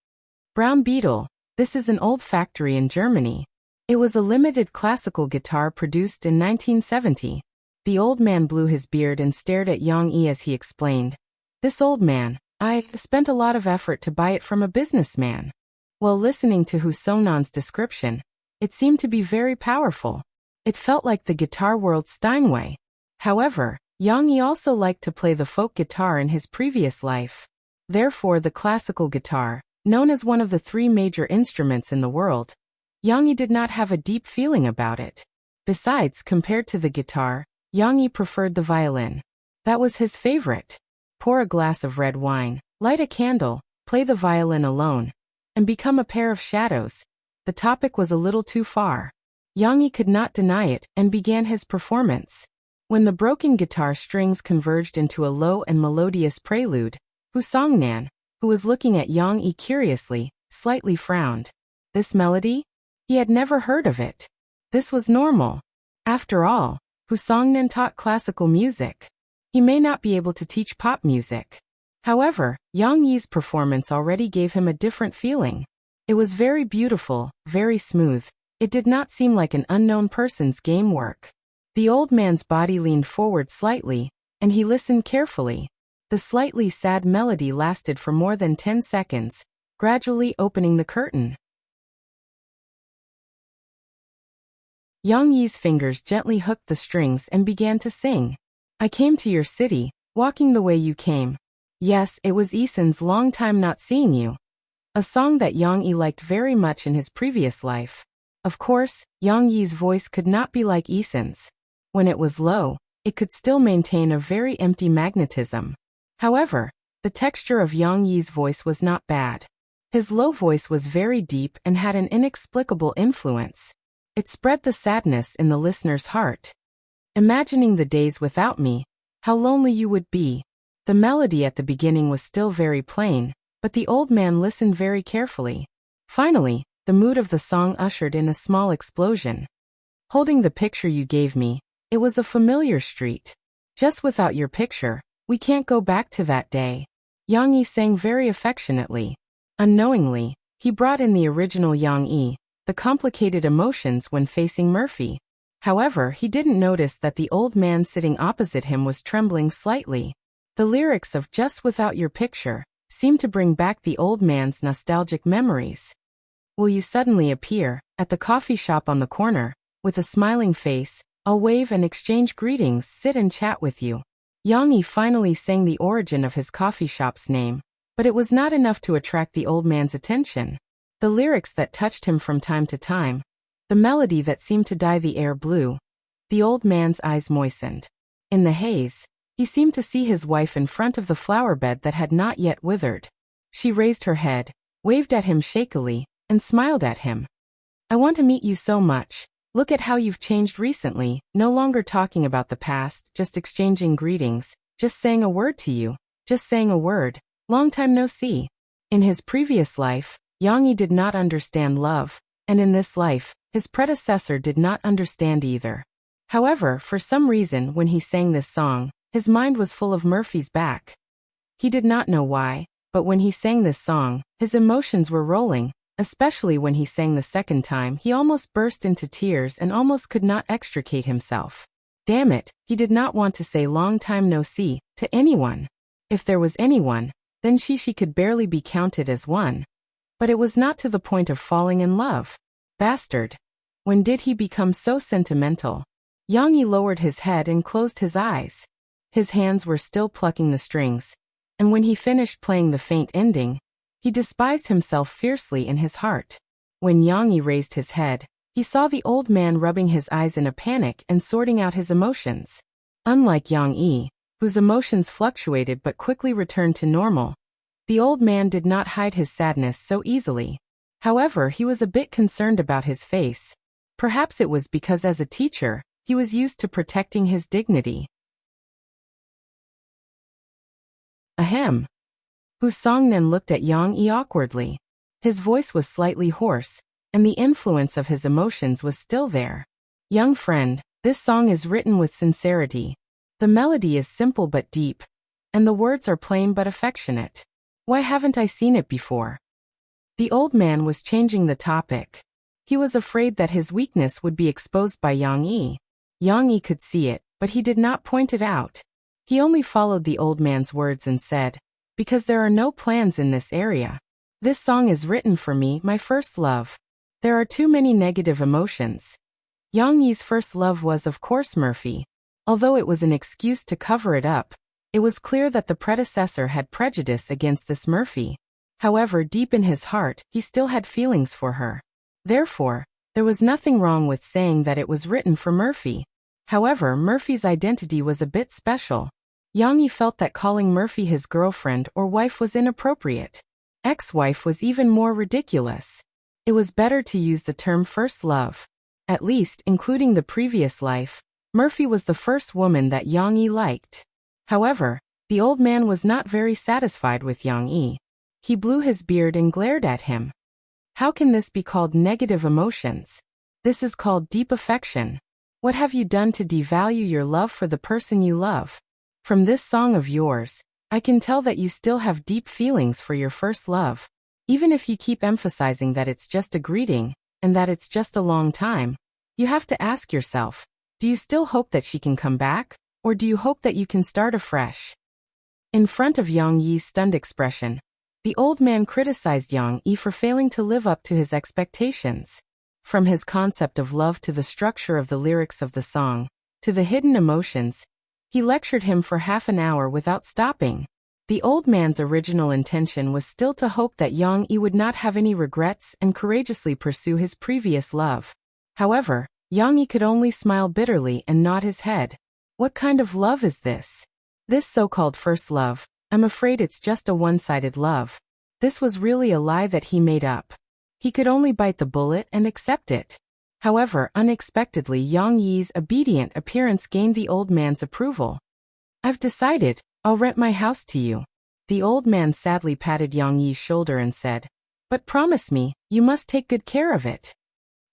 Brown Beetle, this is an old factory in Germany. It was a limited classical guitar produced in 1970. The old man blew his beard and stared at Yang Yi as he explained. This old man, I spent a lot of effort to buy it from a businessman. While listening to Hu Songnen's description, it seemed to be very powerful. It felt like the guitar world's Steinway. However, Yang Yi also liked to play the folk guitar in his previous life. Therefore the classical guitar, known as one of the 3 major instruments in the world, Yang Yi did not have a deep feeling about it. Besides, compared to the guitar, Yang Yi preferred the violin. That was his favorite. Pour a glass of red wine, light a candle, play the violin alone, and become a pair of shadows. The topic was a little too far. Yang Yi could not deny it and began his performance. When the broken guitar strings converged into a low and melodious prelude, Hu Songnen, who was looking at Yang Yi curiously, slightly frowned. This melody? He had never heard of it. This was normal. After all, Hu Songnen taught classical music. He may not be able to teach pop music. However, Yang Yi's performance already gave him a different feeling. It was very beautiful, very smooth. It did not seem like an unknown person's game work. The old man's body leaned forward slightly, and he listened carefully. The slightly sad melody lasted for more than 10 seconds, gradually opening the curtain. Yang Yi's fingers gently hooked the strings and began to sing. I came to your city, walking the way you came. Yes, it was Eason's long time not seeing you. A song that Yang Yi liked very much in his previous life. Of course, Yang Yi's voice could not be like Eason's. When it was low, it could still maintain a very empty magnetism. However, the texture of Yang Yi's voice was not bad. His low voice was very deep and had an inexplicable influence. It spread the sadness in the listener's heart. Imagining the days without me, how lonely you would be. The melody at the beginning was still very plain, but the old man listened very carefully. Finally, the mood of the song ushered in a small explosion. Holding the picture you gave me, it was a familiar street. Just without your picture, we can't go back to that day. Yang Yi sang very affectionately. Unknowingly, he brought in the original Yang Yi, the complicated emotions when facing Murphy. However, he didn't notice that the old man sitting opposite him was trembling slightly. The lyrics of Just Without Your Picture seemed to bring back the old man's nostalgic memories. Will you suddenly appear at the coffee shop on the corner, with a smiling face? I'll wave and exchange greetings, sit and chat with you. Yang Yi finally sang the origin of his coffee shop's name, but it was not enough to attract the old man's attention. The lyrics that touched him from time to time, the melody that seemed to dye the air blue. The old man's eyes moistened. In the haze, he seemed to see his wife in front of the flower bed that had not yet withered. She raised her head, waved at him shakily, and smiled at him. I want to meet you so much. Look at how you've changed recently, no longer talking about the past, just exchanging greetings, just saying a word to you, just saying a word. Long time no see. In his previous life, Yang Yi did not understand love, and in this life, his predecessor did not understand either. However, for some reason when he sang this song, his mind was full of Murphy's back. He did not know why, but when he sang this song, his emotions were rolling, especially when he sang the second time. He almost burst into tears and almost could not extricate himself. Damn it, he did not want to say long time no see to anyone. If there was anyone, then she could barely be counted as one. But it was not to the point of falling in love. Bastard. When did he become so sentimental? Yang Yi lowered his head and closed his eyes. His hands were still plucking the strings, and when he finished playing the faint ending, he despised himself fiercely in his heart. When Yang Yi raised his head, he saw the old man rubbing his eyes in a panic and sorting out his emotions. Unlike Yang Yi, whose emotions fluctuated but quickly returned to normal, the old man did not hide his sadness so easily. However, he was a bit concerned about his face. Perhaps it was because as a teacher, he was used to protecting his dignity. Ahem. Whose song then looked at Yang Yi awkwardly. His voice was slightly hoarse, and the influence of his emotions was still there. Young friend, this song is written with sincerity. The melody is simple but deep, and the words are plain but affectionate. Why haven't I seen it before? The old man was changing the topic. He was afraid that his weakness would be exposed by Yang Yi. Yang Yi could see it, but he did not point it out. He only followed the old man's words and said, because there are no plans in this area. This song is written for me, my first love. There are too many negative emotions. Yang Yi's first love was of course Murphy. Although it was an excuse to cover it up, it was clear that the predecessor had prejudice against this Murphy. However, deep in his heart, he still had feelings for her. Therefore, there was nothing wrong with saying that it was written for Murphy. However, Murphy's identity was a bit special. Yang Yi felt that calling Murphy his girlfriend or wife was inappropriate. Ex-wife was even more ridiculous. It was better to use the term first love. At least, including the previous life, Murphy was the first woman that Yang Yi liked. However, the old man was not very satisfied with Yang Yi. He blew his beard and glared at him. How can this be called negative emotions? This is called deep affection. What have you done to devalue your love for the person you love? From this song of yours, I can tell that you still have deep feelings for your first love. Even if you keep emphasizing that it's just a greeting, and that it's just a long time, you have to ask yourself, do you still hope that she can come back, or do you hope that you can start afresh? In front of Yang Yi's stunned expression, the old man criticized Yang Yi for failing to live up to his expectations. From his concept of love to the structure of the lyrics of the song, to the hidden emotions, he lectured him for half an hour without stopping. The old man's original intention was still to hope that Yang Yi would not have any regrets and courageously pursue his previous love. However, Yang Yi could only smile bitterly and nod his head. What kind of love is this? This so-called first love, I'm afraid it's just a one-sided love. This was really a lie that he made up. He could only bite the bullet and accept it. However, unexpectedly Yang Yi's obedient appearance gained the old man's approval. I've decided, I'll rent my house to you. The old man sadly patted Yang Yi's shoulder and said, but promise me, you must take good care of it.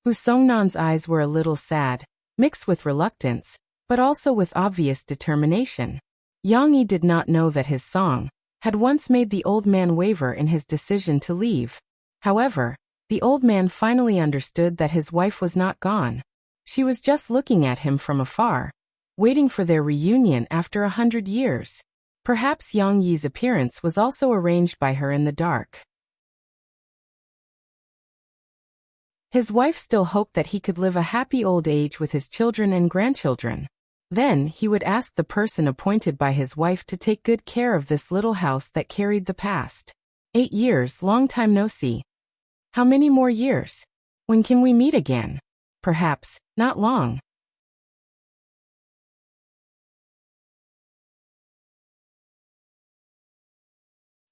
Hu Songnan's eyes were a little sad, mixed with reluctance, but also with obvious determination. Yang Yi did not know that his song had once made the old man waver in his decision to leave. However, the old man finally understood that his wife was not gone. She was just looking at him from afar, waiting for their reunion after 100 years. Perhaps Yang Yi's appearance was also arranged by her in the dark. His wife still hoped that he could live a happy old age with his children and grandchildren. Then he would ask the person appointed by his wife to take good care of this little house that carried the past. 8 years, long time no see. How many more years? When can we meet again? Perhaps, not long.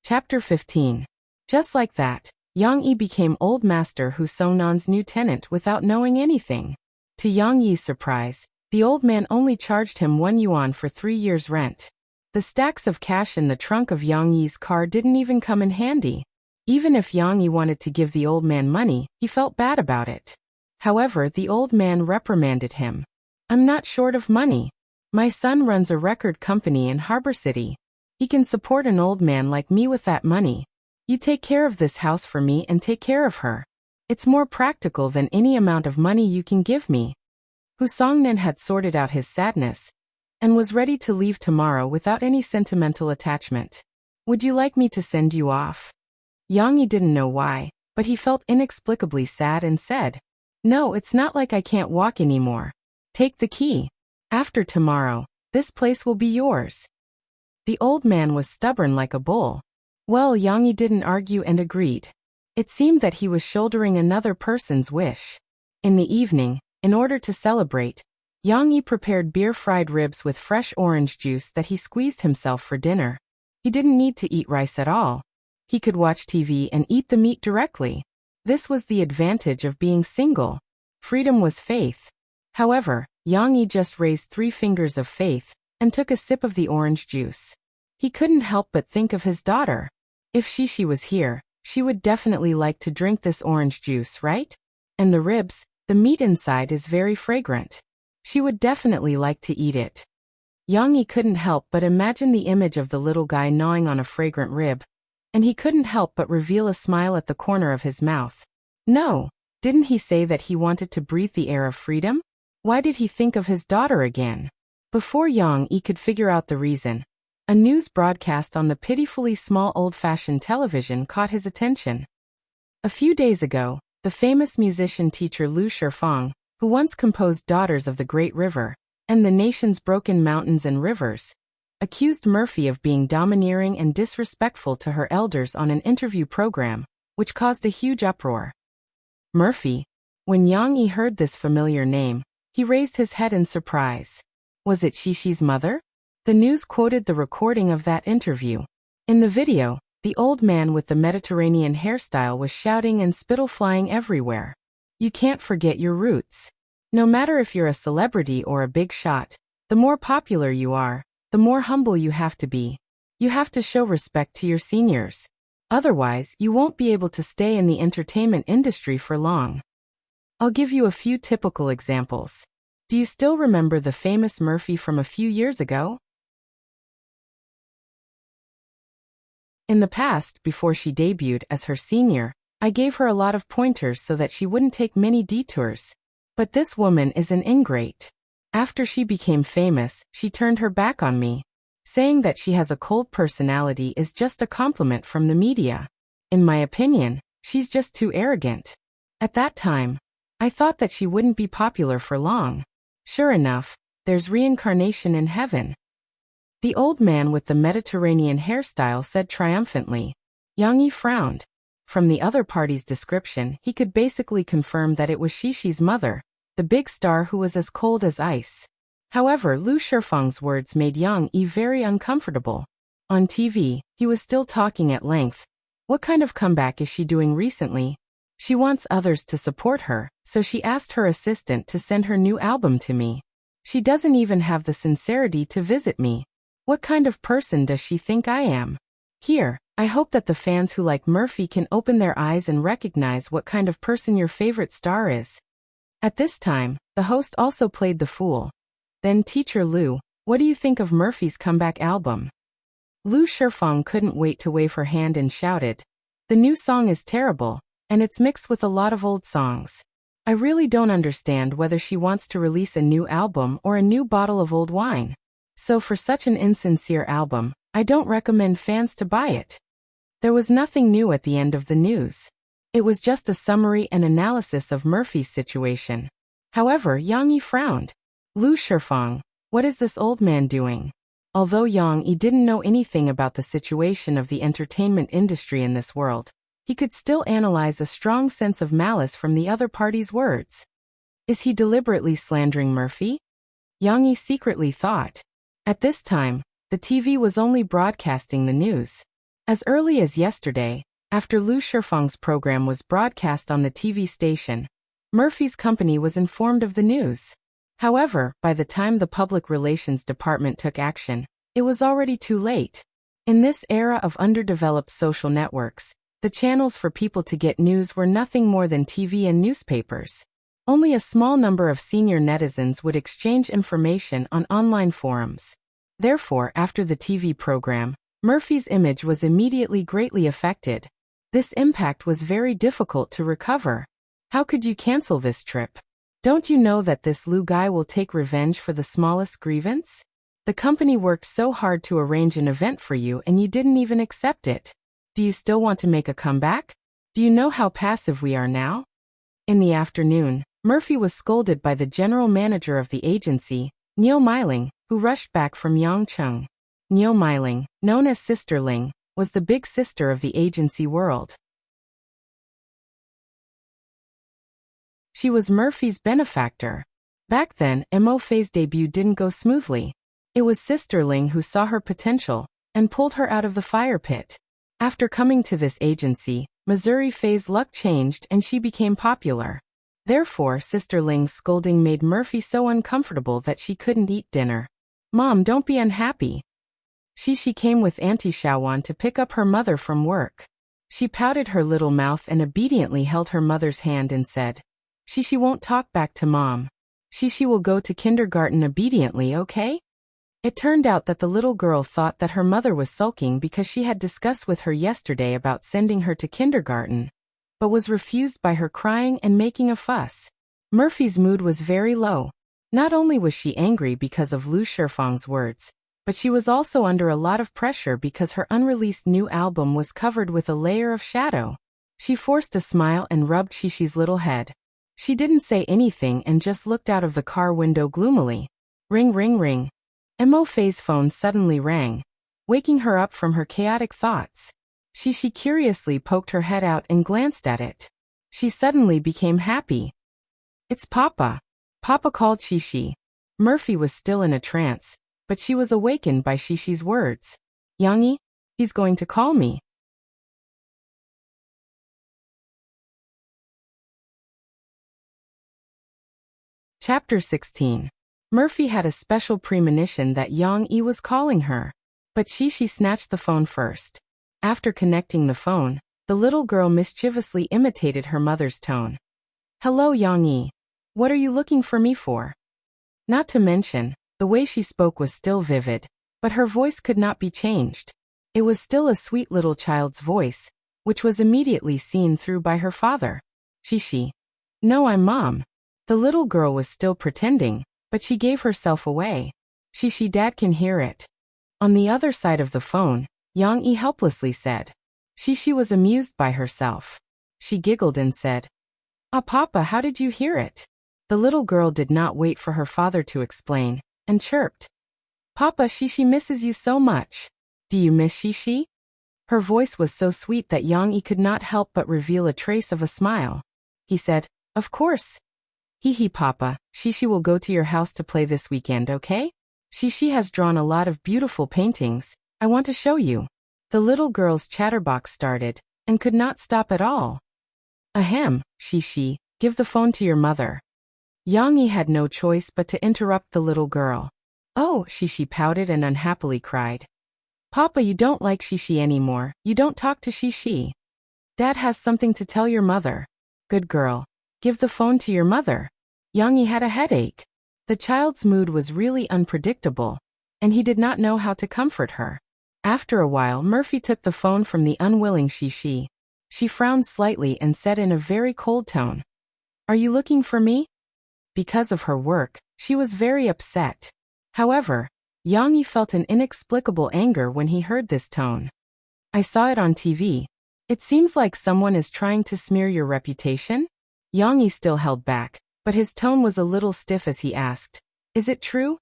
Chapter 15. Just like that, Yang Yi became Old Master Hu Songnan's new tenant without knowing anything. To Yang Yi's surprise, the old man only charged him 1 yuan for 3 years' rent. The stacks of cash in the trunk of Yang Yi's car didn't even come in handy. Even if Yang Yi wanted to give the old man money, he felt bad about it. However, the old man reprimanded him. I'm not short of money. My son runs a record company in Harbor City. He can support an old man like me with that money. You take care of this house for me and take care of her. It's more practical than any amount of money you can give me. Hu Songnan had sorted out his sadness and was ready to leave tomorrow without any sentimental attachment. Would you like me to send you off? Yang Yi didn't know why, but he felt inexplicably sad and said, no, it's not like I can't walk anymore. Take the key. After tomorrow, this place will be yours. The old man was stubborn like a bull. Well, Yang Yi didn't argue and agreed. It seemed that he was shouldering another person's wish. In the evening, in order to celebrate, Yang Yi prepared beer-fried ribs with fresh orange juice that he squeezed himself for dinner. He didn't need to eat rice at all. He could watch TV and eat the meat directly. This was the advantage of being single. Freedom was faith. However, Yang Yi just raised 3 fingers of faith and took a sip of the orange juice. He couldn't help but think of his daughter. If she was here, she would definitely like to drink this orange juice, right? And the ribs, the meat inside is very fragrant. She would definitely like to eat it. Yang Yi couldn't help but imagine the image of the little guy gnawing on a fragrant rib, and he couldn't help but reveal a smile at the corner of his mouth. No, didn't he say that he wanted to breathe the air of freedom? Why did he think of his daughter again? Before Yang Yi could figure out the reason, a news broadcast on the pitifully small old-fashioned television caught his attention. A few days ago, the famous musician teacher Lu Shifeng, who once composed Daughters of the Great River and the nation's broken mountains and rivers, accused Murphy of being domineering and disrespectful to her elders on an interview program, which caused a huge uproar. Murphy. When Yang Yi heard this familiar name, he raised his head in surprise. Was it Shishi's mother? The news quoted the recording of that interview. In the video, the old man with the Mediterranean hairstyle was shouting and spittle flying everywhere. You can't forget your roots. No matter if you're a celebrity or a big shot, the more popular you are, the more humble you have to be. You have to show respect to your seniors. Otherwise, you won't be able to stay in the entertainment industry for long. I'll give you a few typical examples. Do you still remember the famous Murphy from a few years ago? In the past, before she debuted as her senior, I gave her a lot of pointers so that she wouldn't take many detours. But this woman is an ingrate. After she became famous, she turned her back on me. Saying that she has a cold personality is just a compliment from the media. In my opinion, she's just too arrogant. At that time, I thought that she wouldn't be popular for long. Sure enough, there's reincarnation in heaven. The old man with the Mediterranean hairstyle said triumphantly. Yang Yi frowned. From the other party's description, he could basically confirm that it was Shishi's mother, the big star who was as cold as ice. However, Lu Shifeng's words made Yang Yi very uncomfortable. On TV, he was still talking at length. What kind of comeback is she doing recently? She wants others to support her, so she asked her assistant to send her new album to me. She doesn't even have the sincerity to visit me. What kind of person does she think I am? Here, I hope that the fans who like Murphy can open their eyes and recognize what kind of person your favorite star is. At this time, the host also played the fool. Then Teacher Lu, what do you think of Murphy's comeback album? Lu Shifeng couldn't wait to wave her hand and shouted. The new song is terrible, and it's mixed with a lot of old songs. I really don't understand whether she wants to release a new album or a new bottle of old wine. So for such an insincere album, I don't recommend fans to buy it. There was nothing new at the end of the news. It was just a summary and analysis of Murphy's situation. However, Yang Yi frowned. Lu Shifeng, what is this old man doing? Although Yang Yi didn't know anything about the situation of the entertainment industry in this world, he could still analyze a strong sense of malice from the other party's words. Is he deliberately slandering Murphy? Yang Yi secretly thought. At this time, the TV was only broadcasting the news. As early as yesterday, after Lu Shifeng's program was broadcast on the TV station, Murphy's company was informed of the news. However, by the time the Public Relations Department took action, it was already too late. In this era of underdeveloped social networks, the channels for people to get news were nothing more than TV and newspapers. Only a small number of senior netizens would exchange information on online forums. Therefore, after the TV program, Murphy's image was immediately greatly affected. This impact was very difficult to recover. How could you cancel this trip? Don't you know that this Lu guy will take revenge for the smallest grievance? The company worked so hard to arrange an event for you and you didn't even accept it. Do you still want to make a comeback? Do you know how passive we are now? In the afternoon, Murphy was scolded by the general manager of the agency, Niu Meiling, who rushed back from Yangcheng. Niu Meiling, known as Sister Ling, was the big sister of the agency world. She was Murphy's benefactor. Back then, Mo Fei's debut didn't go smoothly. It was Sister Ling who saw her potential and pulled her out of the fire pit. After coming to this agency, Missouri Fei's luck changed and she became popular. Therefore, Sister Ling's scolding made Murphy so uncomfortable that she couldn't eat dinner. Mom, don't be unhappy. She came with Auntie Xiaowan to pick up her mother from work. She pouted her little mouth and obediently held her mother's hand and said, She won't talk back to Mom. She will go to kindergarten obediently, okay? It turned out that the little girl thought that her mother was sulking because she had discussed with her yesterday about sending her to kindergarten, but was refused by her crying and making a fuss. Murphy's mood was very low. Not only was she angry because of Lu Shifeng's words, but she was also under a lot of pressure because her unreleased new album was covered with a layer of shadow. She forced a smile and rubbed Shishi's little head. She didn't say anything and just looked out of the car window gloomily. Ring, ring, ring. Mo Fei's phone suddenly rang, waking her up from her chaotic thoughts. Shishi curiously poked her head out and glanced at it. She suddenly became happy. It's Papa. Papa called Shishi. Murphy was still in a trance, but she was awakened by Shishi's words. Yang Yi, he's going to call me. Chapter 16. Murphy had a special premonition that Yang Yi was calling her, but Shishi snatched the phone first. After connecting the phone, the little girl mischievously imitated her mother's tone. Hello, Yang Yi. What are you looking for me for? Not to mention, the way she spoke was still vivid, but her voice could not be changed. It was still a sweet little child's voice, which was immediately seen through by her father. She. No, I'm Mom. The little girl was still pretending, but she gave herself away. She, Dad can hear it. On the other side of the phone, Yang-yi helplessly said. She was amused by herself. She giggled and said, Ah, Papa, how did you hear it? The little girl did not wait for her father to explain, and chirped. Papa, she misses you so much. Do you miss Shishi? Her voice was so sweet that Yang-yi could not help but reveal a trace of a smile. He said, Of course. Hee Papa, Shishi will go to your house to play this weekend, okay? Shishi has drawn a lot of beautiful paintings. I want to show you. The little girl's chatterbox started, and could not stop at all. Ahem, Shishi, give the phone to your mother. Yang-yi had no choice but to interrupt the little girl. Oh, Shishi pouted and unhappily cried. Papa, you don't like Shishi anymore. You don't talk to Shishi. Dad has something to tell your mother. Good girl. Give the phone to your mother. Yang-yi had a headache. The child's mood was really unpredictable, and he did not know how to comfort her. After a while, Murphy took the phone from the unwilling Shishi. She frowned slightly and said in a very cold tone, Are you looking for me? Because of her work, she was very upset. However, Yang-yi felt an inexplicable anger when he heard this tone. I saw it on TV. It seems like someone is trying to smear your reputation? Yang-yi still held back, but his tone was a little stiff as he asked, Is it true?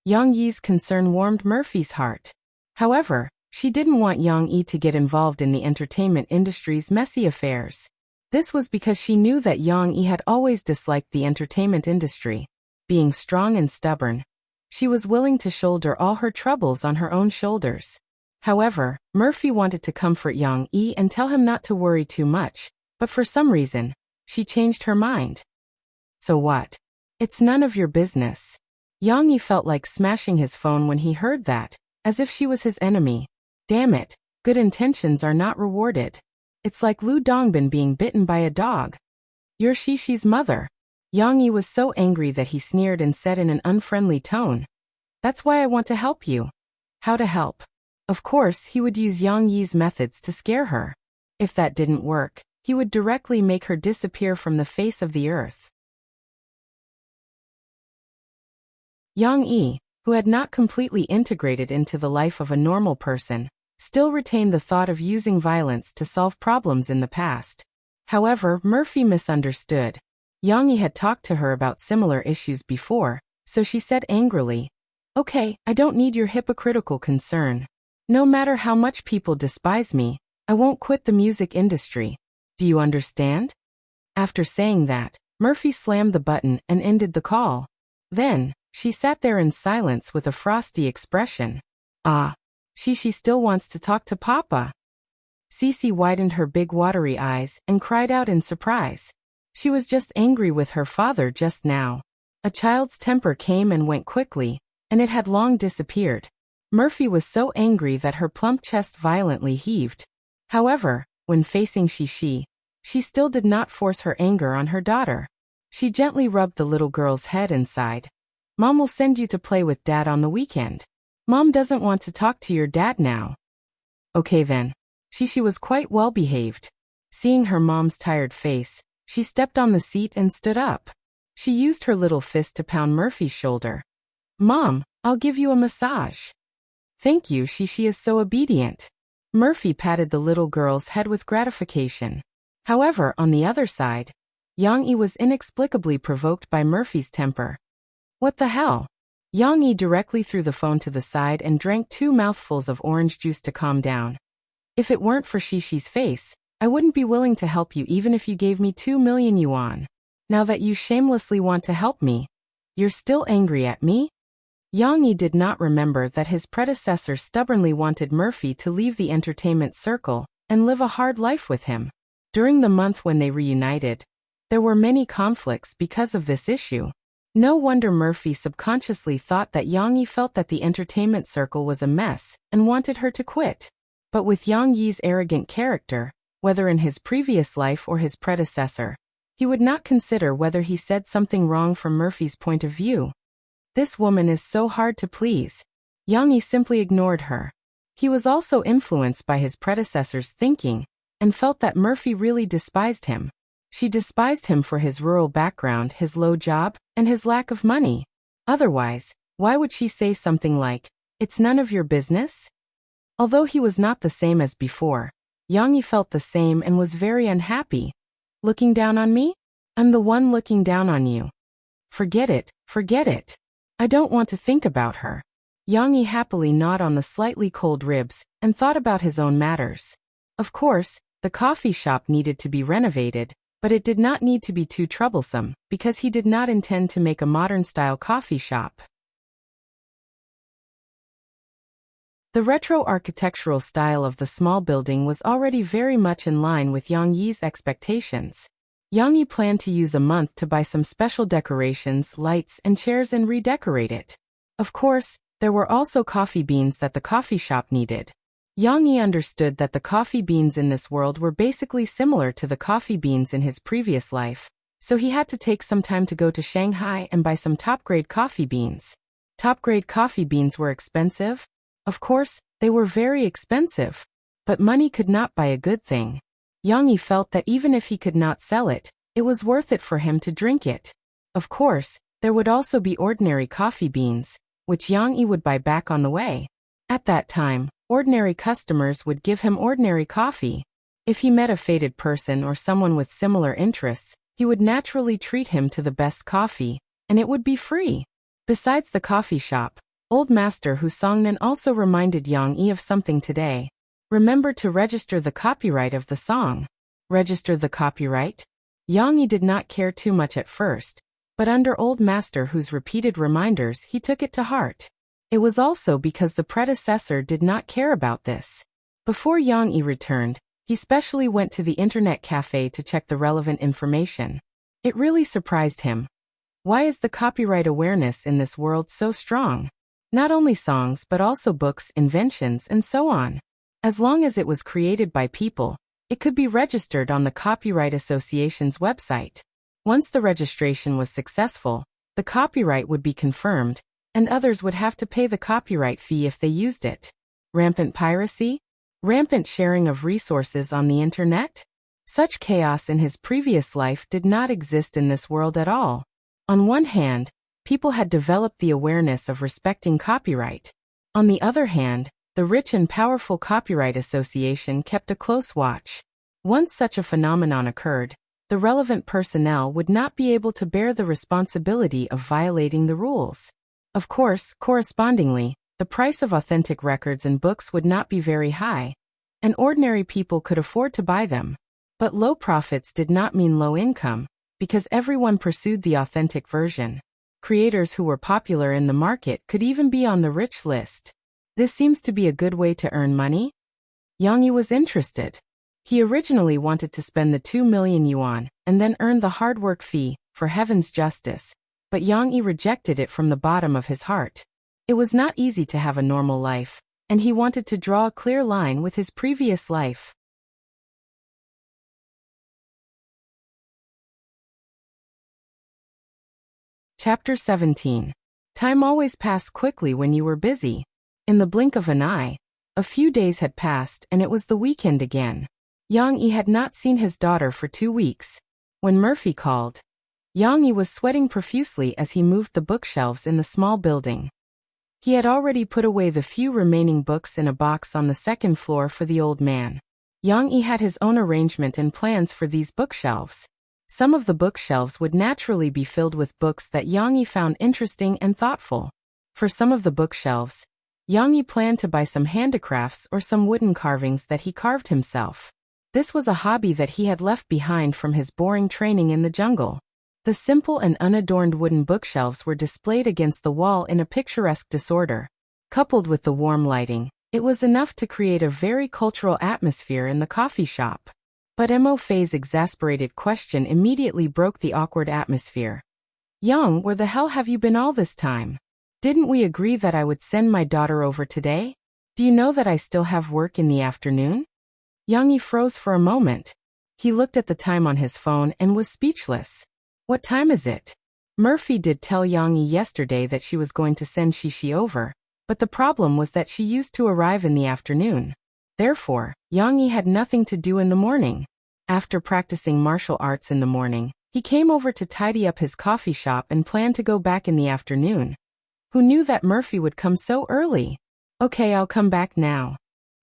Yang-yi's concern warmed Murphy's heart. However, she didn't want Yang-yi to get involved in the entertainment industry's messy affairs. This was because she knew that Yang-yi had always disliked the entertainment industry. Being strong and stubborn, she was willing to shoulder all her troubles on her own shoulders. However, Murphy wanted to comfort Yang-yi and tell him not to worry too much, but for some reason, she changed her mind. So what? It's none of your business. Yang-yi felt like smashing his phone when he heard that, as if she was his enemy. Damn it, good intentions are not rewarded. It's like Lu Dongbin being bitten by a dog. You're Shishi's mother. Yang-yi was so angry that he sneered and said in an unfriendly tone, That's why I want to help you. How to help? Of course, he would use Yang-yi's methods to scare her. If that didn't work, he would directly make her disappear from the face of the earth. Yang-yi, who had not completely integrated into the life of a normal person, still retained the thought of using violence to solve problems in the past. However, Murphy misunderstood. Yang-yi had talked to her about similar issues before, so she said angrily, Okay, I don't need your hypocritical concern. No matter how much people despise me, I won't quit the music industry. Do you understand? After saying that, Murphy slammed the button and ended the call. Then, she sat there in silence with a frosty expression. Ah, she still wants to talk to Papa. Cece widened her big watery eyes and cried out in surprise. She was just angry with her father just now. A child's temper came and went quickly, and it had long disappeared. Murphy was so angry that her plump chest violently heaved. However, when facing Shishi, she still did not force her anger on her daughter. She gently rubbed the little girl's head and sighed. Mom will send you to play with Dad on the weekend. Mom doesn't want to talk to your dad now. Okay then. Shishi was quite well behaved. Seeing her mom's tired face, she stepped on the seat and stood up. She used her little fist to pound Murphy's shoulder. Mom, I'll give you a massage. Thank you, Shishi is so obedient. Murphy patted the little girl's head with gratification. However, on the other side, Yang-yi was inexplicably provoked by Murphy's temper. What the hell? Yang-yi directly threw the phone to the side and drank 2 mouthfuls of orange juice to calm down. If it weren't for Shishi's face, I wouldn't be willing to help you even if you gave me 2 million yuan. Now that you shamelessly want to help me, you're still angry at me? Yang-yi did not remember that his predecessor stubbornly wanted Murphy to leave the entertainment circle and live a hard life with him. During the month when they reunited, there were many conflicts because of this issue. No wonder Murphy subconsciously thought that Yang-yi felt that the entertainment circle was a mess and wanted her to quit. But with Yang-yi's arrogant character, whether in his previous life or his predecessor, he would not consider whether he said something wrong from Murphy's point of view. This woman is so hard to please. Yang-yi simply ignored her. He was also influenced by his predecessor's thinking and felt that Murphy really despised him. She despised him for his rural background, his low job, and his lack of money. Otherwise, why would she say something like, "It's none of your business"? Although he was not the same as before, Yang Yi felt the same and was very unhappy. Looking down on me? I'm the one looking down on you. Forget it, forget it. I don't want to think about her. Yang Yi happily gnawed on the slightly cold ribs and thought about his own matters. Of course, the coffee shop needed to be renovated, but it did not need to be too troublesome because he did not intend to make a modern-style coffee shop. The retro architectural style of the small building was already very much in line with Yang Yi's expectations. Yang Yi planned to use a month to buy some special decorations, lights, and chairs and redecorate it. Of course, there were also coffee beans that the coffee shop needed. Yang Yi understood that the coffee beans in this world were basically similar to the coffee beans in his previous life, so he had to take some time to go to Shanghai and buy some top-grade coffee beans. Top-grade coffee beans were expensive? Of course, they were very expensive. But money could not buy a good thing. Yang Yi felt that even if he could not sell it, it was worth it for him to drink it. Of course, there would also be ordinary coffee beans, which Yang Yi would buy back on the way. At that time, ordinary customers would give him ordinary coffee. If he met a fated person or someone with similar interests, he would naturally treat him to the best coffee, and it would be free. Besides the coffee shop, Old Master Hu Songnan also reminded Yang Yi of something today. Remember to register the copyright of the song. Register the copyright? Yang Yi did not care too much at first, but under Old Master Hu's repeated reminders he took it to heart. It was also because the predecessor did not care about this. Before Yang Yi returned, he specially went to the internet cafe to check the relevant information. It really surprised him. Why is the copyright awareness in this world so strong? Not only songs but also books, inventions, and so on. As long as it was created by people, it could be registered on the Copyright Association's website. Once the registration was successful, the copyright would be confirmed, and others would have to pay the copyright fee if they used it. Rampant piracy? Rampant sharing of resources on the internet? Such chaos in his previous life did not exist in this world at all. On one hand, people had developed the awareness of respecting copyright. On the other hand, the rich and powerful Copyright Association kept a close watch. Once such a phenomenon occurred, the relevant personnel would not be able to bear the responsibility of violating the rules. Of course, correspondingly, the price of authentic records and books would not be very high, and ordinary people could afford to buy them. But low profits did not mean low income, because everyone pursued the authentic version. Creators who were popular in the market could even be on the rich list. This seems to be a good way to earn money? Yang Yi was interested. He originally wanted to spend the 2 million yuan and then earn the hard work fee for heaven's justice, but Yang Yi rejected it from the bottom of his heart. It was not easy to have a normal life, and he wanted to draw a clear line with his previous life. Chapter 17. Time always passed quickly when you were busy. In the blink of an eye, a few days had passed and it was the weekend again. Yang Yi had not seen his daughter for 2 weeks. When Murphy called, Yang Yi was sweating profusely as he moved the bookshelves in the small building. He had already put away the few remaining books in a box on the second floor for the old man. Yang Yi had his own arrangement and plans for these bookshelves. Some of the bookshelves would naturally be filled with books that Yang Yi found interesting and thoughtful. For some of the bookshelves, Yang Yi planned to buy some handicrafts or some wooden carvings that he carved himself. This was a hobby that he had left behind from his boring training in the jungle. The simple and unadorned wooden bookshelves were displayed against the wall in a picturesque disorder. Coupled with the warm lighting, it was enough to create a very cultural atmosphere in the coffee shop. But Mo Fei's exasperated question immediately broke the awkward atmosphere. Yang, where the hell have you been all this time? Didn't we agree that I would send my daughter over today? Do you know that I still have work in the afternoon? Yang Yi froze for a moment. He looked at the time on his phone and was speechless. What time is it? Murphy did tell Yang Yi yesterday that she was going to send Shishi over, But the problem was that she used to arrive in the afternoon. Therefore, Yang Yi had nothing to do in the morning. After practicing martial arts in the morning, he came over to tidy up his coffee shop and planned to go back in the afternoon. Who knew that Murphy would come so early? Okay, I'll come back now.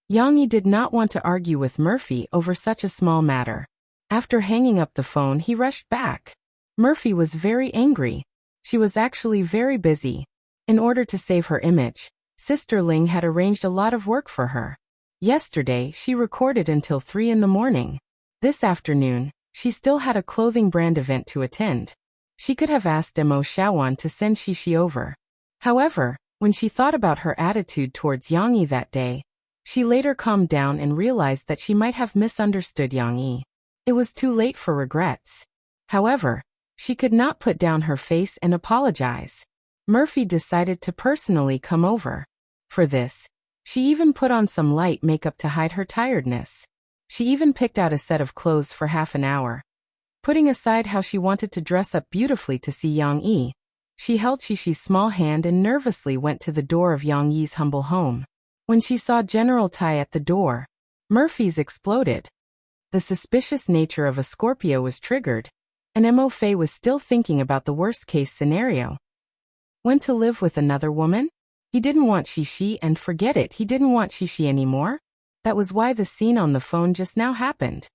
Yang Yi did not want to argue with Murphy over such a small matter. After hanging up the phone, he rushed back. Murphy was very angry. She was actually very busy. In order to save her image, Sister Ling had arranged a lot of work for her. Yesterday, she recorded until 3 in the morning. This afternoon, she still had a clothing brand event to attend. She could have asked Mo Xiaowan to send Shishi over. However, when she thought about her attitude towards Yang Yi that day, she later calmed down and realized that she might have misunderstood Yang Yi. It was too late for regrets. However, she could not put down her face and apologize. Murphy decided to personally come over. For this, she even put on some light makeup to hide her tiredness. She even picked out a set of clothes for half an hour. Putting aside how she wanted to dress up beautifully to see Yang Yi, she held Shishi's small hand and nervously went to the door of Yang Yi's humble home. When she saw General Tai at the door, Murphy's exploded. The suspicious nature of a Scorpio was triggered, and Mo Fei was still thinking about the worst-case scenario. Went to live with another woman? He didn't want Shishi, and forget it, he didn't want Shishi anymore? That was why the scene on the phone just now happened.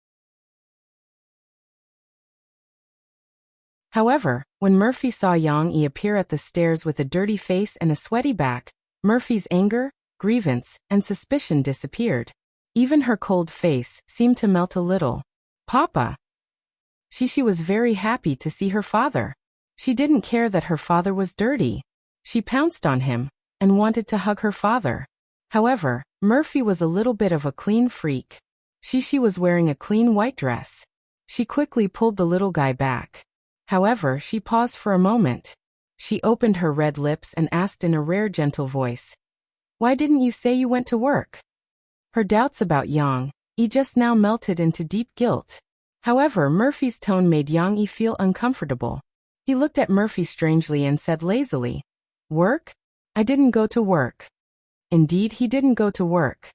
However, when Murphy saw Yang Yi appear at the stairs with a dirty face and a sweaty back, Murphy's anger, grievance, and suspicion disappeared. Even her cold face seemed to melt a little. Papa! Shishi was very happy to see her father. She didn't care that her father was dirty. She pounced on him and wanted to hug her father. However, Murphy was a little bit of a clean freak. Shishi was wearing a clean white dress. She quickly pulled the little guy back. However, she paused for a moment. She opened her red lips and asked in a rare gentle voice, "Why didn't you say you went to work?" Her doubts about Yang Yi just now melted into deep guilt. However, Murphy's tone made Yang Yi feel uncomfortable. He looked at Murphy strangely and said lazily, "Work? I didn't go to work." Indeed, he didn't go to work.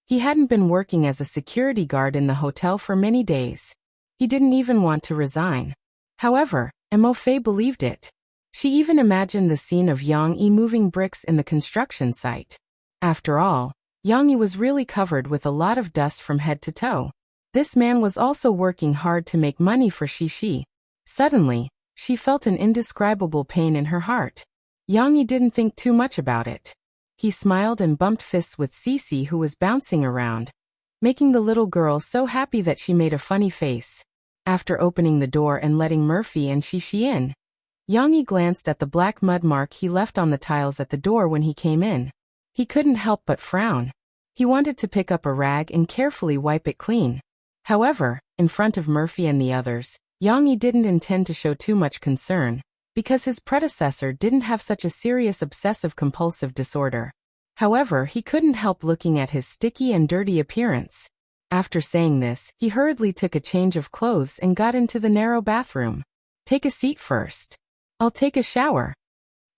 He hadn't been working as a security guard in the hotel for many days. He didn't even want to resign. However, Mo Fei believed it. She even imagined the scene of Yang Yi moving bricks in the construction site. After all, Yang Yi was really covered with a lot of dust from head to toe. This man was also working hard to make money for Shishi. Suddenly, she felt an indescribable pain in her heart. Yang Yi didn't think too much about it. He smiled and bumped fists with Cece, who was bouncing around, making the little girl so happy that she made a funny face. After opening the door and letting Murphy and Shishi in, Yang Yi glanced at the black mud mark he left on the tiles at the door when he came in. He couldn't help but frown. He wanted to pick up a rag and carefully wipe it clean. However, in front of Murphy and the others, Yang Yi didn't intend to show too much concern, because his predecessor didn't have such a serious obsessive-compulsive disorder. However, he couldn't help looking at his sticky and dirty appearance. After saying this, he hurriedly took a change of clothes and got into the narrow bathroom. "Take a seat first. I'll take a shower."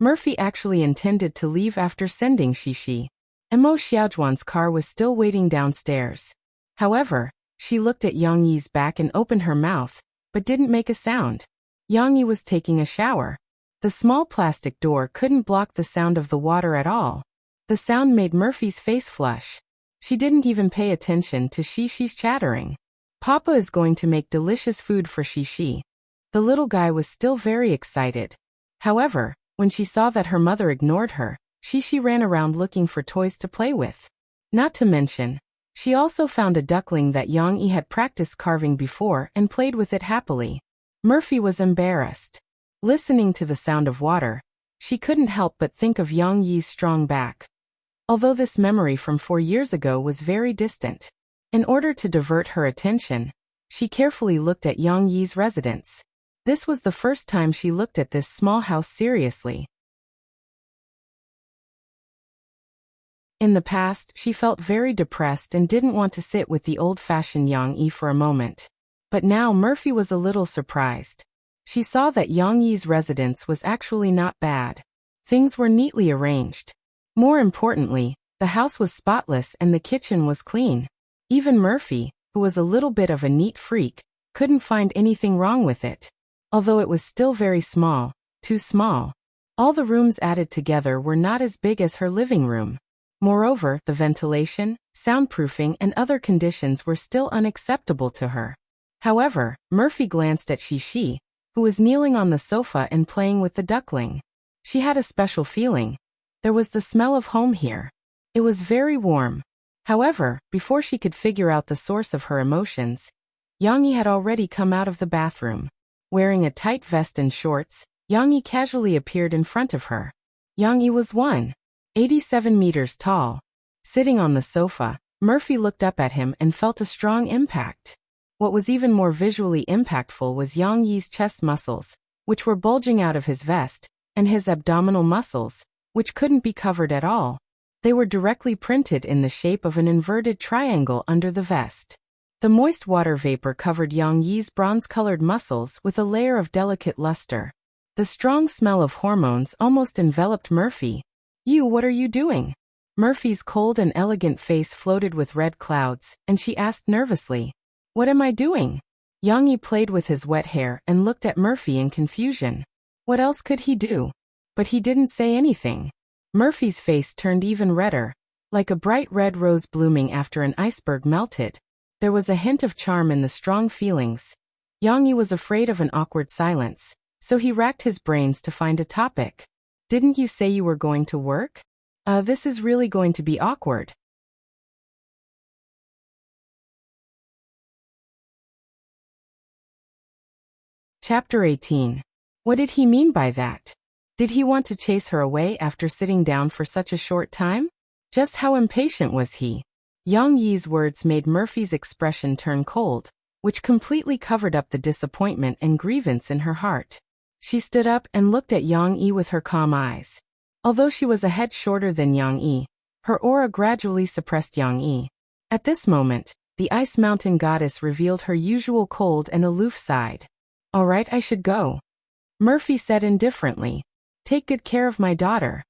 Murphy actually intended to leave after sending Shishi. Mo Xiaojuan's car was still waiting downstairs. However, she looked at Yang Yi's back and opened her mouth, but didn't make a sound. Yang Yi was taking a shower. The small plastic door couldn't block the sound of the water at all. The sound made Murphy's face flush. She didn't even pay attention to Shishi's chattering. "Papa is going to make delicious food for Shishi." The little guy was still very excited. However, when she saw that her mother ignored her, Shishi ran around looking for toys to play with. Not to mention, she also found a duckling that Yang Yi had practiced carving before and played with it happily. Murphy was embarrassed. Listening to the sound of water, she couldn't help but think of Yang Yi's strong back. Although this memory from 4 years ago was very distant. In order to divert her attention, she carefully looked at Yang Yi's residence. This was the first time she looked at this small house seriously. In the past, she felt very depressed and didn't want to sit with the old-fashioned Yang Yi for a moment. But now Murphy was a little surprised. She saw that Yang Yi's residence was actually not bad. Things were neatly arranged. More importantly, the house was spotless and the kitchen was clean. Even Murphy, who was a little bit of a neat freak, couldn't find anything wrong with it. Although it was still very small, too small. All the rooms added together were not as big as her living room. Moreover, the ventilation, soundproofing and other conditions were still unacceptable to her. However, Murphy glanced at Shishi, who was kneeling on the sofa and playing with the duckling. She had a special feeling. There was the smell of home here. It was very warm. However, before she could figure out the source of her emotions, Yang Yi had already come out of the bathroom. Wearing a tight vest and shorts, Yang Yi casually appeared in front of her. Yang Yi was 187 meters tall. Sitting on the sofa, Murphy looked up at him and felt a strong impact. What was even more visually impactful was Yang Yi's chest muscles, which were bulging out of his vest, and his abdominal muscles, which couldn't be covered at all. They were directly printed in the shape of an inverted triangle under the vest. The moist water vapor covered Yang Yi's bronze-colored muscles with a layer of delicate luster. The strong smell of hormones almost enveloped Murphy. "You, what are you doing?" Murphy's cold and elegant face floated with red clouds, and she asked nervously, "What am I doing?" Yang Yi played with his wet hair and looked at Murphy in confusion. What else could he do? But he didn't say anything. Murphy's face turned even redder, like a bright red rose blooming after an iceberg melted. There was a hint of charm in the strong feelings. Yang Yi was afraid of an awkward silence, so he racked his brains to find a topic. "Didn't you say you were going to work? This is really going to be awkward." Chapter 18. What did he mean by that? Did he want to chase her away after sitting down for such a short time? Just how impatient was he? Yang Yi's words made Murphy's expression turn cold, which completely covered up the disappointment and grievance in her heart. She stood up and looked at Yang Yi with her calm eyes. Although she was a head shorter than Yang Yi, her aura gradually suppressed Yang Yi. At this moment, the Ice Mountain goddess revealed her usual cold and aloof side. "All right, I should go," Murphy said indifferently. "Take good care of my daughter."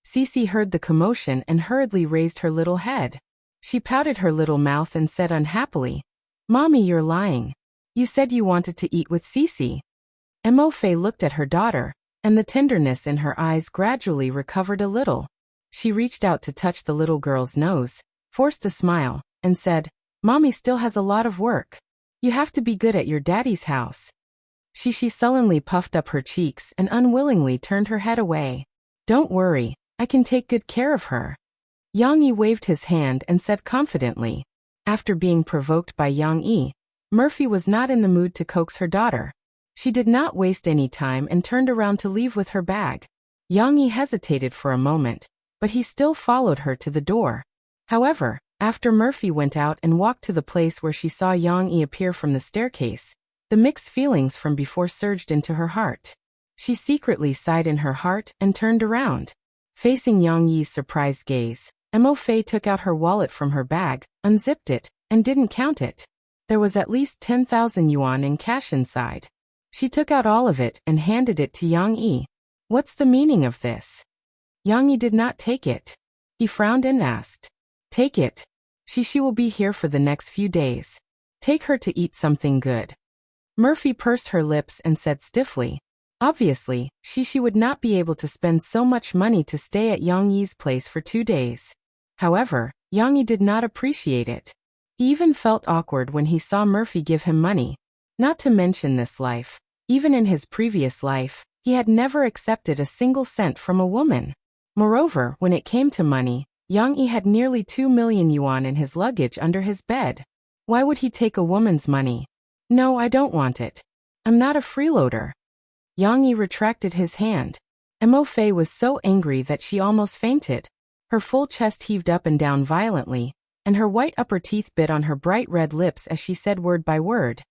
Cece heard the commotion and hurriedly raised her little head. She pouted her little mouth and said unhappily, "Mommy, you're lying. You said you wanted to eat with Cece." Mo Fei looked at her daughter, and the tenderness in her eyes gradually recovered a little. She reached out to touch the little girl's nose, forced a smile, and said, "Mommy still has a lot of work. You have to be good at your daddy's house." She sullenly puffed up her cheeks and unwillingly turned her head away. "Don't worry, I can take good care of her." Yang Yi waved his hand and said confidently. After being provoked by Yang Yi, Murphy was not in the mood to coax her daughter. She did not waste any time and turned around to leave with her bag. Yang Yi hesitated for a moment, but he still followed her to the door. However, after Murphy went out and walked to the place where she saw Yang Yi appear from the staircase, the mixed feelings from before surged into her heart. She secretly sighed in her heart and turned around. Facing Yang Yi's surprised gaze, Mo Fei took out her wallet from her bag, unzipped it, and didn't count it. There was at least 10,000 yuan in cash inside. She took out all of it and handed it to Yang Yi. "What's the meaning of this?" Yang Yi did not take it. He frowned and asked, "Take it. She will be here for the next few days. Take her to eat something good." Murphy pursed her lips and said stiffly. Obviously, she would not be able to spend so much money to stay at Yang Yi's place for 2 days. However, Yang Yi did not appreciate it. He even felt awkward when he saw Murphy give him money. Not to mention this life. Even in his previous life, he had never accepted a single cent from a woman. Moreover, when it came to money, Yang Yi had nearly 2 million yuan in his luggage under his bed. Why would he take a woman's money? "No, I don't want it. I'm not a freeloader." Yang Yi retracted his hand. Mo Fei was so angry that she almost fainted. Her full chest heaved up and down violently, and her white upper teeth bit on her bright red lips as she said word by word,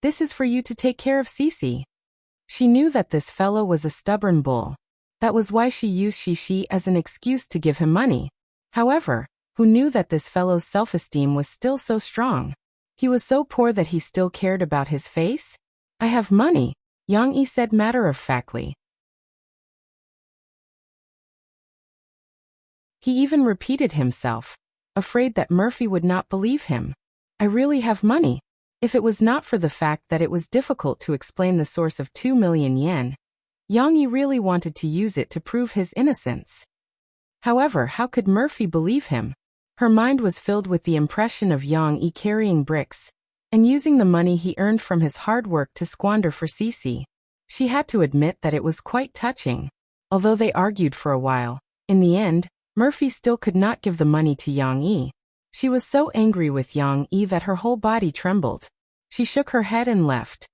"This is for you to take care of Cece." She knew that this fellow was a stubborn bull. That was why she used Shishi as an excuse to give him money. However, who knew that this fellow's self-esteem was still so strong? He was so poor that he still cared about his face? "I have money," Yang Yi said matter-of-factly. He even repeated himself, afraid that Murphy would not believe him. I really have money. If it was not for the fact that it was difficult to explain the source of 2 million yen, Yang Yi really wanted to use it to prove his innocence. However, how could Murphy believe him? Her mind was filled with the impression of Yang Yi carrying bricks and using the money he earned from his hard work to squander for Cece. She had to admit that it was quite touching. Although they argued for a while, in the end, Murphy still could not give the money to Yang Yi. She was so angry with Yang Yi that her whole body trembled. She shook her head and left.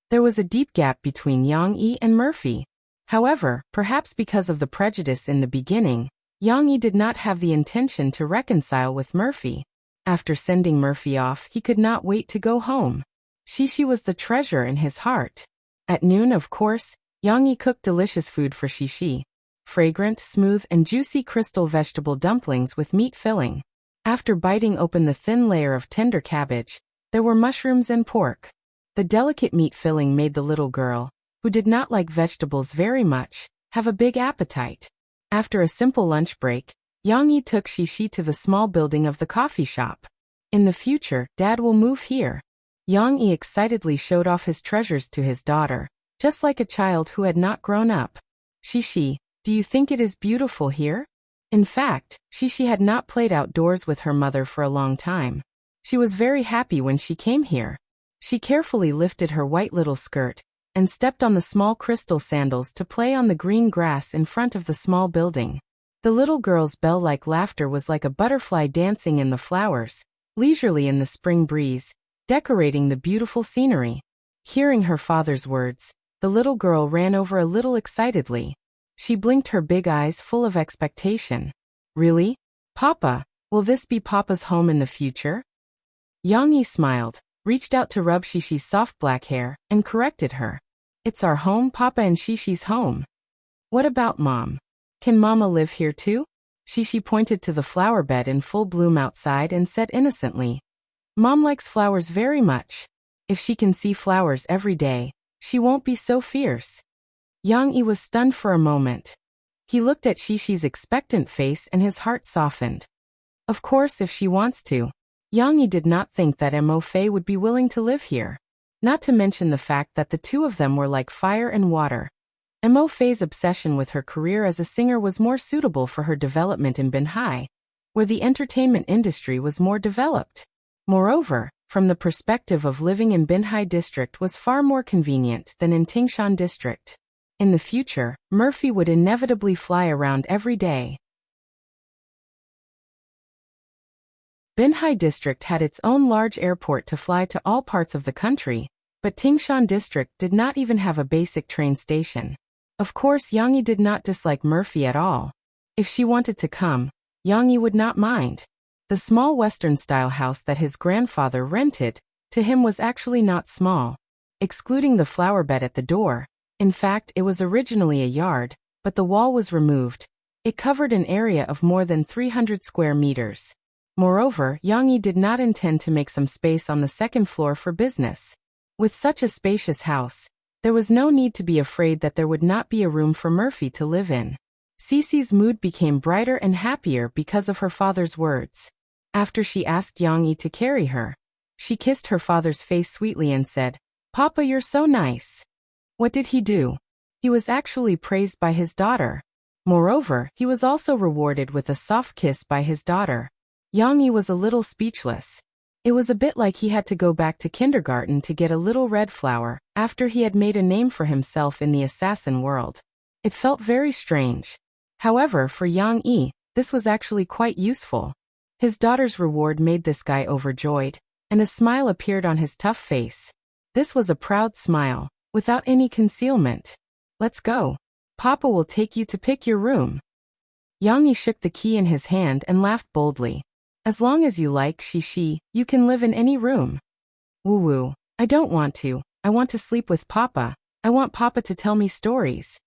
There was a deep gap between Yang Yi and Murphy. However, perhaps because of the prejudice in the beginning, Yang Yi did not have the intention to reconcile with Murphy. After sending Murphy off, he could not wait to go home. Shishi was the treasure in his heart. At noon, of course, Yang Yi cooked delicious food for Shishi. Fragrant, smooth, and juicy crystal vegetable dumplings with meat filling. After biting open the thin layer of tender cabbage, there were mushrooms and pork. The delicate meat filling made the little girl, who did not like vegetables very much, have a big appetite. After a simple lunch break, Yang Yi took Shishi to the small building of the coffee shop. In the future, Dad will move here. Yang Yi excitedly showed off his treasures to his daughter, just like a child who had not grown up. Shishi, do you think it is beautiful here? In fact, Shishi had not played outdoors with her mother for a long time. She was very happy when she came here. She carefully lifted her white little skirt and stepped on the small crystal sandals to play on the green grass in front of the small building. The little girl's bell-like laughter was like a butterfly dancing in the flowers, leisurely in the spring breeze, decorating the beautiful scenery. Hearing her father's words, the little girl ran over a little excitedly. She blinked her big eyes full of expectation. Really? Papa, will this be Papa's home in the future? Yang Yi smiled, reached out to rub Shishi's soft black hair, and corrected her. It's our home, Papa, and Shishi's home. What about Mom? Can Mama live here too? Shishi pointed to the flower bed in full bloom outside and said innocently, Mom likes flowers very much. If she can see flowers every day, she won't be so fierce. Yang Yi was stunned for a moment. He looked at Shishi's expectant face and his heart softened. Of course, if she wants to. Yang Yi did not think that Mo Fei would be willing to live here. Not to mention the fact that the two of them were like fire and water. Mo Fei's obsession with her career as a singer was more suitable for her development in Binhai, where the entertainment industry was more developed. Moreover, from the perspective of living in Binhai district was far more convenient than in Tingshan district. In the future, Murphy would inevitably fly around every day. Binhai district had its own large airport to fly to all parts of the country, but Tingshan district did not even have a basic train station. Of course, Yang Yi did not dislike Murphy at all. If she wanted to come, Yang Yi would not mind. The small Western-style house that his grandfather rented to him was actually not small. Excluding the flower bed at the door, in fact, it was originally a yard, but the wall was removed. It covered an area of more than 300 square meters. Moreover, Yang Yi did not intend to make some space on the second floor for business. With such a spacious house, there was no need to be afraid that there would not be a room for Murphy to live in. Cece's mood became brighter and happier because of her father's words. After she asked Yang Yi to carry her, she kissed her father's face sweetly and said, Papa, you're so nice. What did he do? He was actually praised by his daughter. Moreover, he was also rewarded with a soft kiss by his daughter. Yang Yi was a little speechless. It was a bit like he had to go back to kindergarten to get a little red flower after he had made a name for himself in the assassin world. It felt very strange. However, for Yang Yi, this was actually quite useful. His daughter's reward made this guy overjoyed, and a smile appeared on his tough face. This was a proud smile, without any concealment. Let's go. Papa will take you to pick your room. Yang Yi shook the key in his hand and laughed boldly. As long as you like, Shishi, you can live in any room. Woo-woo, I don't want to. I want to sleep with Papa. I want Papa to tell me stories.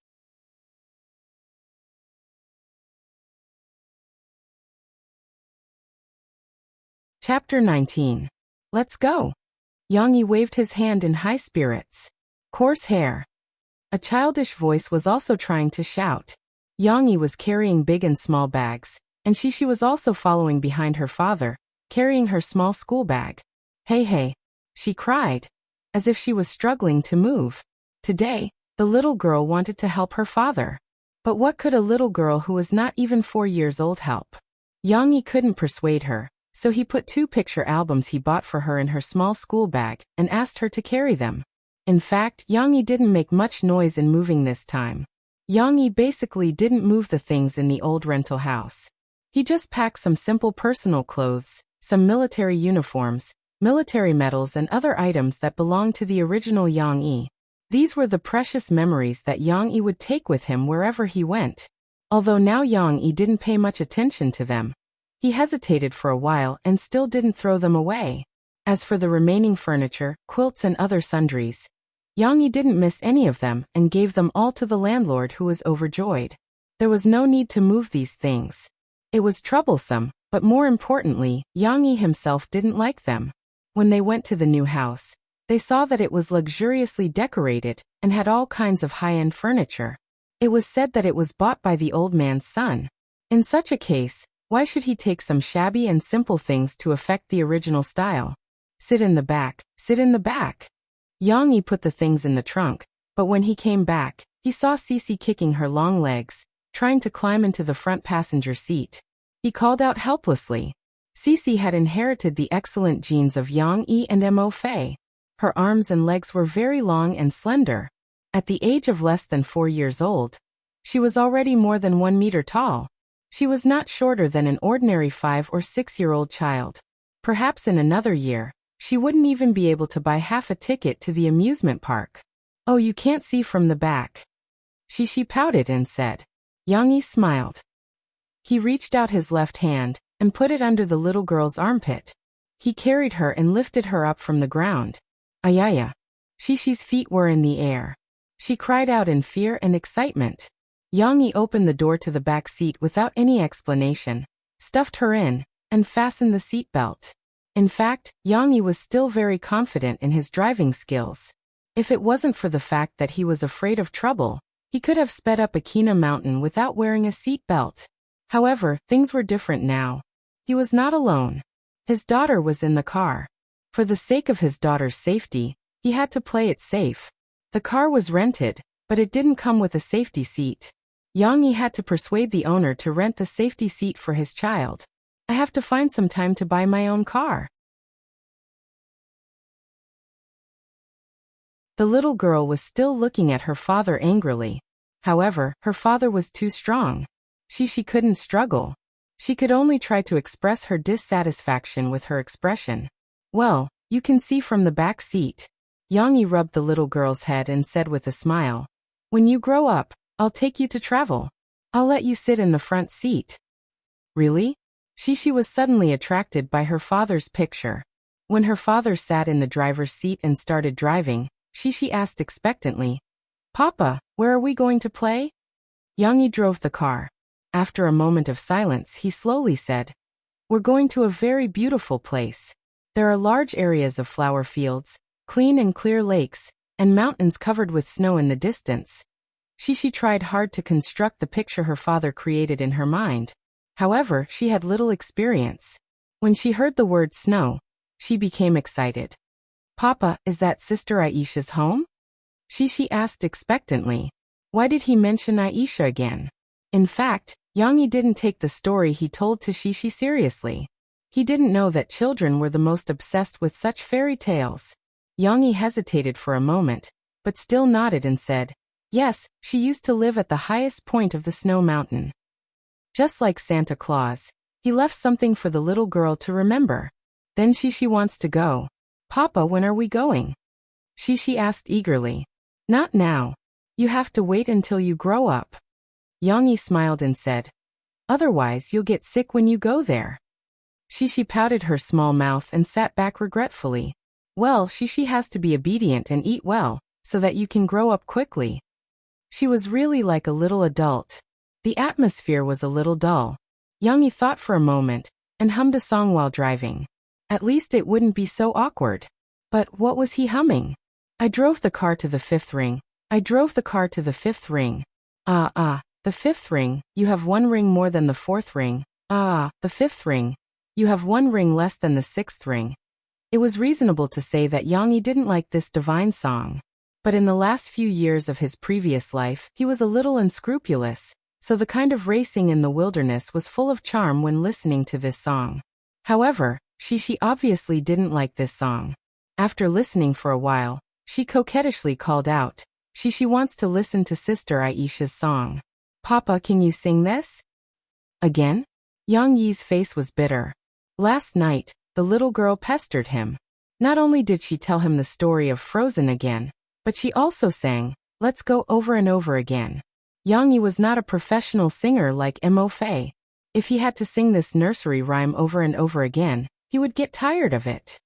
Chapter 19. Let's go. Yang Yi waved his hand in high spirits. Coarse hair. A childish voice was also trying to shout. Yang Yi was carrying big and small bags, and she was also following behind her father, carrying her small school bag. Hey, hey, she cried, as if she was struggling to move. Today, the little girl wanted to help her father. But what could a little girl who was not even 4 years old help? Yang-yi couldn't persuade her, so he put 2 picture albums he bought for her in her small school bag and asked her to carry them. In fact, Yang-yi didn't make much noise in moving this time. Yang-yi basically didn't move the things in the old rental house. He just packed some simple personal clothes, some military uniforms, military medals and other items that belonged to the original Yang-yi. These were the precious memories that Yang-yi would take with him wherever he went. Although now Yang-yi didn't pay much attention to them, he hesitated for a while and still didn't throw them away. As for the remaining furniture, quilts and other sundries, Yang-yi didn't miss any of them and gave them all to the landlord, who was overjoyed. There was no need to move these things. It was troublesome, but more importantly, Yang-yi himself didn't like them. When they went to the new house, they saw that it was luxuriously decorated and had all kinds of high-end furniture. It was said that it was bought by the old man's son. In such a case, why should he take some shabby and simple things to affect the original style? Sit in the back, sit in the back. Yang-yi put the things in the trunk, but when he came back, he saw Cece kicking her long legs, trying to climb into the front passenger seat. He called out helplessly. Cece had inherited the excellent genes of Yang-yi and Mo Fei. Her arms and legs were very long and slender. At the age of less than 4 years old, she was already more than 1 meter tall. She was not shorter than an ordinary 5 or 6-year-old child. Perhaps in another year, she wouldn't even be able to buy half a ticket to the amusement park. Oh, you can't see from the back. She pouted and said. Yang-yi smiled. He reached out his left hand and put it under the little girl's armpit. He carried her and lifted her up from the ground. Ayaya. Shishi's feet were in the air. She cried out in fear and excitement. Yang-yi opened the door to the back seat without any explanation, stuffed her in, and fastened the seat belt. In fact, Yang-yi was still very confident in his driving skills. If it wasn't for the fact that he was afraid of trouble, he could have sped up Akina Mountain without wearing a seat belt. However, things were different now. He was not alone. His daughter was in the car. For the sake of his daughter's safety, he had to play it safe. The car was rented, but it didn't come with a safety seat. Yang-yi had to persuade the owner to rent the safety seat for his child. I have to find some time to buy my own car. The little girl was still looking at her father angrily. However, her father was too strong. She couldn't struggle. She could only try to express her dissatisfaction with her expression. Well, you can see from the back seat. Yang-yi rubbed the little girl's head and said with a smile. When you grow up, I'll take you to travel. I'll let you sit in the front seat. Really? She was suddenly attracted by her father's picture. When her father sat in the driver's seat and started driving, she asked expectantly, Papa, where are we going to play? Yang-yi drove the car. After a moment of silence, he slowly said, We're going to a very beautiful place. There are large areas of flower fields, clean and clear lakes, and mountains covered with snow in the distance. She tried hard to construct the picture her father created in her mind. However, she had little experience. When she heard the word snow, she became excited. Papa, is that Sister Aisha's home? She asked expectantly. Why did he mention Aisha again? In fact, Yang-yi didn't take the story he told to Shishi seriously. He didn't know that children were the most obsessed with such fairy tales. Yang-yi hesitated for a moment, but still nodded and said, Yes, she used to live at the highest point of the snow mountain. Just like Santa Claus, he left something for the little girl to remember. Then she wants to go. Papa, when are we going? She asked eagerly. Not now. You have to wait until you grow up. Yang-yi smiled and said, Otherwise you'll get sick when you go there. She pouted her small mouth and sat back regretfully. Well, she has to be obedient and eat well, so that you can grow up quickly. She was really like a little adult. The atmosphere was a little dull. Yang-yi thought for a moment, and hummed a song while driving. At least it wouldn't be so awkward. But what was he humming? I drove the car to the 5th ring. I drove the car to the 5th ring. The 5th ring, you have 1 ring more than the 4th ring. Ah, the fifth ring. You have one ring less than the sixth ring. It was reasonable to say that Yang Yi didn't like this divine song. But in the last few years of his previous life, he was a little unscrupulous, so the kind of racing in the wilderness was full of charm when listening to this song. However, she obviously didn't like this song. After listening for a while, she coquettishly called out, She wants to listen to Sister Aisha's song. Papa, can you sing this? Again? Yang Yi's face was bitter. Last night, the little girl pestered him. Not only did she tell him the story of Frozen again, but she also sang, Let's Go over and over again. Yang Yi was not a professional singer like Mo Fei. If he had to sing this nursery rhyme over and over again, he would get tired of it.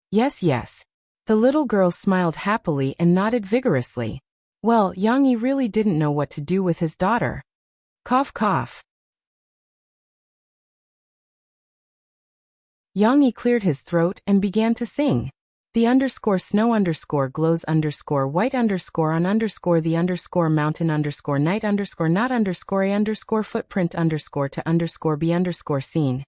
Yes, yes. The little girl smiled happily and nodded vigorously. Well, Yang Yi really didn't know what to do with his daughter. Cough, cough. Yang Yi cleared his throat and began to sing. The _snow _glows _white _ the _mountain _ night _ not _ a footprint _ to _ be seen.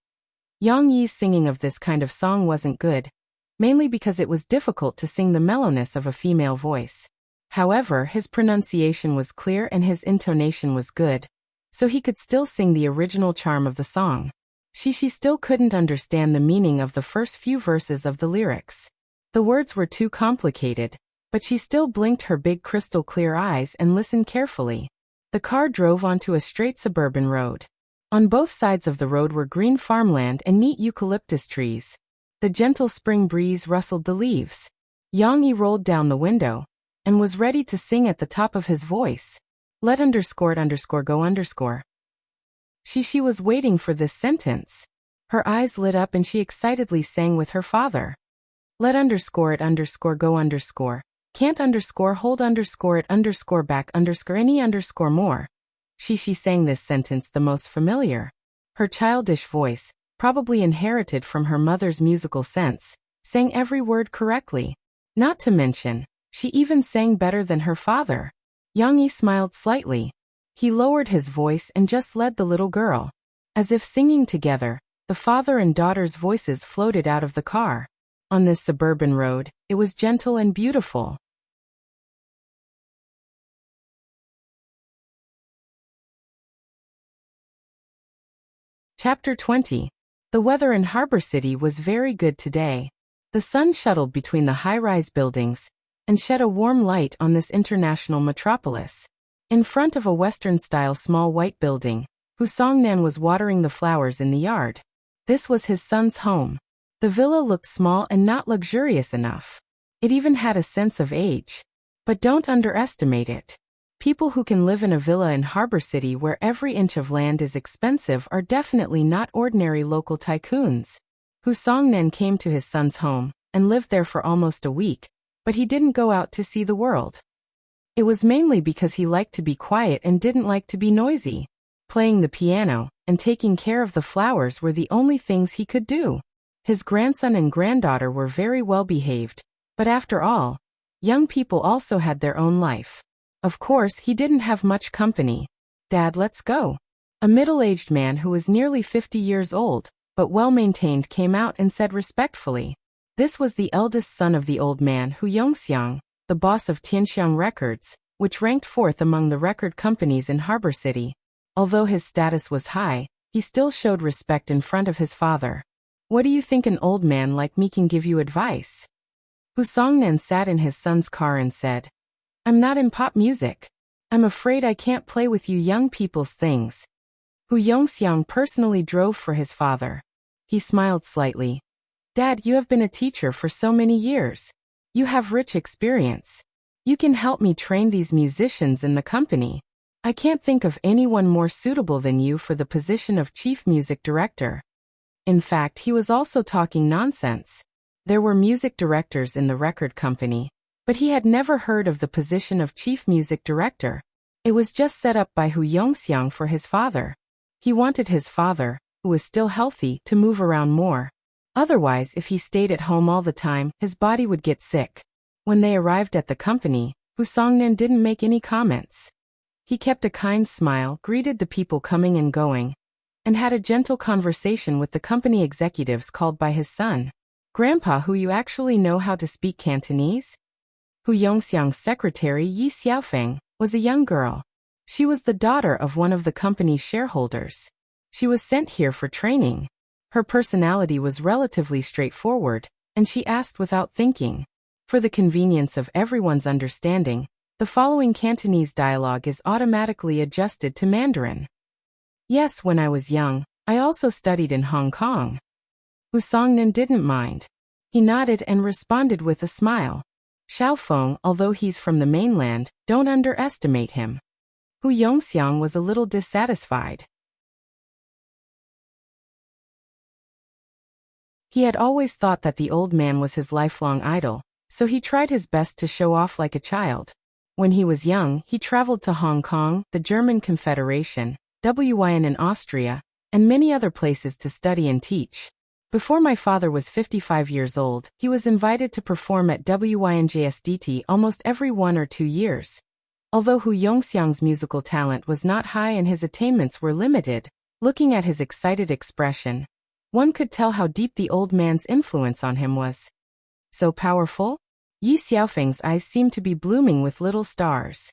Yang Yi's singing of this kind of song wasn't good, mainly because it was difficult to sing the mellowness of a female voice. However, his pronunciation was clear and his intonation was good, so he could still sing the original charm of the song. She still couldn't understand the meaning of the first few verses of the lyrics. The words were too complicated, but she still blinked her big crystal clear eyes and listened carefully. The car drove onto a straight suburban road. On both sides of the road were green farmland and neat eucalyptus trees. The gentle spring breeze rustled the leaves. Yang Yi rolled down the window and was ready to sing at the top of his voice. Let _ go _ She was waiting for this sentence. Her eyes lit up and she excitedly sang with her father. Let _ it _ go _ can't _ hold _ it _ back _ any _ more. She sang this sentence the most familiar. Her childish voice, probably inherited from her mother's musical sense, sang every word correctly. Not to mention, she even sang better than her father. Yang Yi smiled slightly. He lowered his voice and just led the little girl. As if singing together, the father and daughter's voices floated out of the car. On this suburban road, it was gentle and beautiful. Chapter 20. The weather in Harbor City was very good today. The sun shuttled between the high-rise buildings and shed a warm light on this international metropolis. In front of a Western-style small white building, Hu Songnan was watering the flowers in the yard. This was his son's home. The villa looked small and not luxurious enough. It even had a sense of age. But don't underestimate it. People who can live in a villa in Harbor City where every inch of land is expensive are definitely not ordinary local tycoons. Hu Songnan came to his son's home and lived there for almost a week, but he didn't go out to see the world. It was mainly because he liked to be quiet and didn't like to be noisy. Playing the piano and taking care of the flowers were the only things he could do. His grandson and granddaughter were very well behaved, but after all, young people also had their own life. Of course, he didn't have much company. Dad, let's go. A middle-aged man who was nearly 50 years old, but well-maintained came out and said respectfully. This was the eldest son of the old man Hu Yongxiang, the boss of Tianxiang Records, which ranked fourth among the record companies in Harbor City. Although his status was high, he still showed respect in front of his father. What do you think an old man like me can give you advice? Hu Songnan sat in his son's car and said, I'm not in pop music. I'm afraid I can't play with you young people's things. Hu Yongxiang personally drove for his father. He smiled slightly. Dad, you have been a teacher for so many years. You have rich experience. You can help me train these musicians in the company. I can't think of anyone more suitable than you for the position of chief music director. In fact, he was also talking nonsense. There were music directors in the record company, but he had never heard of the position of chief music director. It was just set up by Hu Yongxiang for his father. He wanted his father, who was still healthy, to move around more. Otherwise, if he stayed at home all the time, his body would get sick. When they arrived at the company, Hu Songnan didn't make any comments. He kept a kind smile, greeted the people coming and going, and had a gentle conversation with the company executives called by his son. Grandpa, who you actually know how to speak Cantonese? Hu Yongxiang's secretary Yi Xiaofeng was a young girl. She was the daughter of one of the company's shareholders. She was sent here for training. Her personality was relatively straightforward, and she asked without thinking. For the convenience of everyone's understanding, the following Cantonese dialogue is automatically adjusted to Mandarin. Yes, when I was young, I also studied in Hong Kong. Hu Songnan didn't mind. He nodded and responded with a smile. Xiaofeng, although he's from the mainland, don't underestimate him. Hu Yongxiang was a little dissatisfied. He had always thought that the old man was his lifelong idol, so he tried his best to show off like a child. When he was young, he traveled to Hong Kong, the German Confederation, Wien in Austria, and many other places to study and teach. Before my father was 55 years old, he was invited to perform at WINJSDT almost every 1 or 2 years. Although Hu Yongxiang's musical talent was not high and his attainments were limited, looking at his excited expression, one could tell how deep the old man's influence on him was. So powerful? Yi Xiaofeng's eyes seemed to be blooming with little stars.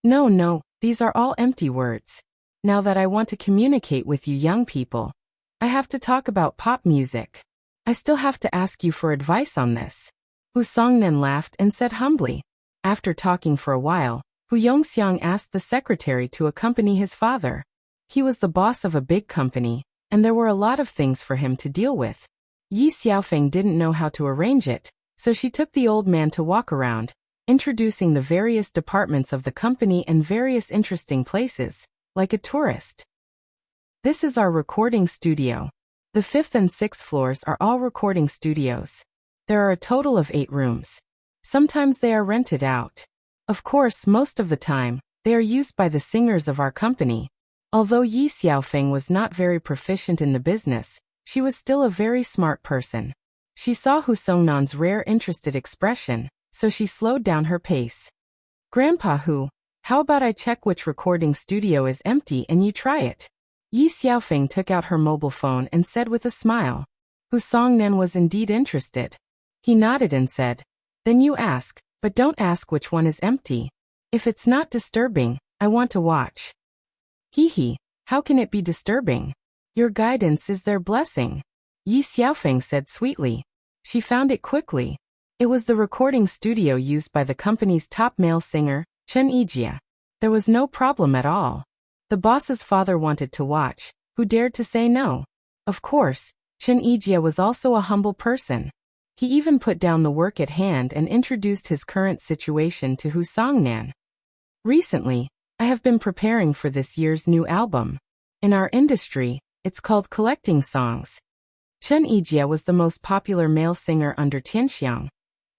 No, these are all empty words. Now that I want to communicate with you young people, I have to talk about pop music. I still have to ask you for advice on this. Hu Songnan laughed and said humbly. After talking for a while, Hu Yongxiang asked the secretary to accompany his father. He was the boss of a big company, and there were a lot of things for him to deal with. Yi Xiaofeng didn't know how to arrange it, so she took the old man to walk around, introducing the various departments of the company and various interesting places, like a tourist. This is our recording studio. The 5th and 6th floors are all recording studios. There are a total of 8 rooms. Sometimes they are rented out. Of course, most of the time, they are used by the singers of our company. Although Yi Xiaofeng was not very proficient in the business, she was still a very smart person. She saw Hu Songnan's rare interested expression, so she slowed down her pace. Grandpa Hu, how about I check which recording studio is empty and you try it? Yi Xiaofeng took out her mobile phone and said with a smile. Hu Songnan was indeed interested. He nodded and said, then you ask, but don't ask which one is empty. If it's not disturbing, I want to watch. Hee, how can it be disturbing? Your guidance is their blessing. Yi Xiaofeng said sweetly. She found it quickly. It was the recording studio used by the company's top male singer, Chen Yijie. There was no problem at all. The boss's father wanted to watch. Who dared to say no? Of course, Chen Yijie was also a humble person. He even put down the work at hand and introduced his current situation to Hu Songnan. Recently, I have been preparing for this year's new album. In our industry, it's called collecting songs. Chen Yijie was the most popular male singer under Tianxiang,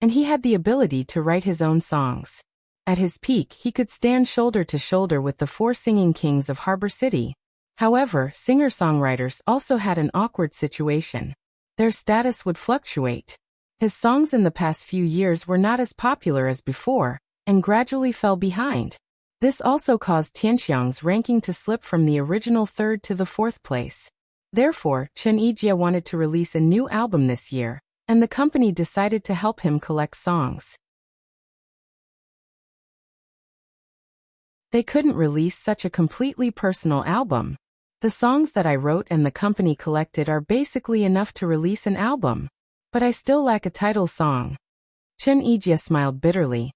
and he had the ability to write his own songs. At his peak, he could stand shoulder to shoulder with the 4 singing kings of Harbor City. However, singer-songwriters also had an awkward situation. Their status would fluctuate. His songs in the past few years were not as popular as before, and gradually fell behind. This also caused Tianxiang's ranking to slip from the original 3rd to the 4th place. Therefore, Chen Yijie wanted to release a new album this year, and the company decided to help him collect songs. They couldn't release such a completely personal album. The songs that I wrote and the company collected are basically enough to release an album. But I still lack a title song. Chen Yijie smiled bitterly.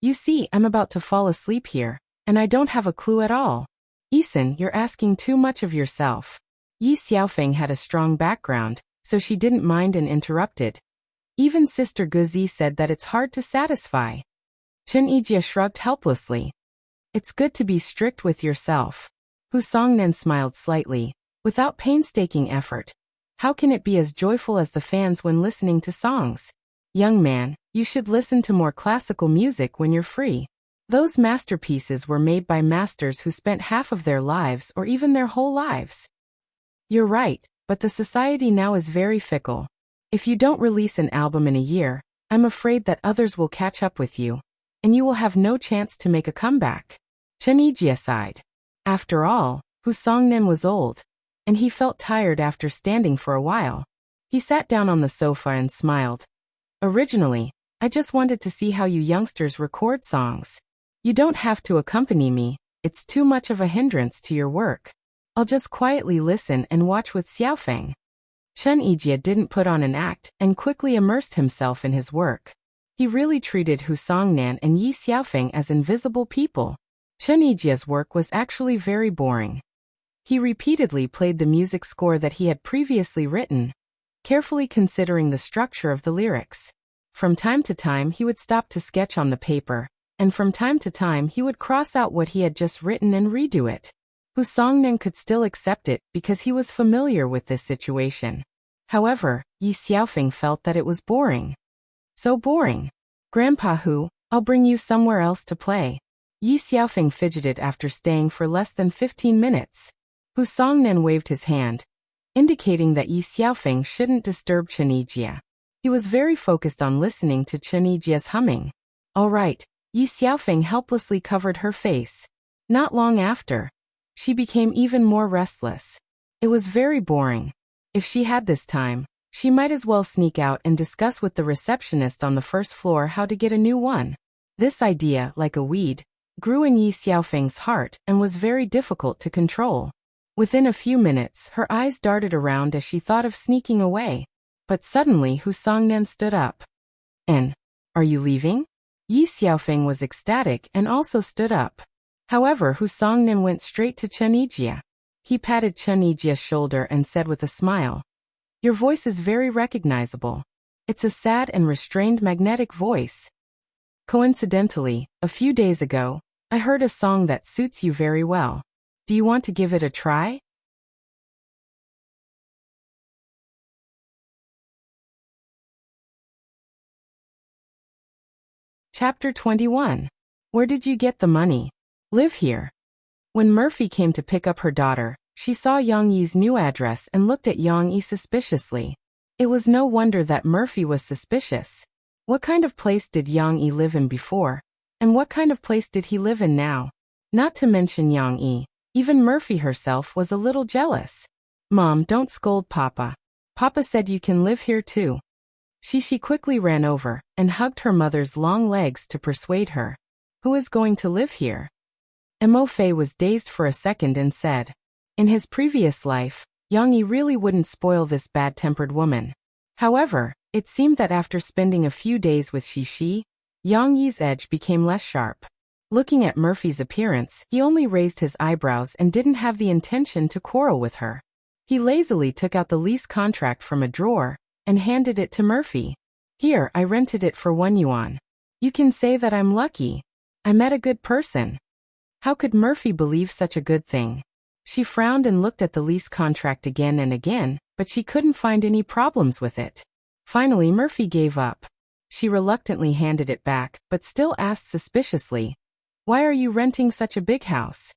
You see, I'm about to fall asleep here, and I don't have a clue at all. Isan, you're asking too much of yourself. Yi Xiaofeng had a strong background, so she didn't mind and interrupted. Even Sister Guzi said that it's hard to satisfy. Chen Yijie shrugged helplessly. It's good to be strict with yourself. Hu Songnan smiled slightly, without painstaking effort. How can it be as joyful as the fans when listening to songs? Young man, you should listen to more classical music when you're free. Those masterpieces were made by masters who spent half of their lives or even their whole lives. You're right, but the society now is very fickle. If you don't release an album in a year, I'm afraid that others will catch up with you, and you will have no chance to make a comeback. Chen Yijie sighed. After all, Hu Songnan was old. and he felt tired after standing for a while. He sat down on the sofa and smiled. Originally, I just wanted to see how you youngsters record songs. You don't have to accompany me, it's too much of a hindrance to your work. I'll just quietly listen and watch with Xiaofeng. Chen Yijie didn't put on an act and quickly immersed himself in his work. He really treated Hu Songnan and Yi Xiaofeng as invisible people. Chen Yijie's work was actually very boring. He repeatedly played the music score that he had previously written, carefully considering the structure of the lyrics. From time to time he would stop to sketch on the paper, and from time to time he would cross out what he had just written and redo it. Hu Songnan could still accept it because he was familiar with this situation. However, Yi Xiaofeng felt that it was boring. So boring. Grandpa Hu, I'll bring you somewhere else to play. Yi Xiaofeng fidgeted after staying for less than 15 minutes. Hu Songnan waved his hand, indicating that Yi Xiaofeng shouldn't disturb Chen Yijie. He was very focused on listening to Chen Yijie's humming. All right, Yi Xiaofeng helplessly covered her face. Not long after, she became even more restless. It was very boring. If she had this time, she might as well sneak out and discuss with the receptionist on the first floor how to get a new one. This idea, like a weed, grew in Yi Xiaofeng's heart and was very difficult to control. Within a few minutes, her eyes darted around as she thought of sneaking away. But suddenly Hu Songnan stood up. Are you leaving? Yi Xiaofeng was ecstatic and also stood up. However, Hu Songnan went straight to Chen Yijie. He patted Chen Yijie's shoulder and said with a smile, "Your voice is very recognizable. It's a sad and restrained magnetic voice. Coincidentally, a few days ago, I heard a song that suits you very well. Do you want to give it a try?" Chapter 21. Where did you get the money? Live here. When Murphy came to pick up her daughter, she saw Yang Yi's new address and looked at Yang Yi suspiciously. It was no wonder that Murphy was suspicious. What kind of place did Yang Yi live in before? And what kind of place did he live in now? Not to mention Yang Yi, even Murphy herself was a little jealous. Mom, don't scold Papa. Papa said you can live here too. She quickly ran over and hugged her mother's long legs to persuade her. Who is going to live here? Mo Fei was dazed for a second and said, in his previous life, Yang Yi really wouldn't spoil this bad-tempered woman. However, it seemed that after spending a few days with Shi, Yang Yi's edge became less sharp. Looking at Murphy's appearance, he only raised his eyebrows and didn't have the intention to quarrel with her. He lazily took out the lease contract from a drawer and handed it to Murphy. Here, I rented it for 1 yuan. You can say that I'm lucky. I met a good person. How could Murphy believe such a good thing? She frowned and looked at the lease contract again and again, but she couldn't find any problems with it. Finally, Murphy gave up. She reluctantly handed it back, but still asked suspiciously, "Why are you renting such a big house?"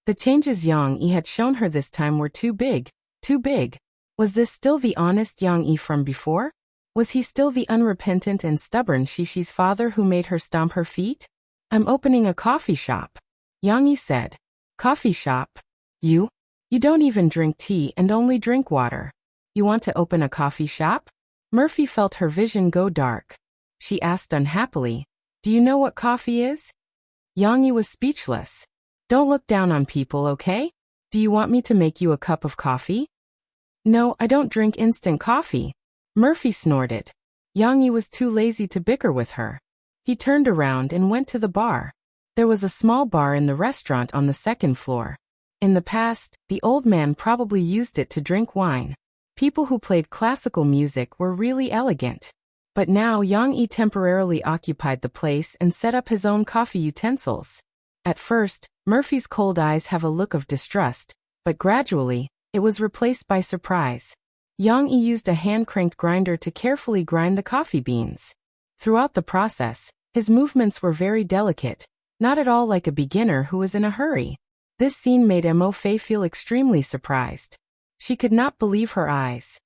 The changes Yang Yi had shown her this time were too big, too big. Was this still the honest Yang Yi from before? Was he still the unrepentant and stubborn Shishi's father who made her stomp her feet? "I'm opening a coffee shop," Yang Yi said. "Coffee shop? You don't even drink tea and only drink water. You want to open a coffee shop?" Murphy felt her vision go dark. She asked unhappily, "Do you know what coffee is?" Yang Yi was speechless. "Don't look down on people, okay? Do you want me to make you a cup of coffee?" "No, I don't drink instant coffee," Murphy snorted. Yang Yi was too lazy to bicker with her. He turned around and went to the bar. There was a small bar in the restaurant on the second floor. In the past, the old man probably used it to drink wine. People who played classical music were really elegant. But now Yang Yi temporarily occupied the place and set up his own coffee utensils. At first, Murphy's cold eyes have a look of distrust, but gradually, it was replaced by surprise. Yang Yi used a hand-cranked grinder to carefully grind the coffee beans. Throughout the process, his movements were very delicate, not at all like a beginner who was in a hurry. This scene made Mo Fei feel extremely surprised. She could not believe her eyes.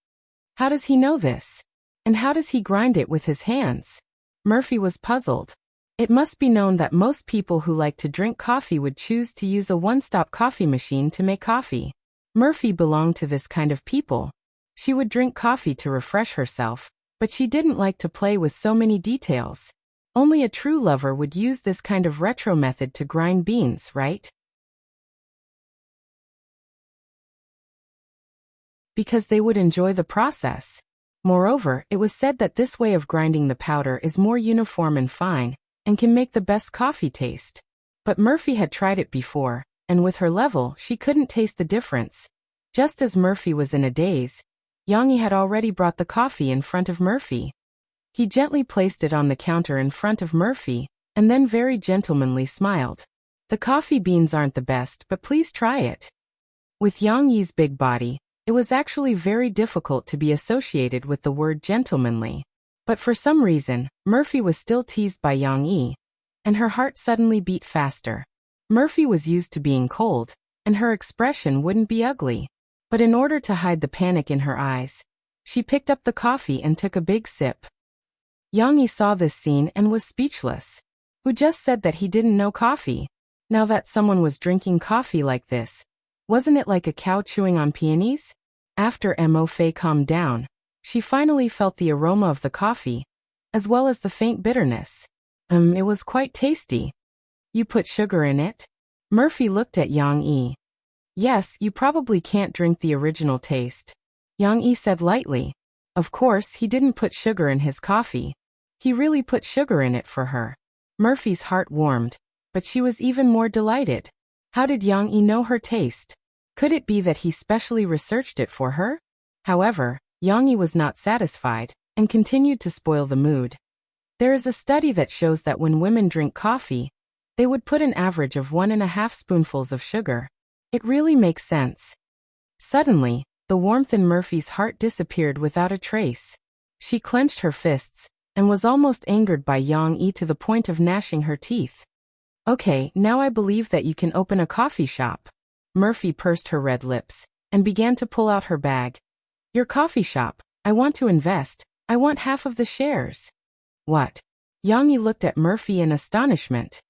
How does he know this? And how does he grind it with his hands? Murphy was puzzled. It must be known that most people who like to drink coffee would choose to use a one-stop coffee machine to make coffee. Murphy belonged to this kind of people. She would drink coffee to refresh herself, but she didn't like to play with so many details. Only a true lover would use this kind of retro method to grind beans, right? Because they would enjoy the process. Moreover, it was said that this way of grinding the powder is more uniform and fine, and can make the best coffee taste. But Murphy had tried it before, and with her level, she couldn't taste the difference. Just as Murphy was in a daze, Yang had already brought the coffee in front of Murphy. He gently placed it on the counter in front of Murphy, and then very gentlemanly smiled. The coffee beans aren't the best, but please try it. With Yang Yi's big body, it was actually very difficult to be associated with the word gentlemanly. But for some reason, Murphy was still teased by Yang Yi, and her heart suddenly beat faster. Murphy was used to being cold, and her expression wouldn't be ugly. But in order to hide the panic in her eyes, she picked up the coffee and took a big sip. Yang Yi saw this scene and was speechless. Who just said that he didn't know coffee? Now that someone was drinking coffee like this, wasn't it like a cow chewing on peonies? After Mo Fei calmed down, she finally felt the aroma of the coffee, as well as the faint bitterness. It was quite tasty. You put sugar in it? Murphy looked at Yang Yi. Yes, you probably can't drink the original taste. Yang Yi said lightly. Of course, he didn't put sugar in his coffee. He really put sugar in it for her. Murphy's heart warmed, but she was even more delighted. How did Yang Yi know her taste? Could it be that he specially researched it for her? However, Yang Yi was not satisfied, and continued to spoil the mood. There is a study that shows that when women drink coffee, they would put an average of 1.5 spoonfuls of sugar. It really makes sense. Suddenly, the warmth in Murphy's heart disappeared without a trace. She clenched her fists, and was almost angered by Yang Yi to the point of gnashing her teeth. Okay, now I believe that you can open a coffee shop. Murphy pursed her red lips, and began to pull out her bag. Your coffee shop, I want to invest, I want half of the shares. What? Yang Yi looked at Murphy in astonishment.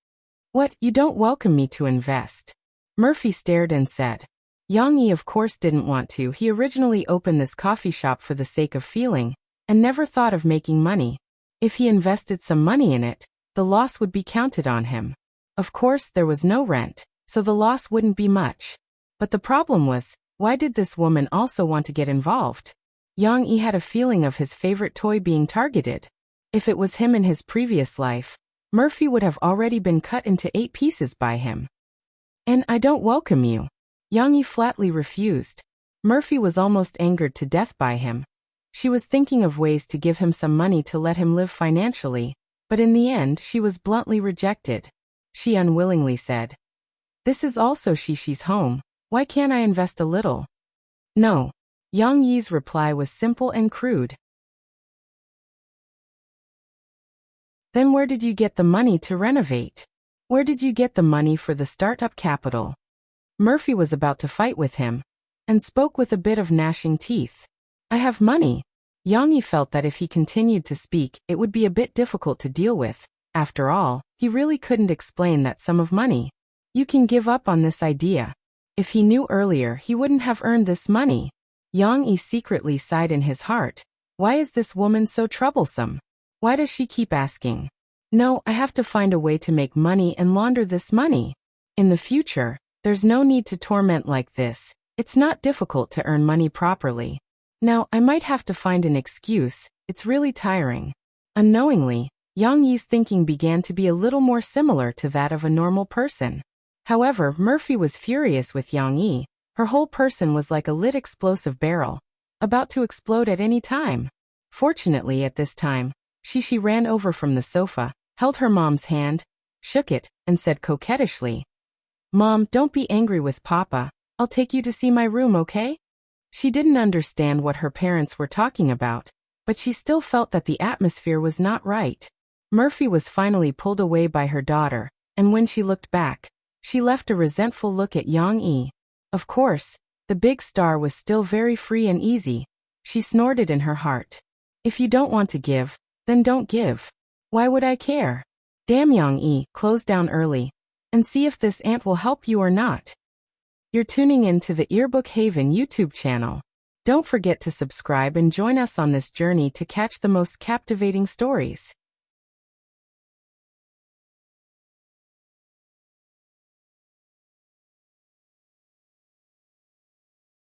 What, you don't welcome me to invest? Murphy stared and said. Yang Yi of course didn't want to. He originally opened this coffee shop for the sake of feeling, and never thought of making money. If he invested some money in it, the loss would be counted on him. Of course there was no rent, so the loss wouldn't be much. But the problem was, why did this woman also want to get involved? Yang Yi had a feeling of his favorite toy being targeted. If it was him in his previous life, Murphy would have already been cut into 8 pieces by him. And I don't welcome you. Yang Yi flatly refused. Murphy was almost angered to death by him. She was thinking of ways to give him some money to let him live financially, but in the end she was bluntly rejected. She unwillingly said, This is also Shishi's home. Why can't I invest a little? No. Yang Yi's reply was simple and crude. Then where did you get the money to renovate? Where did you get the money for the startup capital? Murphy was about to fight with him, and spoke with a bit of gnashing teeth. I have money. Yang Yi felt that if he continued to speak, it would be a bit difficult to deal with. After all, he really couldn't explain that sum of money. You can give up on this idea. If he knew earlier, he wouldn't have earned this money. Yang Yi secretly sighed in his heart. Why is this woman so troublesome? Why does she keep asking? No, I have to find a way to make money and launder this money. In the future, there's no need to torment like this. It's not difficult to earn money properly. Now, I might have to find an excuse. It's really tiring. Unknowingly, Yang Yi's thinking began to be a little more similar to that of a normal person. However, Murphy was furious with Yang Yi. Her whole person was like a lit explosive barrel, about to explode at any time. Fortunately, at this time, Shishi ran over from the sofa, held her mom's hand, shook it, and said coquettishly, Mom, don't be angry with Papa. I'll take you to see my room, okay? She didn't understand what her parents were talking about, but she still felt that the atmosphere was not right. Murphy was finally pulled away by her daughter, and when she looked back, she left a resentful look at Yang Yi. Of course, the big star was still very free and easy. She snorted in her heart. If you don't want to give, then don't give. Why would I care? Damn, Yang Yi, close down early, and see if this ant will help you or not. You're tuning in to the Earbook Haven YouTube channel. Don't forget to subscribe and join us on this journey to catch the most captivating stories.